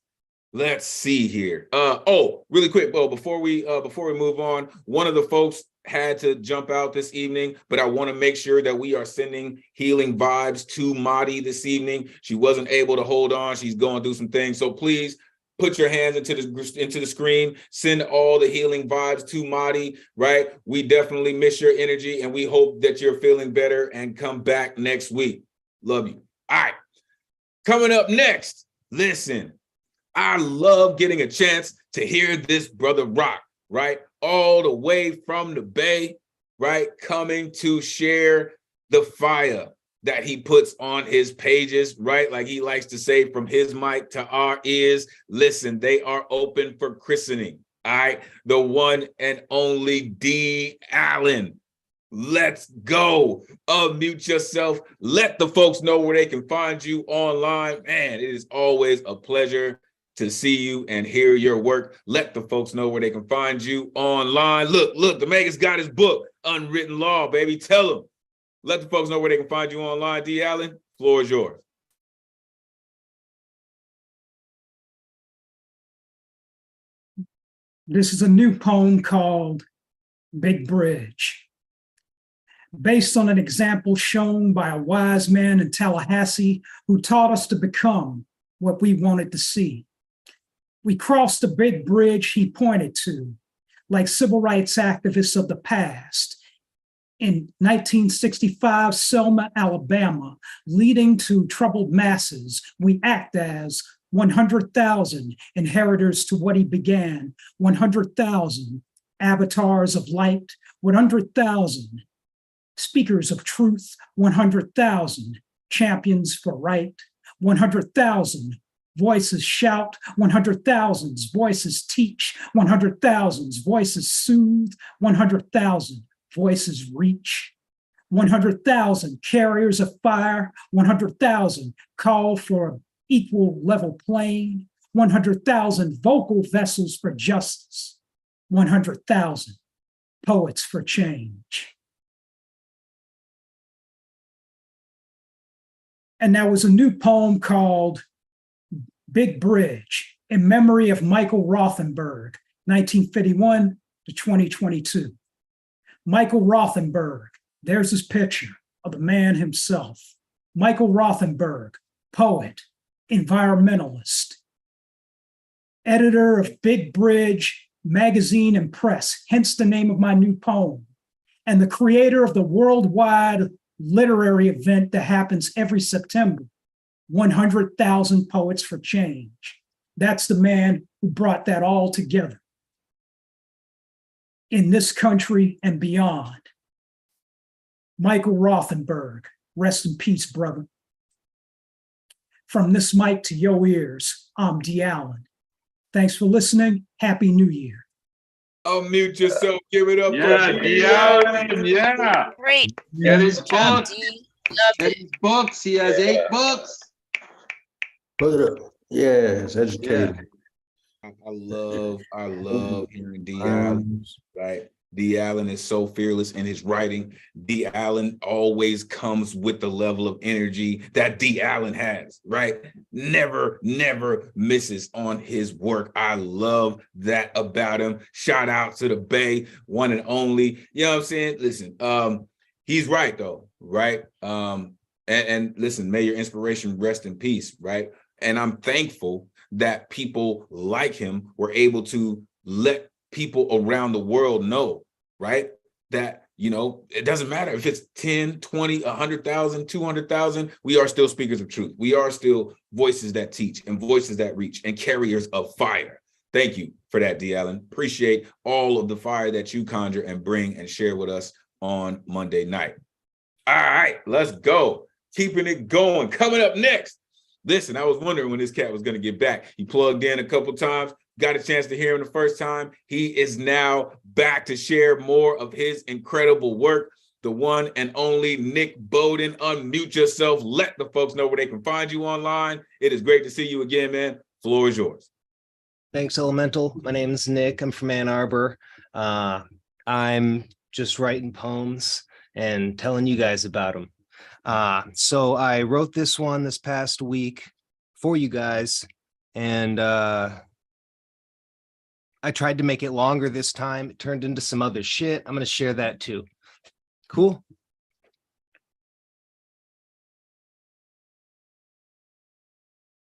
Speaker 1: let's see here. Really quick, before we move on, one of the folks had to jump out this evening, but I want to make sure that we are sending healing vibes to Madi this evening. She wasn't able to hold on. She's going through some things. So please put your hands into the screen, send all the healing vibes to Madi, right? We definitely miss your energy, and we hope that you're feeling better and come back next week. Love you. All right. Coming up next, listen, I love getting a chance to hear this brother rock, right? All the way from the Bay, right? Coming to share the fire that he puts on his pages, right? Like he likes to say, from his mic to our ears. Listen, they are open for christening. All right. The one and only D. Allen. Let's go. Unmute yourself. Let the folks know where they can find you online. Man, it is always a pleasure to see you and hear your work. Let the folks know where they can find you online. Look, the Mega's got his book, Unwritten Law, baby. Tell them. Let the folks know where they can find you online. D. Allen, floor is yours.
Speaker 19: This is a new poem called Big Bridge. Based on an example shown by a wise man in Tallahassee who taught us to become what we wanted to see. We crossed the big bridge he pointed to, like civil rights activists of the past. In 1965, Selma, Alabama, leading to troubled masses, we act as 100,000 inheritors to what he began, 100,000 avatars of light, 100,000 speakers of truth, 100,000 champions for right, 100,000 voices shout, 100,000 voices teach, 100,000 voices soothe, 100,000 voices reach, 100,000 carriers of fire, 100,000 call for equal level playing, 100,000 vocal vessels for justice, 100,000 poets for change. And there was a new poem called Big Bridge in memory of Michael Rothenberg, 1951 to 2022. Michael Rothenberg, there's his picture of the man himself. Michael Rothenberg, poet, environmentalist, editor of Big Bridge magazine and press, hence the name of my new poem, and the creator of the worldwide literary event that happens every September, 100,000 Poets for Change. That's the man who brought that all together in this country and beyond. Michael Rothenberg, rest in peace, brother. From this mic to your ears, I'm D. Allen. Thanks for listening. Happy New Year.
Speaker 1: Unmute yourself. Give it up.
Speaker 9: Yeah, D. Allen. Yeah.
Speaker 12: Great.
Speaker 9: Get his
Speaker 12: job,
Speaker 9: book.
Speaker 12: D.
Speaker 9: Get his books. He has 8 books.
Speaker 20: Put it up. Yes, educated.
Speaker 1: I love hearing D. Allen, right? D. Allen is so fearless in his writing. D. Allen always comes with the level of energy that D. Allen has, right? Never misses on his work. I love that about him. Shout out to the Bay, one and only. You know what I'm saying? Listen, he's right though, right? And listen, may your inspiration rest in peace, right? And I'm thankful that people like him were able to let people around the world know, right? That, you know, it doesn't matter if it's 10, 20, 100,000, 200,000, we are still speakers of truth. We are still voices that teach and voices that reach and carriers of fire. Thank you for that, D. Allen. Appreciate all of the fire that you conjure and bring and share with us on Monday night. All right, let's go. Keeping it going. Coming up next. Listen, I was wondering when this cat was going to get back. He plugged in a couple times, got a chance to hear him the first time. He is now back to share more of his incredible work. The one and only Nick Bowden. Unmute yourself. Let the folks know where they can find you online. It is great to see you again, man. Floor is yours.
Speaker 21: Thanks, Elemental. My name is Nick. I'm from Ann Arbor. I'm just writing poems and telling you guys about them. So I wrote this one this past week for you guys, and I tried to make it longer this time. It turned into some other shit. I'm going to share that too. Cool.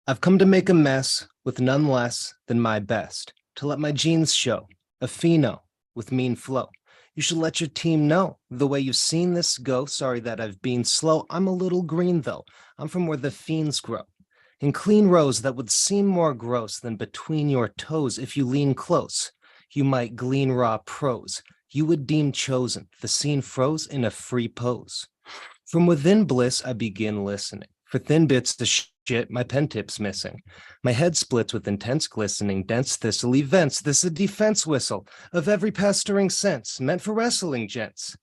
Speaker 21: I've come to make a mess with none less than my best, to let my genes show, a pheno with mean flow. You should let your team know the way you've seen this go. Sorry that I've been slow. I'm a little green though. I'm from where the fiends grow. In clean rows that would seem more gross than between your toes. If you lean close, you might glean raw prose. You would deem chosen. The scene froze in a free pose. From within bliss, I begin listening. For thin bits to shit, my pen tip's missing. My head splits with intense glistening, dense thistle events. This a defense whistle of every pestering sense, meant for wrestling gents.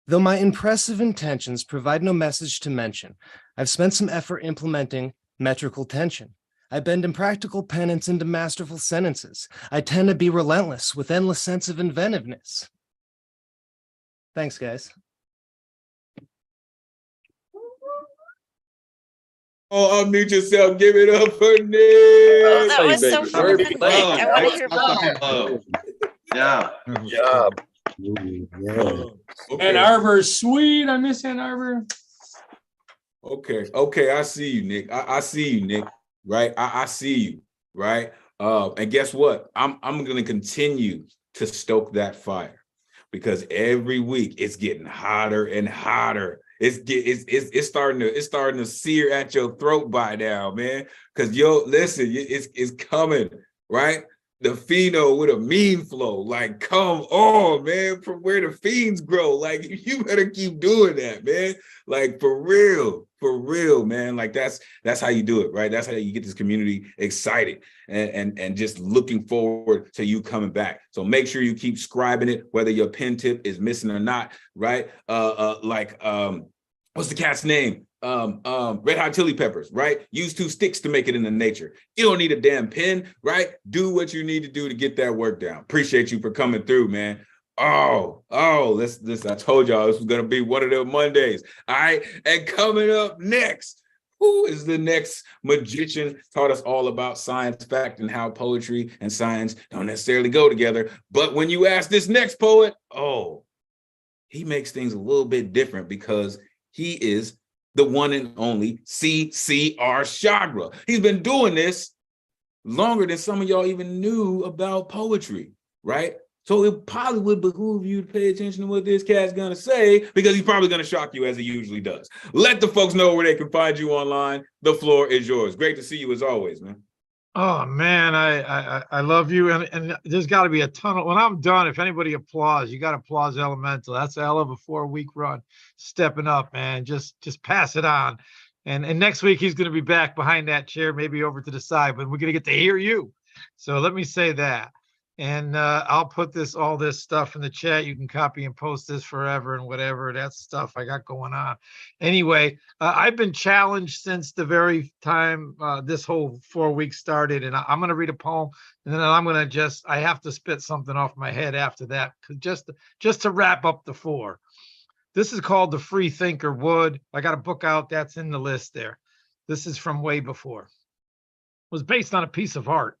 Speaker 21: Though my impressive intentions provide no message to mention, I've spent some effort implementing metrical tension. I bend impractical penance into masterful sentences. I tend to be relentless with endless sense of inventiveness. Thanks, guys.
Speaker 1: Oh, unmute yourself. Give it up for Nick.
Speaker 12: Oh, that
Speaker 9: Hey,
Speaker 12: was so
Speaker 9: baby.
Speaker 12: freaking Nick. I want to hear
Speaker 9: Excellent
Speaker 12: more.
Speaker 9: flow. Yeah.
Speaker 4: Good job.
Speaker 15: Ann Arbor, sweet. I miss Ann Arbor.
Speaker 1: Okay, I see you, Nick. I see you, Nick. Right? I see you, right? And guess what? I'm gonna continue to stoke that fire because every week it's getting hotter and hotter. It's starting to sear at your throat by now, man. Because listen, it's coming, right? The pheno with a mean flow. Like, come on, man, from where the fiends grow. Like, you better keep doing that, man. Like, for real, man. Like, that's how you do it, right? That's how you get this community excited and just looking forward to you coming back. So make sure you keep scribing it, whether your pen tip is missing or not, right? What's the cat's name? Red Hot Chili Peppers, right? Use 2 sticks to make it into nature. You don't need a damn pen, right? Do what you need to do to get that work down. Appreciate you for coming through, man. This I told y'all this was gonna be one of them Mondays. All right. And coming up next, who is the next magician? Taught us all about science, fact, and how poetry and science don't necessarily go together. But when you ask this next poet, he makes things a little bit different because he is the one and only C.C.R. Chagra. He's been doing this longer than some of y'all even knew about poetry, right? So it probably would behoove you to pay attention to what this cat's gonna say because he's probably gonna shock you as he usually does. Let the folks know where they can find you online. The floor is yours. Great to see you as always, man.
Speaker 7: Oh man, I love you, and there's got to be a ton of. When I'm done, if anybody applauds, you got to applause Elemental. That's a hell of a 4-week run, stepping up, man. Just pass it on, and next week he's going to be back behind that chair, maybe over to the side, but we're going to get to hear you. So let me say that, and I'll put all this stuff in the chat. You can copy and post this forever and whatever. That's stuff I got going on. Anyway, I've been challenged since the very time this whole 4 weeks started, and I'm going to read a poem, and then I'm going to I have to spit something off my head after that, just to wrap up the 4. This is called The Free Thinker Would. I got a book out that's in the list there. This is from way before. It was based on a piece of art.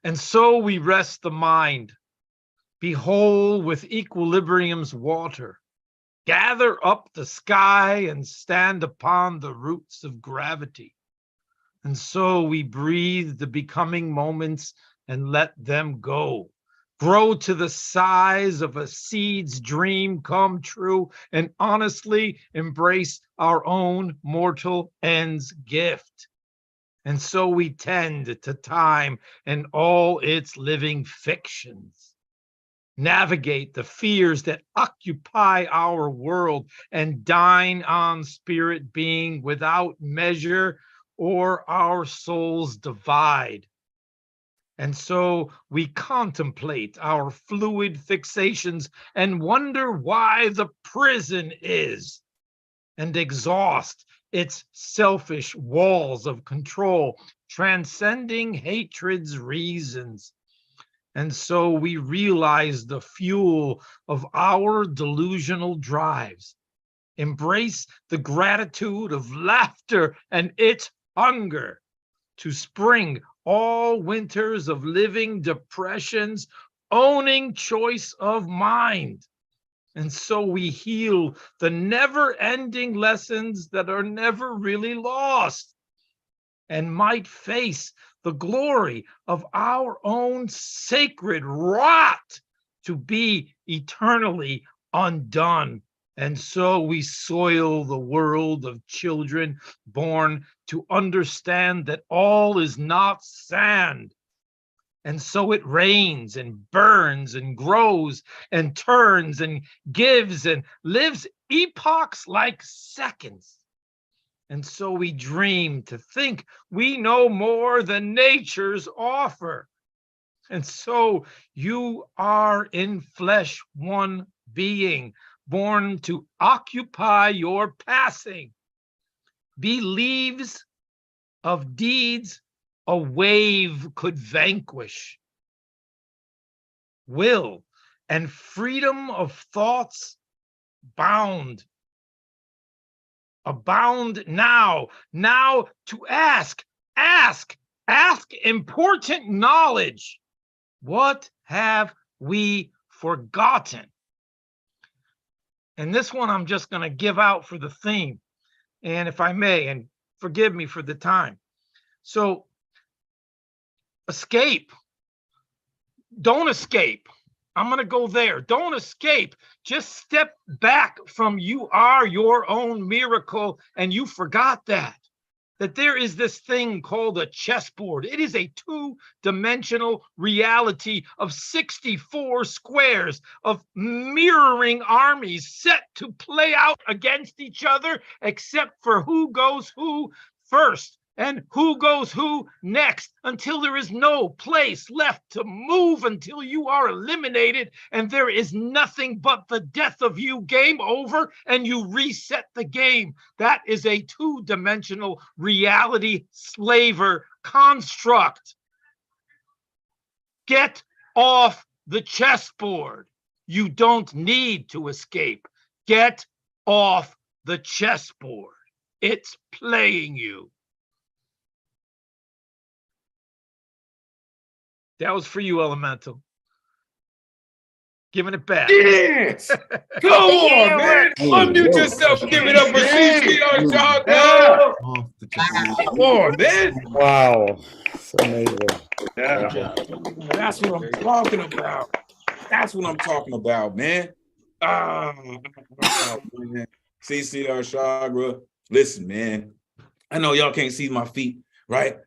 Speaker 7: And so we rest the mind, be whole with equilibrium's water. Gather up the sky and stand upon the roots of gravity. And so we breathe the becoming moments and let them go. Grow to the size of a seed's dream come true and honestly embrace our own mortal end's gift. And so we tend to time and all its living fictions. Navigate the fears that occupy our world and dine on spirit being without measure or our souls divide. And so we contemplate our fluid fixations and wonder why the prison is, and exhaust its selfish walls of control, transcending hatred's reasons. And so we realize the fuel of our delusional drives. Embrace the gratitude of laughter and its hunger to spring all winters of living depressions, owning choice of mind. And so we heal the never-ending lessons that are never really lost and might face the glory of our own sacred rot to be eternally undone. And so we soil the world of children born to understand that all is not sand. And so it rains and burns and grows and turns and gives and lives epochs like seconds. And so we dream to think we know more than nature's offer. And so you are in flesh one being, born to occupy your passing. Be leaves of deeds a wave could vanquish. Will and freedom of thoughts bound. Abound now to ask important knowledge. What have we forgotten? And this one I'm just going to give out for the theme. And if I may, and forgive me for the time. So, escape. Don't escape. I'm going to go there. Don't escape. Just step back from you are your own miracle. And you forgot that there is this thing called a chessboard. It is a two-dimensional reality of 64 squares of mirroring armies set to play out against each other, except for who goes who first and who goes who next, until there is no place left to move, until you are eliminated and there is nothing but the death of you. Game over, and you reset the game. That is a two-dimensional reality slaver construct. Get off the chessboard. You don't need to escape. Get off the chessboard. It's playing you. That was for you, Elemental. Giving it back.
Speaker 1: Yes! Come on, man. Unmute yourself. Give it up for CCR Chicago. Come on, man.
Speaker 17: Wow. It's amazing.
Speaker 1: Yeah. That's what I'm talking about. That's what I'm talking about, man. Man. CCR Chagra. Listen, man. I know y'all can't see my feet, right?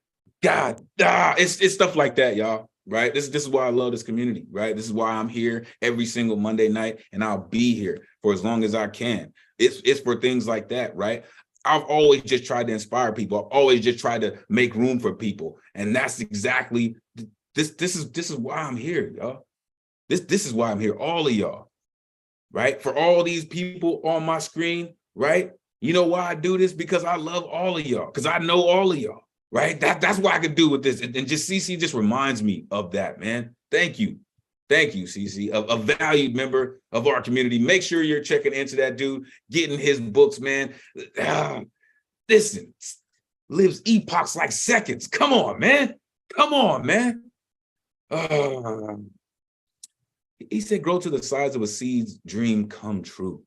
Speaker 1: God, it's stuff like that, y'all. Right. This is why I love this community. Right. This is why I'm here every single Monday night, and I'll be here for as long as I can. It's for things like that. Right. I've always just tried to inspire people. I've always just tried to make room for people. And that's exactly this is why I'm here, y'all. This is why I'm here. All of y'all. Right. For all these people on my screen. Right. You know why I do this? Because I love all of y'all. Because I know all of y'all. Right. That's what I could do with this. And just CC just reminds me of that, man. Thank you. Thank you, CC, a valued member of our community. Make sure you're checking into that dude, getting his books, man. Listen, lives epochs like seconds. Come on, man. Come on, man. He said, grow to the size of a seed's dream come true.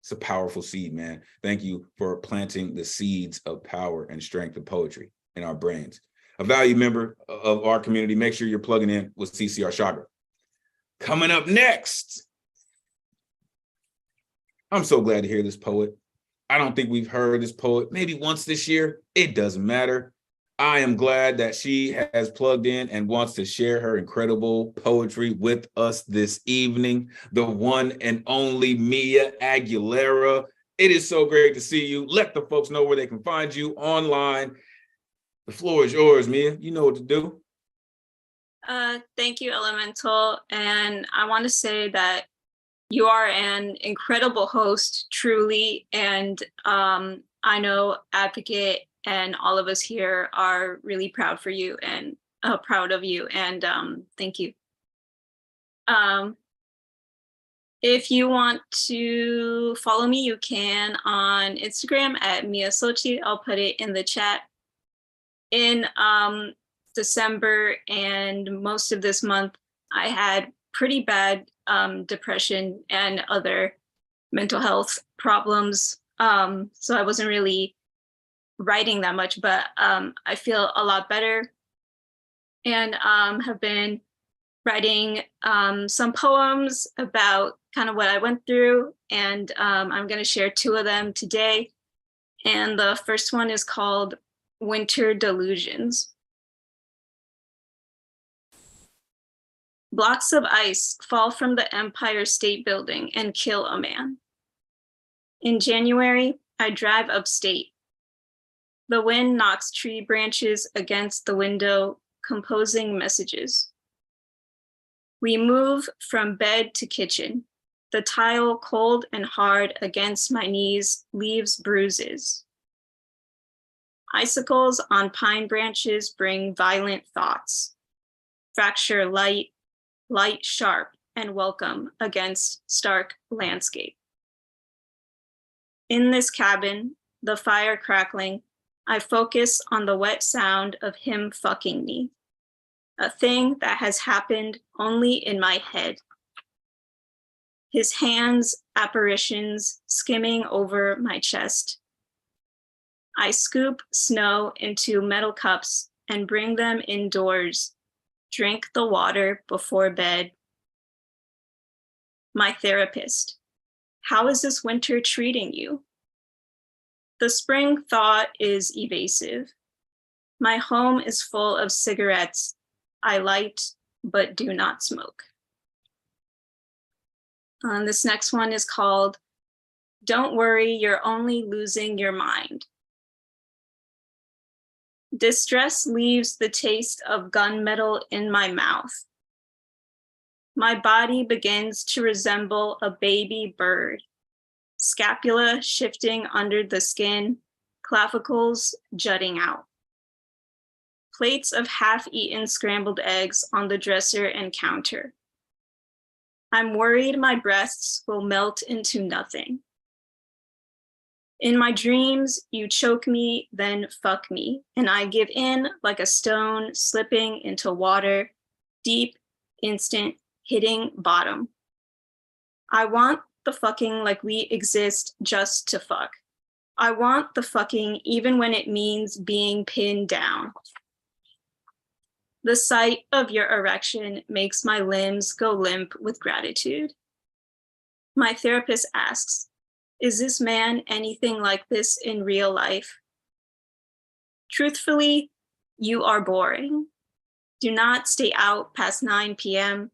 Speaker 1: It's a powerful seed, man. Thank you for planting the seeds of power and strength of poetry in our brains. A valued member of our community, make sure you're plugging in with CCR Chagra. Coming up next, I'm so glad to hear this poet. I don't think we've heard this poet maybe once this year. It doesn't matter. I am glad that she has plugged in and wants to share her incredible poetry with us this evening. The one and only Mia Aguilera. It is so great to see you. Let the folks know where they can find you online. The floor is yours, Mia. You know what to do.
Speaker 2: Thank you, Elemental. And I want to say that you are an incredible host, truly. And I know Advocate and all of us here are really proud for you and proud of you. And thank you. If you want to follow me, you can on Instagram at Mia Sochi. I'll put it in the chat. In December and most of this month, I had pretty bad depression and other mental health problems. So I wasn't really writing that much, but I feel a lot better and have been writing some poems about kind of what I went through. And I'm going to share two of them today. And the first one is called Winter Delusions. Blocks of ice fall from the Empire State Building and kill a man. In January, I drive upstate. The wind knocks tree branches against the window, composing messages. We move from bed to kitchen, The tile, cold and hard against my knees, leaves bruises. Icicles on pine branches bring violent thoughts. Fracture light, light sharp and welcome against stark landscape. In this cabin, the fire crackling, I focus on the wet sound of him fucking me, a thing that has happened only in my head. His hands, apparitions, skimming over my chest. I scoop snow into metal cups and bring them indoors, drink the water before bed. My therapist, how is this winter treating you? The spring thought is evasive. My home is full of cigarettes I light but do not smoke. This next one is called, Don't Worry, You're Only Losing Your Mind. Distress leaves the taste of gunmetal in my mouth. My body begins to resemble a baby bird, scapula shifting under the skin, clavicles jutting out. Plates of half-eaten scrambled eggs on the dresser and counter. I'm worried my breasts will melt into nothing. In my dreams, you choke me, then fuck me, and I give in like a stone slipping into water, deep, instant, hitting bottom. I want the fucking like we exist just to fuck. I want the fucking even when it means being pinned down. The sight of your erection makes my limbs go limp with gratitude. My therapist asks, is this man anything like this in real life? Truthfully, you are boring. Do not stay out past 9 p.m.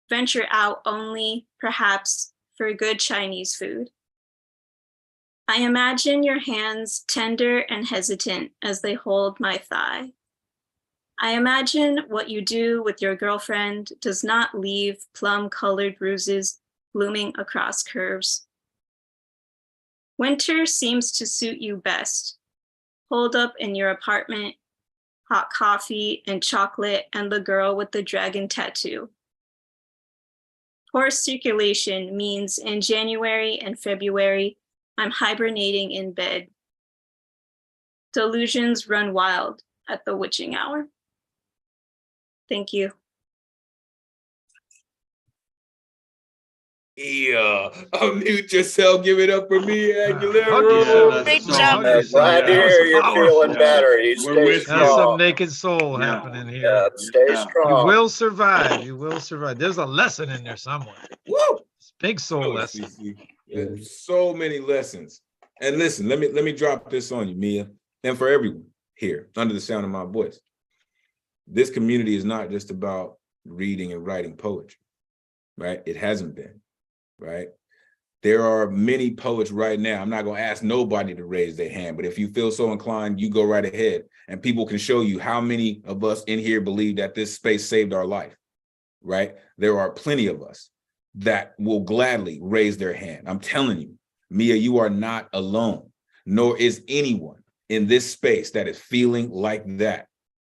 Speaker 2: Venture out only, perhaps, for good Chinese food. I imagine your hands tender and hesitant as they hold my thigh. I imagine what you do with your girlfriend does not leave plum-colored bruises blooming across curves. Winter seems to suit you best. Holed up in your apartment, hot coffee and chocolate and the girl with the dragon tattoo. Poor circulation means in January and February, I'm hibernating in bed. Delusions run wild at the witching hour. Thank you.
Speaker 1: Yeah, unmute yourself. Give it up for me, Aguilera.
Speaker 7: Yourself.
Speaker 12: Great
Speaker 7: Don't
Speaker 12: job.
Speaker 7: hug yourself.
Speaker 4: Glad to
Speaker 7: That was
Speaker 4: hear you're
Speaker 7: powerful.
Speaker 4: feeling better. You
Speaker 9: We're
Speaker 4: stay
Speaker 9: with
Speaker 7: That's some
Speaker 4: strong.
Speaker 7: naked soul
Speaker 9: Yeah.
Speaker 7: happening
Speaker 4: Yeah,
Speaker 7: here.
Speaker 4: stay
Speaker 9: Yeah.
Speaker 7: You
Speaker 4: strong.
Speaker 7: will survive. You will survive. There's a lesson in there somewhere.
Speaker 1: Woo!
Speaker 7: It's a big soul
Speaker 1: Oh,
Speaker 7: lesson.
Speaker 1: CC. So many lessons. And listen, let me drop this on you, Mia, and for everyone here under the sound of my voice. This community is not just about reading and writing poetry, right? It hasn't been, right? There are many poets right now. I'm not going to ask nobody to raise their hand, but if you feel so inclined, you go right ahead and people can show you how many of us in here believe that this space saved our life, right? There are plenty of us that will gladly raise their hand. I'm telling you, Mia, you are not alone, nor is anyone in this space that is feeling like that.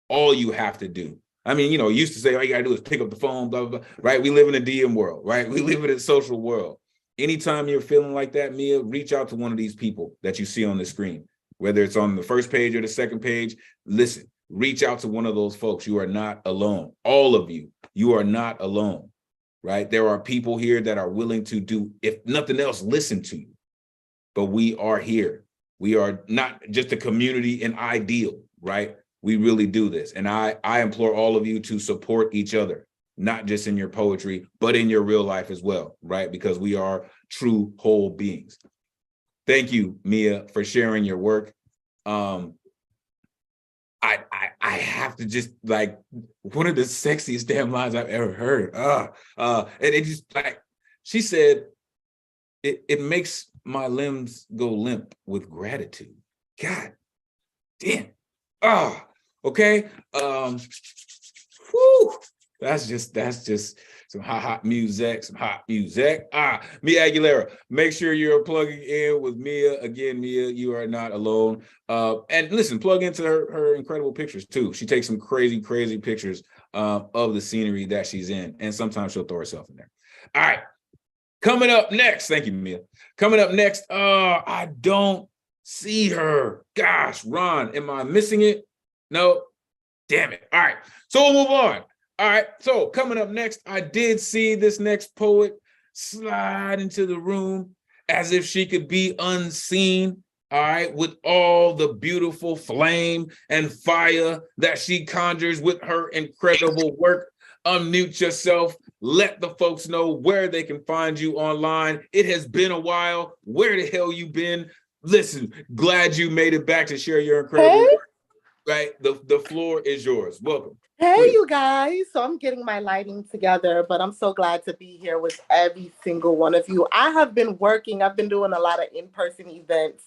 Speaker 1: All you have to do, I mean, you know, used to say all you gotta do is pick up the phone, blah, blah, blah, right? We live in a DM world, right? We live in a social world. Anytime you're feeling like that, Mia, reach out to one of these people that you see on the screen, whether it's on the first page or the second page. Listen, reach out to one of those folks. You are not alone. All of you, you are not alone, right? There are people here that are willing to do, if nothing else, listen to you. But we are here. We are not just a community and ideal, right? We really do this. And I implore all of you to support each other, not just in your poetry, but in your real life as well, right? Because we are true whole beings. Thank you, Mia, for sharing your work. I have to just like, one of the sexiest damn lines I've ever heard. And it just like, she said, it makes my limbs go limp with gratitude. God damn. Okay. Whew. That's just some hot music, some hot music. Mia Aguilera. Make sure you're plugging in with Mia. Again, Mia, you are not alone. And listen, plug into her incredible pictures too. She takes some crazy pictures of the scenery that she's in, and sometimes she'll throw herself in there. All right. Coming up next, thank you, Mia. Coming up next, I don't see her. Gosh, Ron, am I missing it? No, damn it. All right, so we'll move on. All right, so coming up next, I did see this next poet slide into the room as if she could be unseen, all right, with all the beautiful flame and fire that she conjures with her incredible work. Unmute yourself. Let the folks know where they can find you online. It has been a while. Where the hell you been? Listen, glad you made it back to share your incredible work. Right, the floor is yours. Welcome.
Speaker 6: Hey,
Speaker 1: Please.
Speaker 6: you guys. So I'm getting my lighting together, but I'm so glad to be here with every single one of you. I've been doing a lot of in-person events,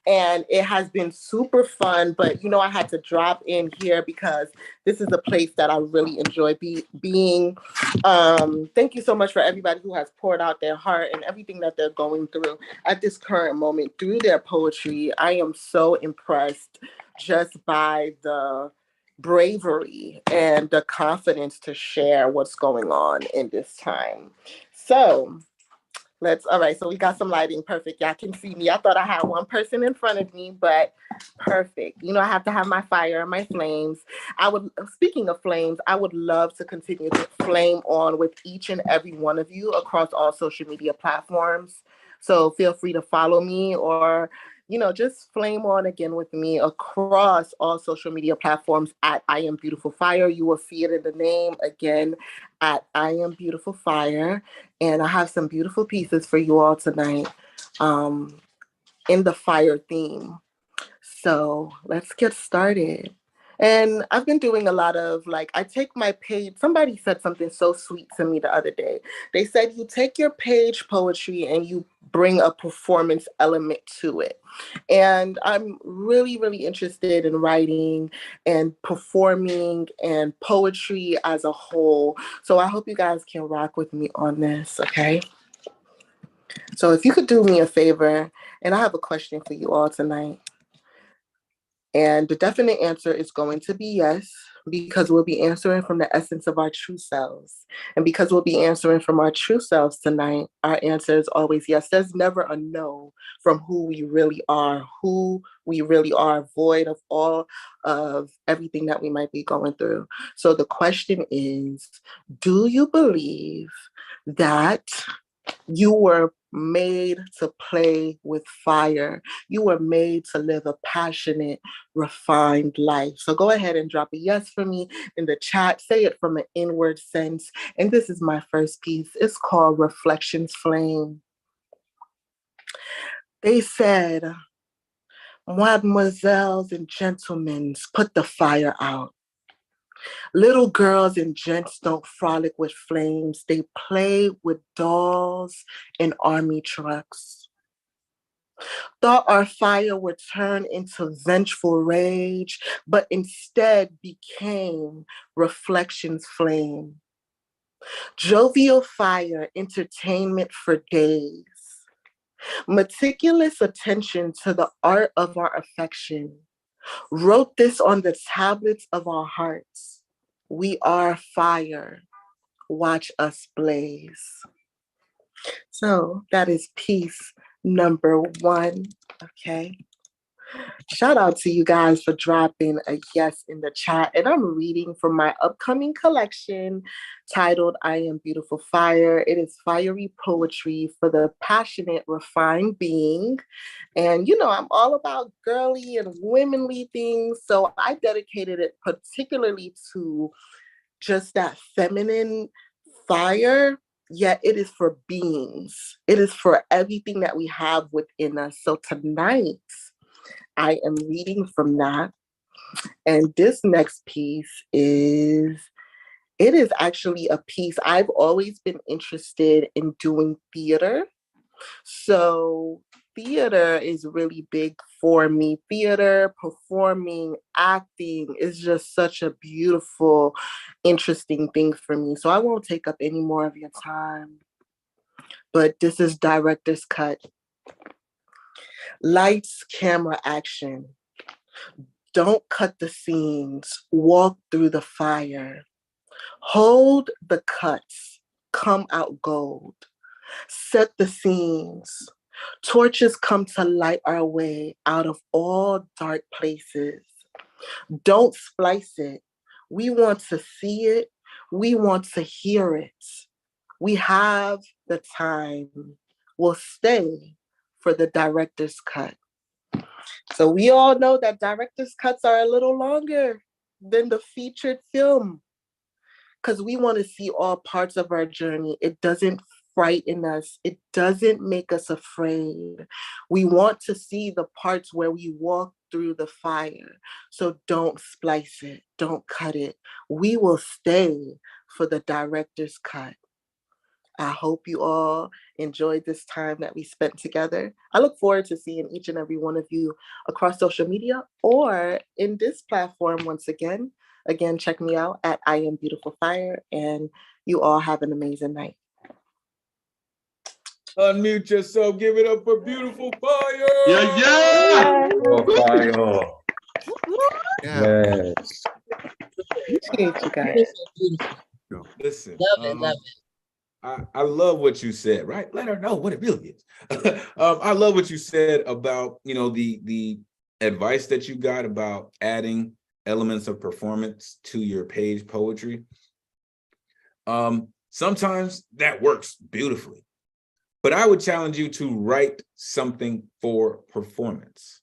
Speaker 6: and it has been super fun, but I had to drop in here because this is a place that I really enjoy being. Thank you so much for everybody who has poured out their heart and everything that they're going through at this current moment through their poetry. I am so impressed just by the bravery and the confidence to share what's going on in this time. So all right, so we got some lighting. Perfect. Y'all can see me. I thought I had one person in front of me, but perfect. I have to have my fire and my flames. Speaking of flames, I would love to continue to flame on with each and every one of you across all social media platforms. So feel free to follow me or just flame on again with me across all social media platforms at I Am Beautiful Fire. You will see it in the name again at I Am Beautiful Fire. And I have some beautiful pieces for you all tonight in the fire theme. So let's get started. And I've been doing a lot of I take my page. Somebody said something so sweet to me the other day. They said you take your page poetry and you bring a performance element to it. And I'm really, really interested in writing and performing and poetry as a whole. So I hope you guys can rock with me on this, okay? So if you could do me a favor, and I have a question for you all tonight. And the definite answer is going to be yes, because we'll be answering from the essence of our true selves. And because we'll be answering from our true selves tonight, our answer is always yes. There's never a no from who we really are, void of all of everything that we might be going through. So the question is, do you believe that you were made to play with fire? You were made to live a passionate, refined life. So go ahead and drop a yes for me in the chat. Say it from an inward sense. And this is my first piece. It's called Reflections Flame. They said, mademoiselles and gentlemen, put the fire out. Little girls and gents don't frolic with flames. They play with dolls and army trucks. Thought our fire would turn into vengeful rage, but instead became reflections flame. Jovial fire, entertainment for days. Meticulous attention to the art of our affection. Wrote this on the tablets of our hearts. We are fire. Watch us blaze. So that is piece number 1. Okay. Shout out to you guys for dropping a yes in the chat. And I'm reading from my upcoming collection titled I Am Beautiful Fire. It is fiery poetry for the passionate, refined being. And, I'm all about girly and womanly things. So I dedicated it particularly to just that feminine fire. Yet it is for beings. It is for everything that we have within us. So tonight, I am reading from that. And this next piece is actually a piece. I've always been interested in doing theater. So theater is really big for me. Theater, performing, acting is just such a beautiful, interesting thing for me. So I won't take up any more of your time. But this is director's cut. Lights, camera, action. Don't cut the scenes. Walk through the fire. Hold the cuts. Come out gold. Set the scenes. Torches come to light our way out of all dark places. Don't splice it. We want to see it. We want to hear it. We have the time. We'll stay for the director's cut. So we all know that director's cuts are a little longer than the featured film because we want to see all parts of our journey. It doesn't frighten us. It doesn't make us afraid. We want to see the parts where we walk through the fire. So don't splice it. Don't cut it. We will stay for the director's cut. I hope you all enjoyed this time that we spent together. I look forward to seeing each and every one of you across social media or in this platform once again. Again, check me out at I Am Beautiful Fire, and you all have an amazing night.
Speaker 1: Unmute yourself. Give it up for Beautiful Fire.
Speaker 9: Yeah, yeah.
Speaker 20: Oh, fire. Yes.
Speaker 6: Appreciate you guys.
Speaker 1: Listen, I love what you said, right? Let her know what it really is. I love what you said about, the advice that you got about adding elements of performance to your page poetry. Sometimes that works beautifully, but I would challenge you to write something for performance,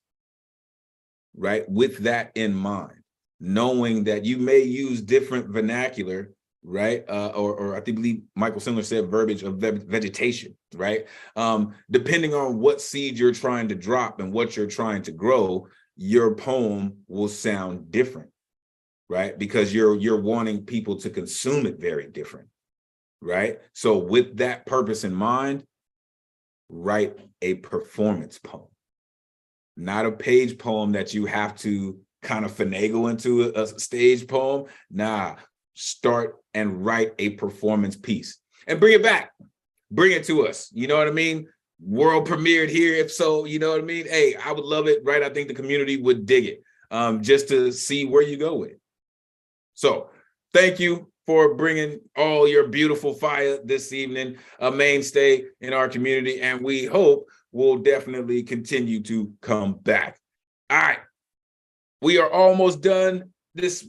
Speaker 1: right? With that in mind, knowing that you may use different vernacular, right? Or I believe Michael Sindler said verbiage of vegetation, right? Depending on what seed you're trying to drop and what you're trying to grow, your poem will sound different, right? Because you're wanting people to consume it very different, right? So with that purpose in mind, write a performance poem, not a page poem that you have to kind of finagle into a stage poem. Nah, start and write a performance piece and bring it back. Bring it to us. You know what I mean? World premiered here. If so, you know what I mean? Hey, I would love it, right? I think the community would dig it, just to see where you go with it. So thank you for bringing all your beautiful fire this evening, a mainstay in our community, and we hope will definitely continue to come back. All right, we are almost done this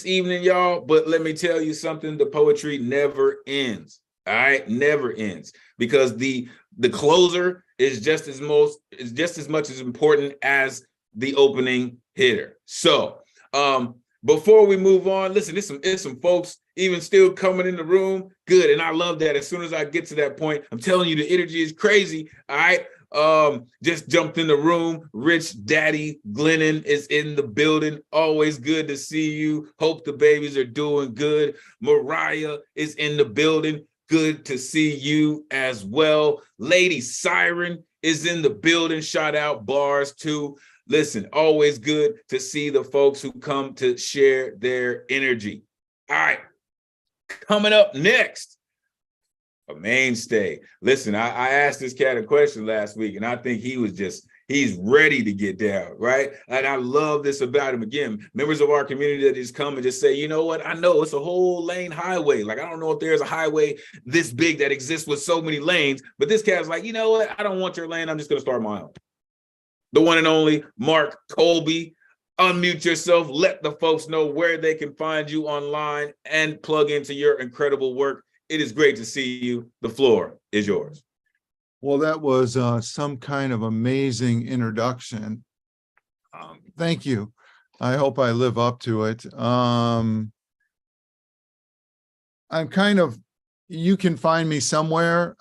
Speaker 1: evening, y'all, but let me tell you something, the poetry never ends. All right, never ends, because the closer is just as much as important as the opening hitter. So before we move on, listen, there's some folks even still coming in the room. Good, and I love that. As soon as I get to that point, I'm telling you, the energy is crazy. All right. Just jumped in the room. Rich Daddy Glennon is in the building. Always good to see you. Hope the babies are doing good. Mariah is in the building. Good to see you as well. Lady Siren is in the building. Shout out Bars too. Listen, always good to see the folks who come to share their energy. All right, coming up next, a mainstay. Listen, I asked this cat a question last week, and I think he's ready to get down, right? And I love this about him. Again, members of our community that just come and just say, you know what? I know it's a whole lane highway. Like, I don't know if there's a highway this big that exists with so many lanes, but this cat's like, you know what? I don't want your lane. I'm just going to start my own. The one and only Mark Colby. Unmute yourself. Let the folks know where they can find you online and plug into your incredible work. It is great to see you. The floor is yours.
Speaker 11: Well, that was some kind of amazing introduction. Thank you. I hope I live up to it. I'm you can find me somewhere.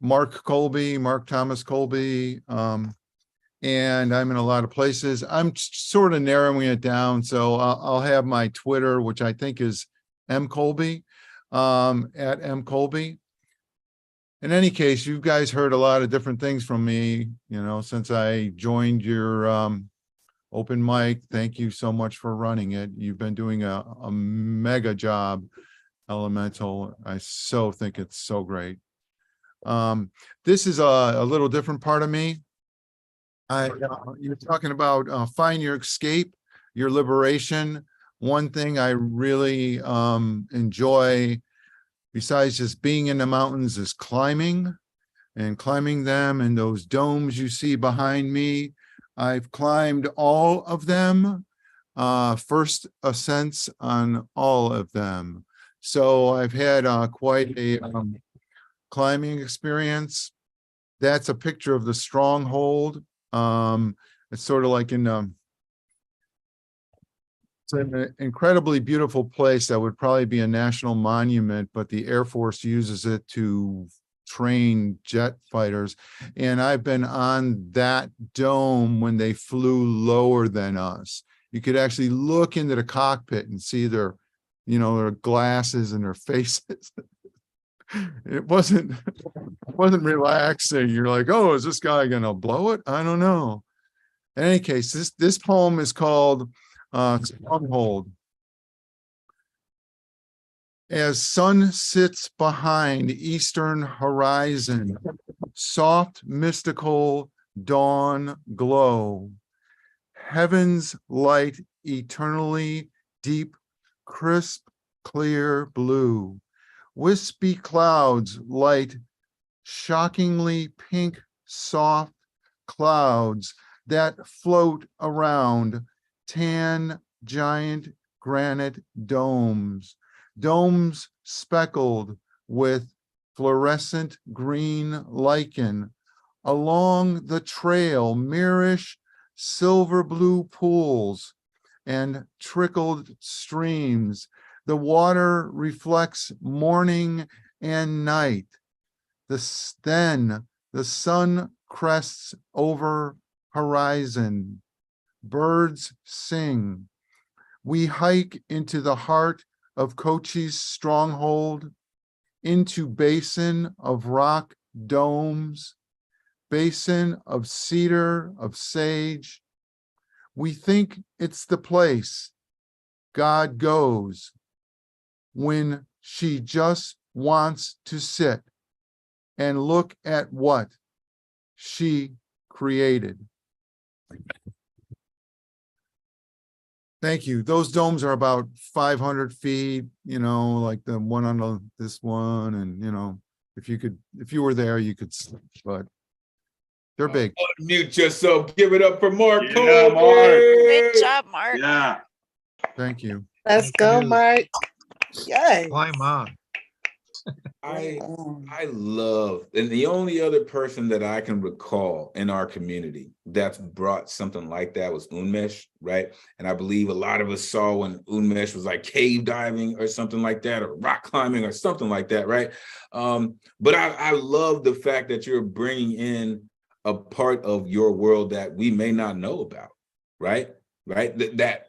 Speaker 11: Mark Thomas Colby. And I'm in a lot of places. I'm sort of narrowing it down. So I'll have my Twitter, which I think is mcolby, at mcolby. in any case, you guys heard a lot of different things from me, since I joined your open mic. Thank you so much for running it. You've been doing a mega job, Elemental. I so think it's so great. This is a little different part of me. You're talking about find your escape, your liberation. One thing I really enjoy, besides just being in the mountains, is climbing them, and those domes you see behind me. I've climbed all of them, first ascents on all of them. So I've had quite a climbing experience. That's a picture of the stronghold. It's sort of like it's an incredibly beautiful place that would probably be a national monument, but the Air Force uses it to train jet fighters. And I've been on that dome when they flew lower than us. You could actually look into the cockpit and see their glasses and their faces. It wasn't relaxing. You're like, oh, is this guy gonna blow it? I don't know. In any case, this poem is called Stronghold. As sun sits behind eastern horizon, soft mystical dawn glow, heaven's light eternally deep, crisp, clear blue, wispy clouds light, shockingly pink, soft clouds that float around tan giant granite domes speckled with fluorescent green lichen. Along the trail, mirrorish silver blue pools and trickled streams. The water reflects morning and night. Then the sun crests over horizon. Birds sing. We hike into the heart of Kochi's stronghold, into basin of rock domes, basin of cedar, of sage. We think it's the place God goes when she just wants to sit and look at what she created. Thank you. Those domes are about 500 feet, like the one on this one. And, if you were there, you could see, but they're big.
Speaker 1: Unmute yourself. Give it up for Mark.
Speaker 9: Yeah, Mark.
Speaker 12: Great job, Mark.
Speaker 9: Yeah.
Speaker 11: Thank you.
Speaker 6: Let's go, Mark. Yay.
Speaker 7: Climb on.
Speaker 1: I love, and the only other person that I can recall in our community that's brought something like that was Unmesh, right? And I believe a lot of us saw when Unmesh was like cave diving or something like that, or rock climbing or something like that, right? But I love the fact that you're bringing in a part of your world that we may not know about, right? That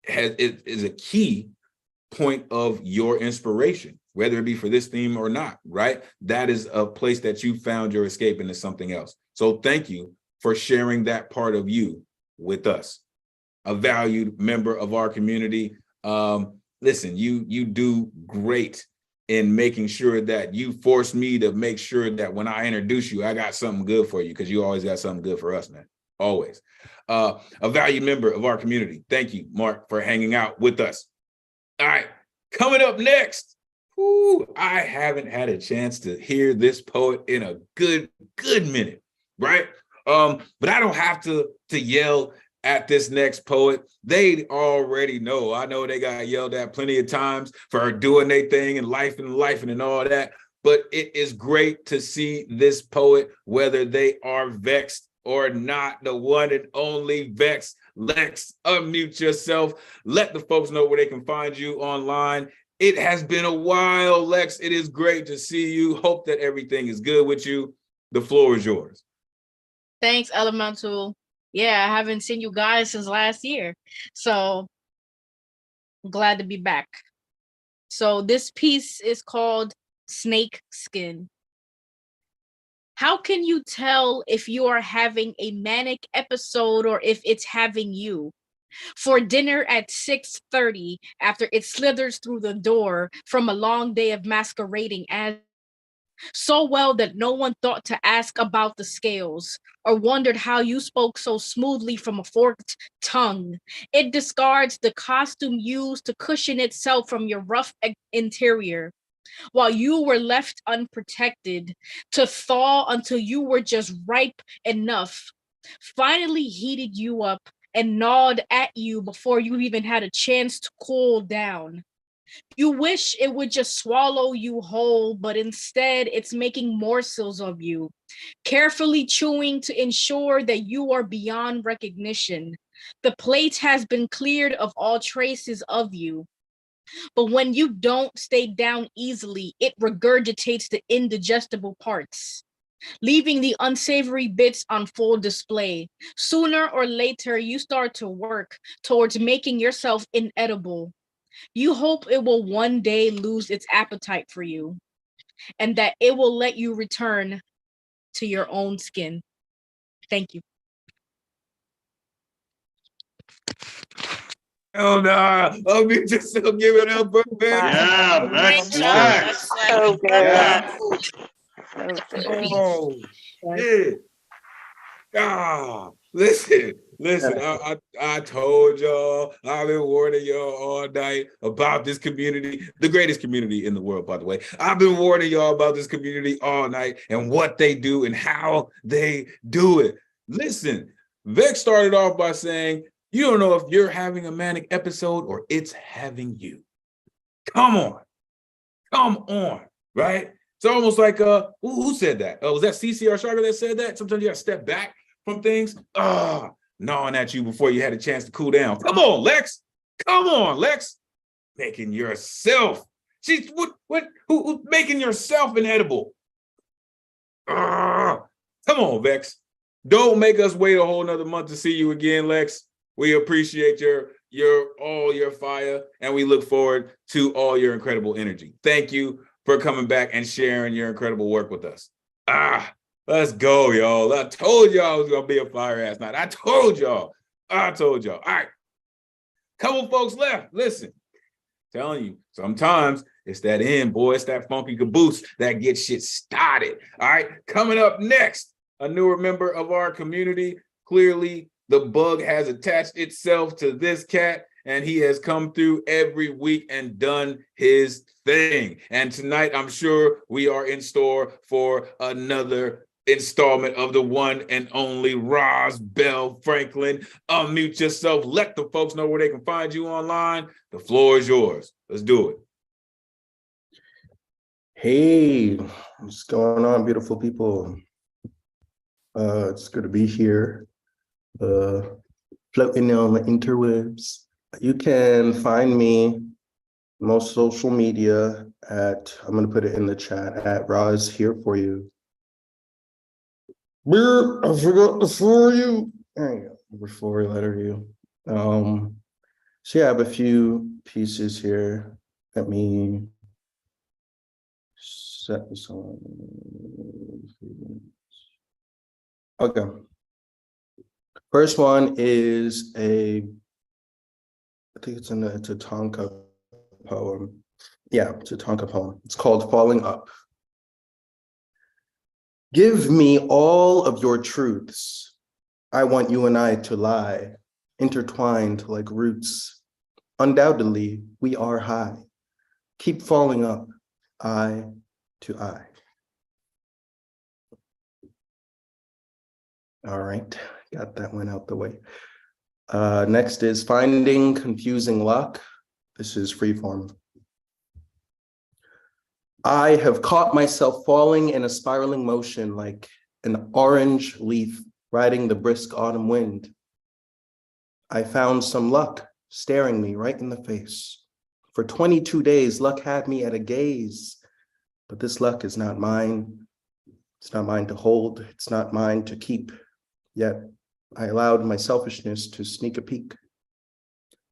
Speaker 1: is a key point of your inspiration, whether it be for this theme or not, right? That is a place that you found your escape into something else. So thank you for sharing that part of you with us, a valued member of our community. Listen, you do great in making sure that you force me to make sure that when I introduce you, I got something good for you, because you always got something good for us, man, always. A valued member of our community. Thank you, Mark, for hanging out with us. All right, coming up next, I haven't had a chance to hear this poet in a good minute, right? But I don't have to yell at this next poet. They already know. I know they got yelled at plenty of times for doing their thing and life and all that. But it is great to see this poet, whether they are vexed or not, the one and only Vex. Lex, unmute yourself. Let the folks know where they can find you online. It has been a while, Lex. It is great to see you. Hope that everything is good with you. The floor is yours.
Speaker 13: Thanks, Elemental. Yeah, I haven't seen you guys since last year. So I'm glad to be back. So this piece is called Snake Skin. How can you tell if you are having a manic episode or if it's having you? For dinner at 6:30 after it slithers through the door from a long day of masquerading as so well that no one thought to ask about the scales or wondered how you spoke so smoothly from a forked tongue. It discards the costume used to cushion itself from your rough interior, while you were left unprotected to thaw until you were just ripe enough, finally heated you up and gnawed at you before you even had a chance to cool down. You wish it would just swallow you whole, but instead it's making morsels of you, carefully chewing to ensure that you are beyond recognition. The plate has been cleared of all traces of you. But when you don't stay down easily, it regurgitates the indigestible parts, leaving the unsavory bits on full display. Sooner or later, you start to work towards making yourself inedible. You hope it will one day lose its appetite for you and that it will let you return to your own skin. Thank you.
Speaker 1: Oh no! Oh, we just still give it up for Ben.
Speaker 9: Yeah,
Speaker 12: Great
Speaker 9: Vex
Speaker 12: job,
Speaker 9: Flex.
Speaker 12: Vex Flex.
Speaker 8: So
Speaker 12: Love
Speaker 8: good.
Speaker 12: that.
Speaker 1: Oh, shit. Ah, listen. I told y'all, I've been warning y'all all night about this community, the greatest community in the world, by the way. I've been warning y'all about this community all night and what they do and how they do it. Listen, Vex started off by saying, you don't know if you're having a manic episode or it's having you. Come on, right? It's almost like who said that? Was that CCR Sharga that said that? Sometimes you gotta step back from things. Gnawing at you before you had a chance to cool down. Come on, Lex. Making yourself. Who's making yourself inedible? Come on, Vex. Don't make us wait a whole nother month to see you again, Lex. We appreciate all your fire, and we look forward to all your incredible energy. Thank you for coming back and sharing your incredible work with us. Let's go, y'all. I told y'all it was gonna be a fire ass night. I told y'all. All right. Couple folks left. Listen, telling you, sometimes it's that end, boy. It's that funky caboose that gets shit started. All right. Coming up next, a newer member of our community. Clearly, the bug has attached itself to this cat, and he has come through every week and done his thing. And tonight, I'm sure we are in store for another installment of the one and only Roz Bell Franklin. Unmute yourself. Let the folks know where they can find you online. The floor is yours. Let's do it.
Speaker 20: Hey, what's going on, beautiful people? It's good to be here. Floating on the interwebs. You can find me most social media at, I'm going to put it in the chat, at Roz Here For You. I forgot the for you. There you go. Number 4, letter U. So yeah, I have a few pieces here. Let me set this on. Okay. First one is I think it's a Tonka poem. Yeah, it's a Tonka poem. It's called Falling Up. Give me all of your truths. I want you and I to lie, intertwined like roots. Undoubtedly, we are high. Keep falling up, eye to eye. All right, got that one out the way. Next is Finding Confusing Luck. This is freeform. I have caught myself falling in a spiraling motion like an orange leaf riding the brisk autumn wind. I found some luck staring me right in the face. For 22 days, luck had me at a gaze, but this luck is not mine. It's not mine to hold. It's not mine to keep. Yet I allowed my selfishness to sneak a peek.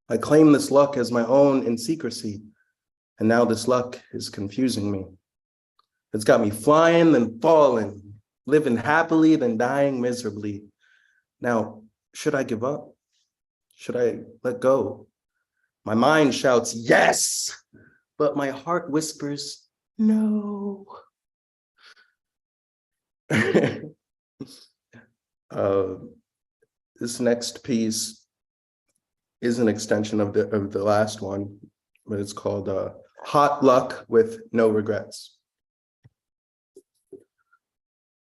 Speaker 20: I claim this luck as my own in secrecy, and now this luck is confusing me. It's got me flying and falling, living happily than dying miserably. Now, should I give up? Should I let go? My mind shouts, yes, but my heart whispers, no. This next piece is an extension of the last one, but it's called Hot Luck with No Regrets.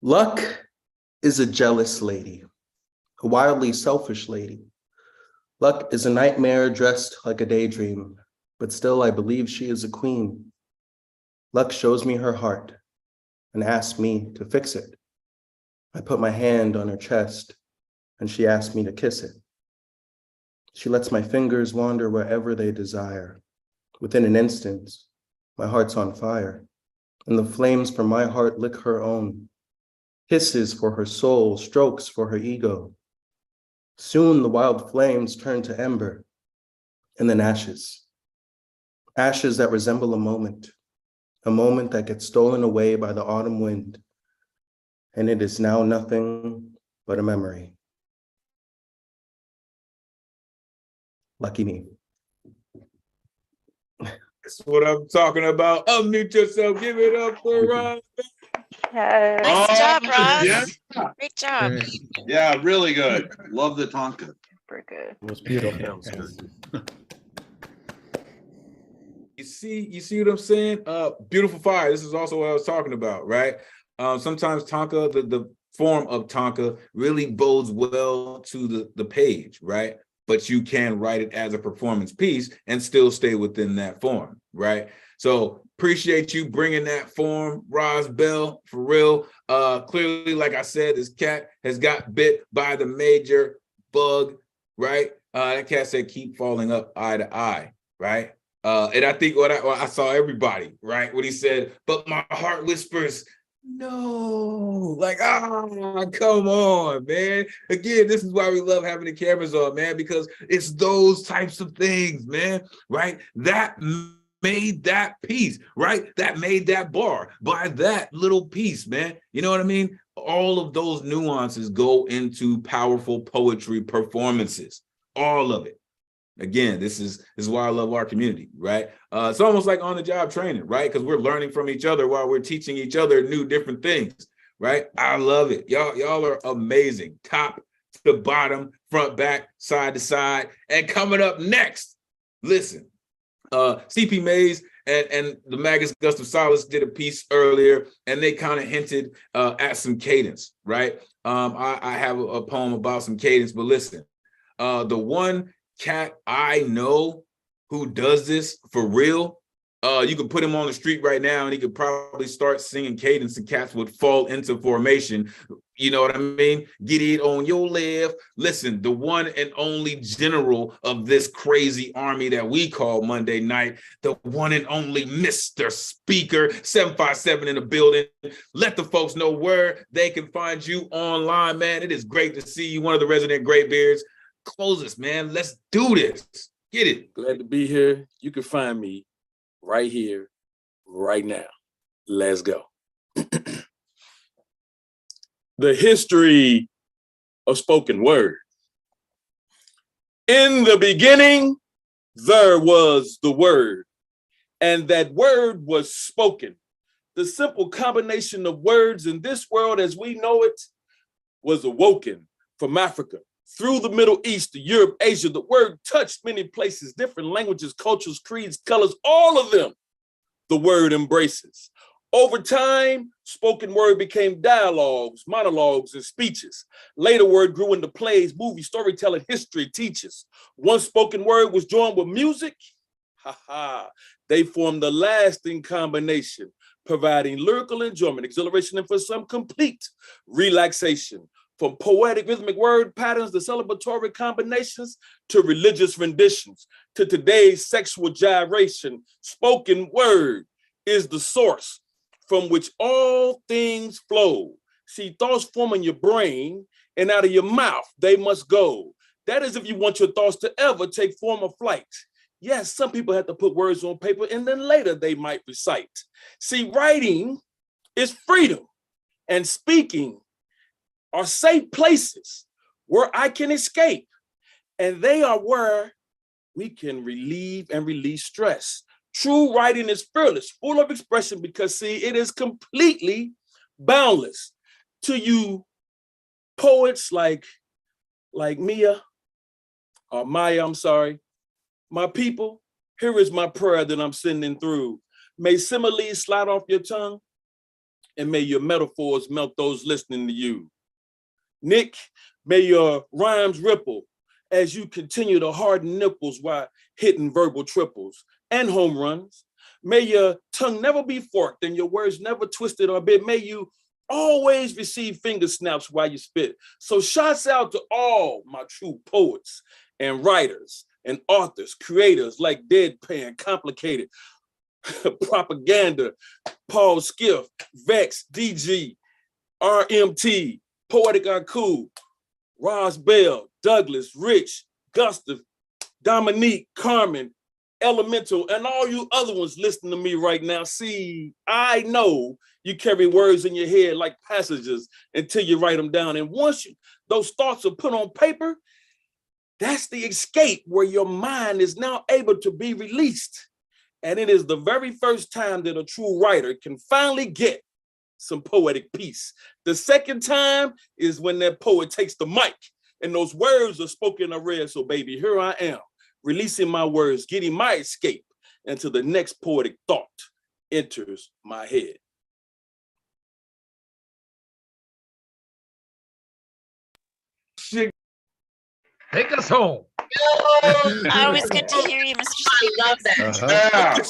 Speaker 20: Luck is a jealous lady, a wildly selfish lady. Luck is a nightmare dressed like a daydream, but still I believe she is a queen. Luck shows me her heart and asks me to fix it. I put my hand on her chest and she asks me to kiss it. She lets my fingers wander wherever they desire. Within an instant, my heart's on fire, and the flames from my heart lick her own. Hisses for her soul, strokes for her ego. Soon the wild flames turn to ember, and then ashes. Ashes that resemble a moment that gets stolen away by the autumn wind, and it is now nothing but a memory. Lucky me.
Speaker 1: That's what I'm talking about. Unmute yourself. Give it up for Roz.
Speaker 12: Nice job, Roz.
Speaker 9: Yeah.
Speaker 12: Great job.
Speaker 9: Yeah, really good. Love the Tonka.
Speaker 8: Super good.
Speaker 20: It was beautiful.
Speaker 9: That was good.
Speaker 1: You see what I'm saying? Beautiful fire. This is also what I was talking about, right? Sometimes Tonka, the form of Tonka really bodes well to the page, right? But you can write it as a performance piece and still stay within that form, right? So appreciate you bringing that form, Roz Bell, for real. Clearly, like I said, this cat has got bit by the major bug, right? That cat said, keep falling up eye to eye, right? And I think what I saw everybody, right? What he said, but my heart whispers, no, like, come on, man. Again, this is why we love having the cameras on, man, because it's those types of things, man, right? That made that piece, right? That made that bar by that little piece, man. You know what I mean? All of those nuances go into powerful poetry performances, all of it. Again, this is why I love our community, right? It's almost like on-the-job training, right? Because we're learning from each other while we're teaching each other new different things, right? I love it. Y'all are amazing, top to bottom, front, back, side to side. And coming up next, listen, CP Mays and the Magus Gustum Solace did a piece earlier, and they kind of hinted at some cadence, right? I have a poem about some cadence, but listen, the one cat I know who does this for real, you could put him on the street right now and he could probably start singing cadence and cats would fall into formation. You know what I mean? Get it on your left. Listen, the one and only general of this crazy army that we call Monday Night, the one and only Mr. Speaker, 757 in the building. Let the folks know where they can find you online, man. It is great to see you, one of the resident Graybeards. Close us, man. Let's do this. Get it.
Speaker 14: Glad to be here. You can find me right here, right now. Let's go. The history of spoken word. In the beginning, there was the word, and that word was spoken. The simple combination of words in this world as we know it was awoken from Africa. Through the Middle East, to Europe, Asia, the word touched many places, different languages, cultures, creeds, colors, all of them, the word embraces. Over time, spoken word became dialogues, monologues, and speeches. Later word grew into plays, movies, storytelling, history, teaches. Once spoken word was joined with music, they formed a lasting combination, providing lyrical enjoyment, exhilaration, and for some complete relaxation. From poetic rhythmic word patterns to celebratory combinations to religious renditions to today's sexual gyration, spoken word is the source from which all things flow. See, thoughts form in your brain and out of your mouth, they must go. That is if you want your thoughts to ever take form of flight. Yes, some people have to put words on paper and then later they might recite. See, writing is freedom. and speaking are safe places where I can escape. And they are where we can relieve and release stress. True writing is fearless, full of expression, because see, it is completely boundless. To you poets like Mia, or Maya, I'm sorry, my people, here is my prayer that I'm sending through. May similes slide off your tongue, and may your metaphors melt those listening to you. Nick, may your rhymes ripple as you continue to harden nipples while hitting verbal triples and home runs. May your tongue never be forked and your words never twisted or bit. May you always receive finger snaps while you spit. So shouts out to all my true poets and writers and authors, creators like Deadpan, Complicated, Propaganda, Paul Skiff, Vex, DG, RMT, Poetic Aku, Ross Bell, Douglas, Rich, Gustav, Dominique, Carmen, Elemental, and all you other ones listening to me right now. See, I know you carry words in your head like passages until you write them down. And once those thoughts are put on paper, that's the escape where your mind is now able to be released. And it is the very first time that a true writer can finally get some poetic peace. The second time is when that poet takes the mic and those words are spoken or read. So baby, here I am, releasing my words, getting my escape until the next poetic thought enters my head.
Speaker 7: Take us home.
Speaker 12: Always good to hear you, Mr. Speaker.
Speaker 5: I love that.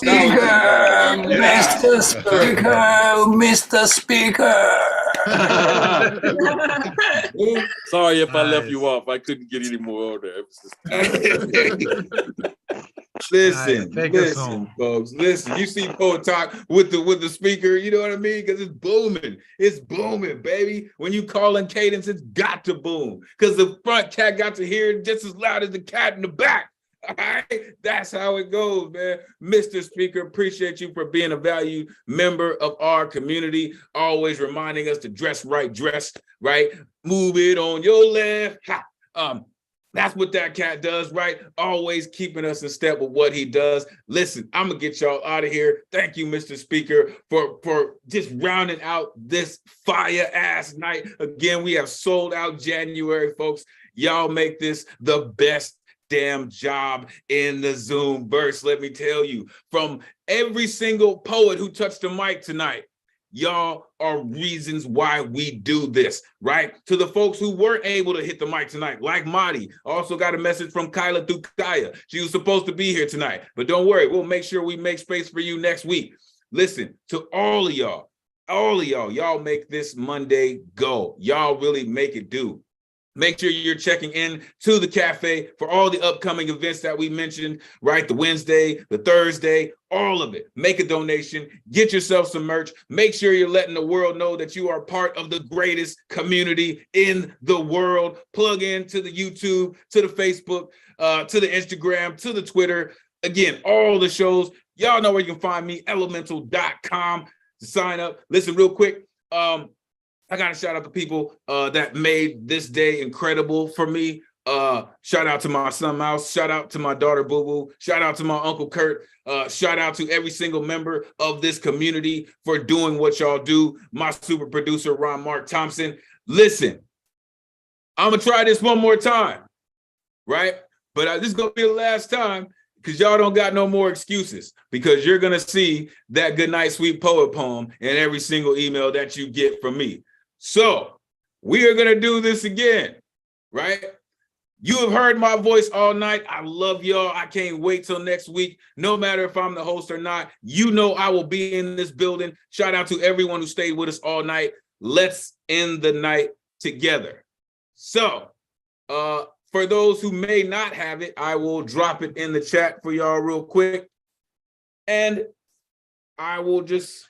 Speaker 14: Speaker,
Speaker 5: Mr. Speaker.
Speaker 14: Sorry if I left you off. I couldn't get any more on there.
Speaker 1: Listen, folks. Listen, you see Poet Talk with the speaker, you know what I mean? Because it's booming. It's booming, baby. When you call in cadence, it's got to boom. Because the front cat got to hear it just as loud as the cat in the back. All right, that's how it goes, man. Mr. Speaker, appreciate you for being a valued member of our community, always reminding us to dress right, move it on your left. That's what that cat does, right? Always keeping us in step with what he does. Listen, I'm gonna get y'all out of here. Thank you, Mr. Speaker, for just rounding out this fire ass night. Again, we have sold out January, folks. Y'all make this the best damn job in the Zoom verse. Let me tell you, from every single poet who touched the mic tonight, y'all are reasons why we do this, right? To the folks who weren't able to hit the mic tonight, like Madi, also got a message from Kyla through Kaya. She was supposed to be here tonight, but don't worry, we'll make sure we make space for you next week. Listen, to all of y'all, y'all make this Monday go. Y'all really make it do. Make sure you're checking in to the cafe for all the upcoming events that we mentioned, right? The Wednesday, the Thursday, all of it. Make a donation, get yourself some merch. Make sure you're letting the world know that you are part of the greatest community in the world. Plug in to the YouTube, to the Facebook, to the Instagram, to the Twitter. Again, all the shows. Y'all know where you can find me, elemental.com to sign up. Listen real quick. I got to shout out to people that made this day incredible for me. Shout out to my son Mouse. Shout out to my daughter Boo Boo. Shout out to my Uncle Kurt. Shout out to every single member of this community for doing what y'all do. My super producer, Ron Mark Thompson. Listen, I'm going to try this one more time, right? But this is going to be the last time because y'all don't got no more excuses, because you're going to see that Goodnight Sweet Poet poem in every single email that you get from me. So we are going to do this again, right? You have heard my voice all night. I love y'all. I can't wait till next week. No matter if I'm the host or not, you know I will be in this building. Shout out to everyone who stayed with us all night. Let's end the night together. So for those who may not have it, I will drop it in the chat for y'all real quick. And we'll just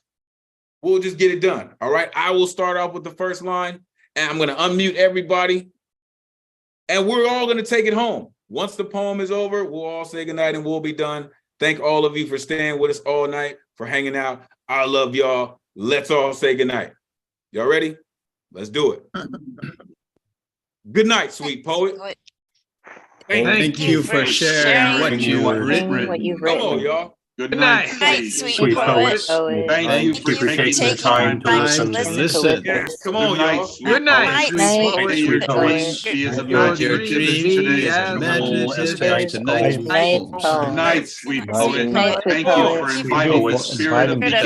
Speaker 1: get it done. All right. I will start off with the first line, and I'm going to unmute everybody, and we're all going to take it home. Once the poem is over, we'll all say goodnight and we'll be done. Thank all of you for staying with us all night, for hanging out. I love y'all. Let's all say goodnight. Y'all ready? Let's do it. Good night, sweet poet.
Speaker 5: Thank you for sharing what you've written.
Speaker 1: Come on, y'all.
Speaker 9: Good night,
Speaker 3: Sweet poets.
Speaker 9: Thank you for taking the time to listen.
Speaker 1: Yes, come on, y'all.
Speaker 7: Good night, sweet poet.
Speaker 9: May your dreams be as imaginative as today. Good night, sweet poet. Thank you for inviting the spirit of Miguel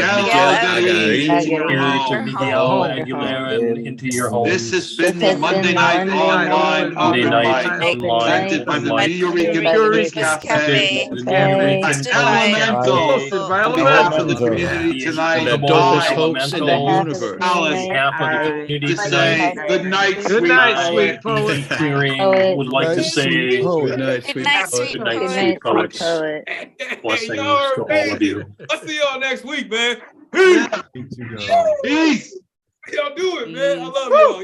Speaker 9: Aguilera
Speaker 3: into your home.
Speaker 9: This has been the Monday Night Online Open Mic, presented by the New Rican Cafe and Elemental. On behalf of the community tonight,
Speaker 5: hopes in the universe.
Speaker 9: To say good night, sweet poet.
Speaker 3: Ethan Clearing would like to say
Speaker 5: Good night,
Speaker 12: Good night, sweet
Speaker 3: good night,
Speaker 12: poet.
Speaker 3: sweet poets. Blessings to all of you.
Speaker 1: I'll see y'all next week, man.
Speaker 9: Peace.
Speaker 1: Y'all do it, man. I love y'all.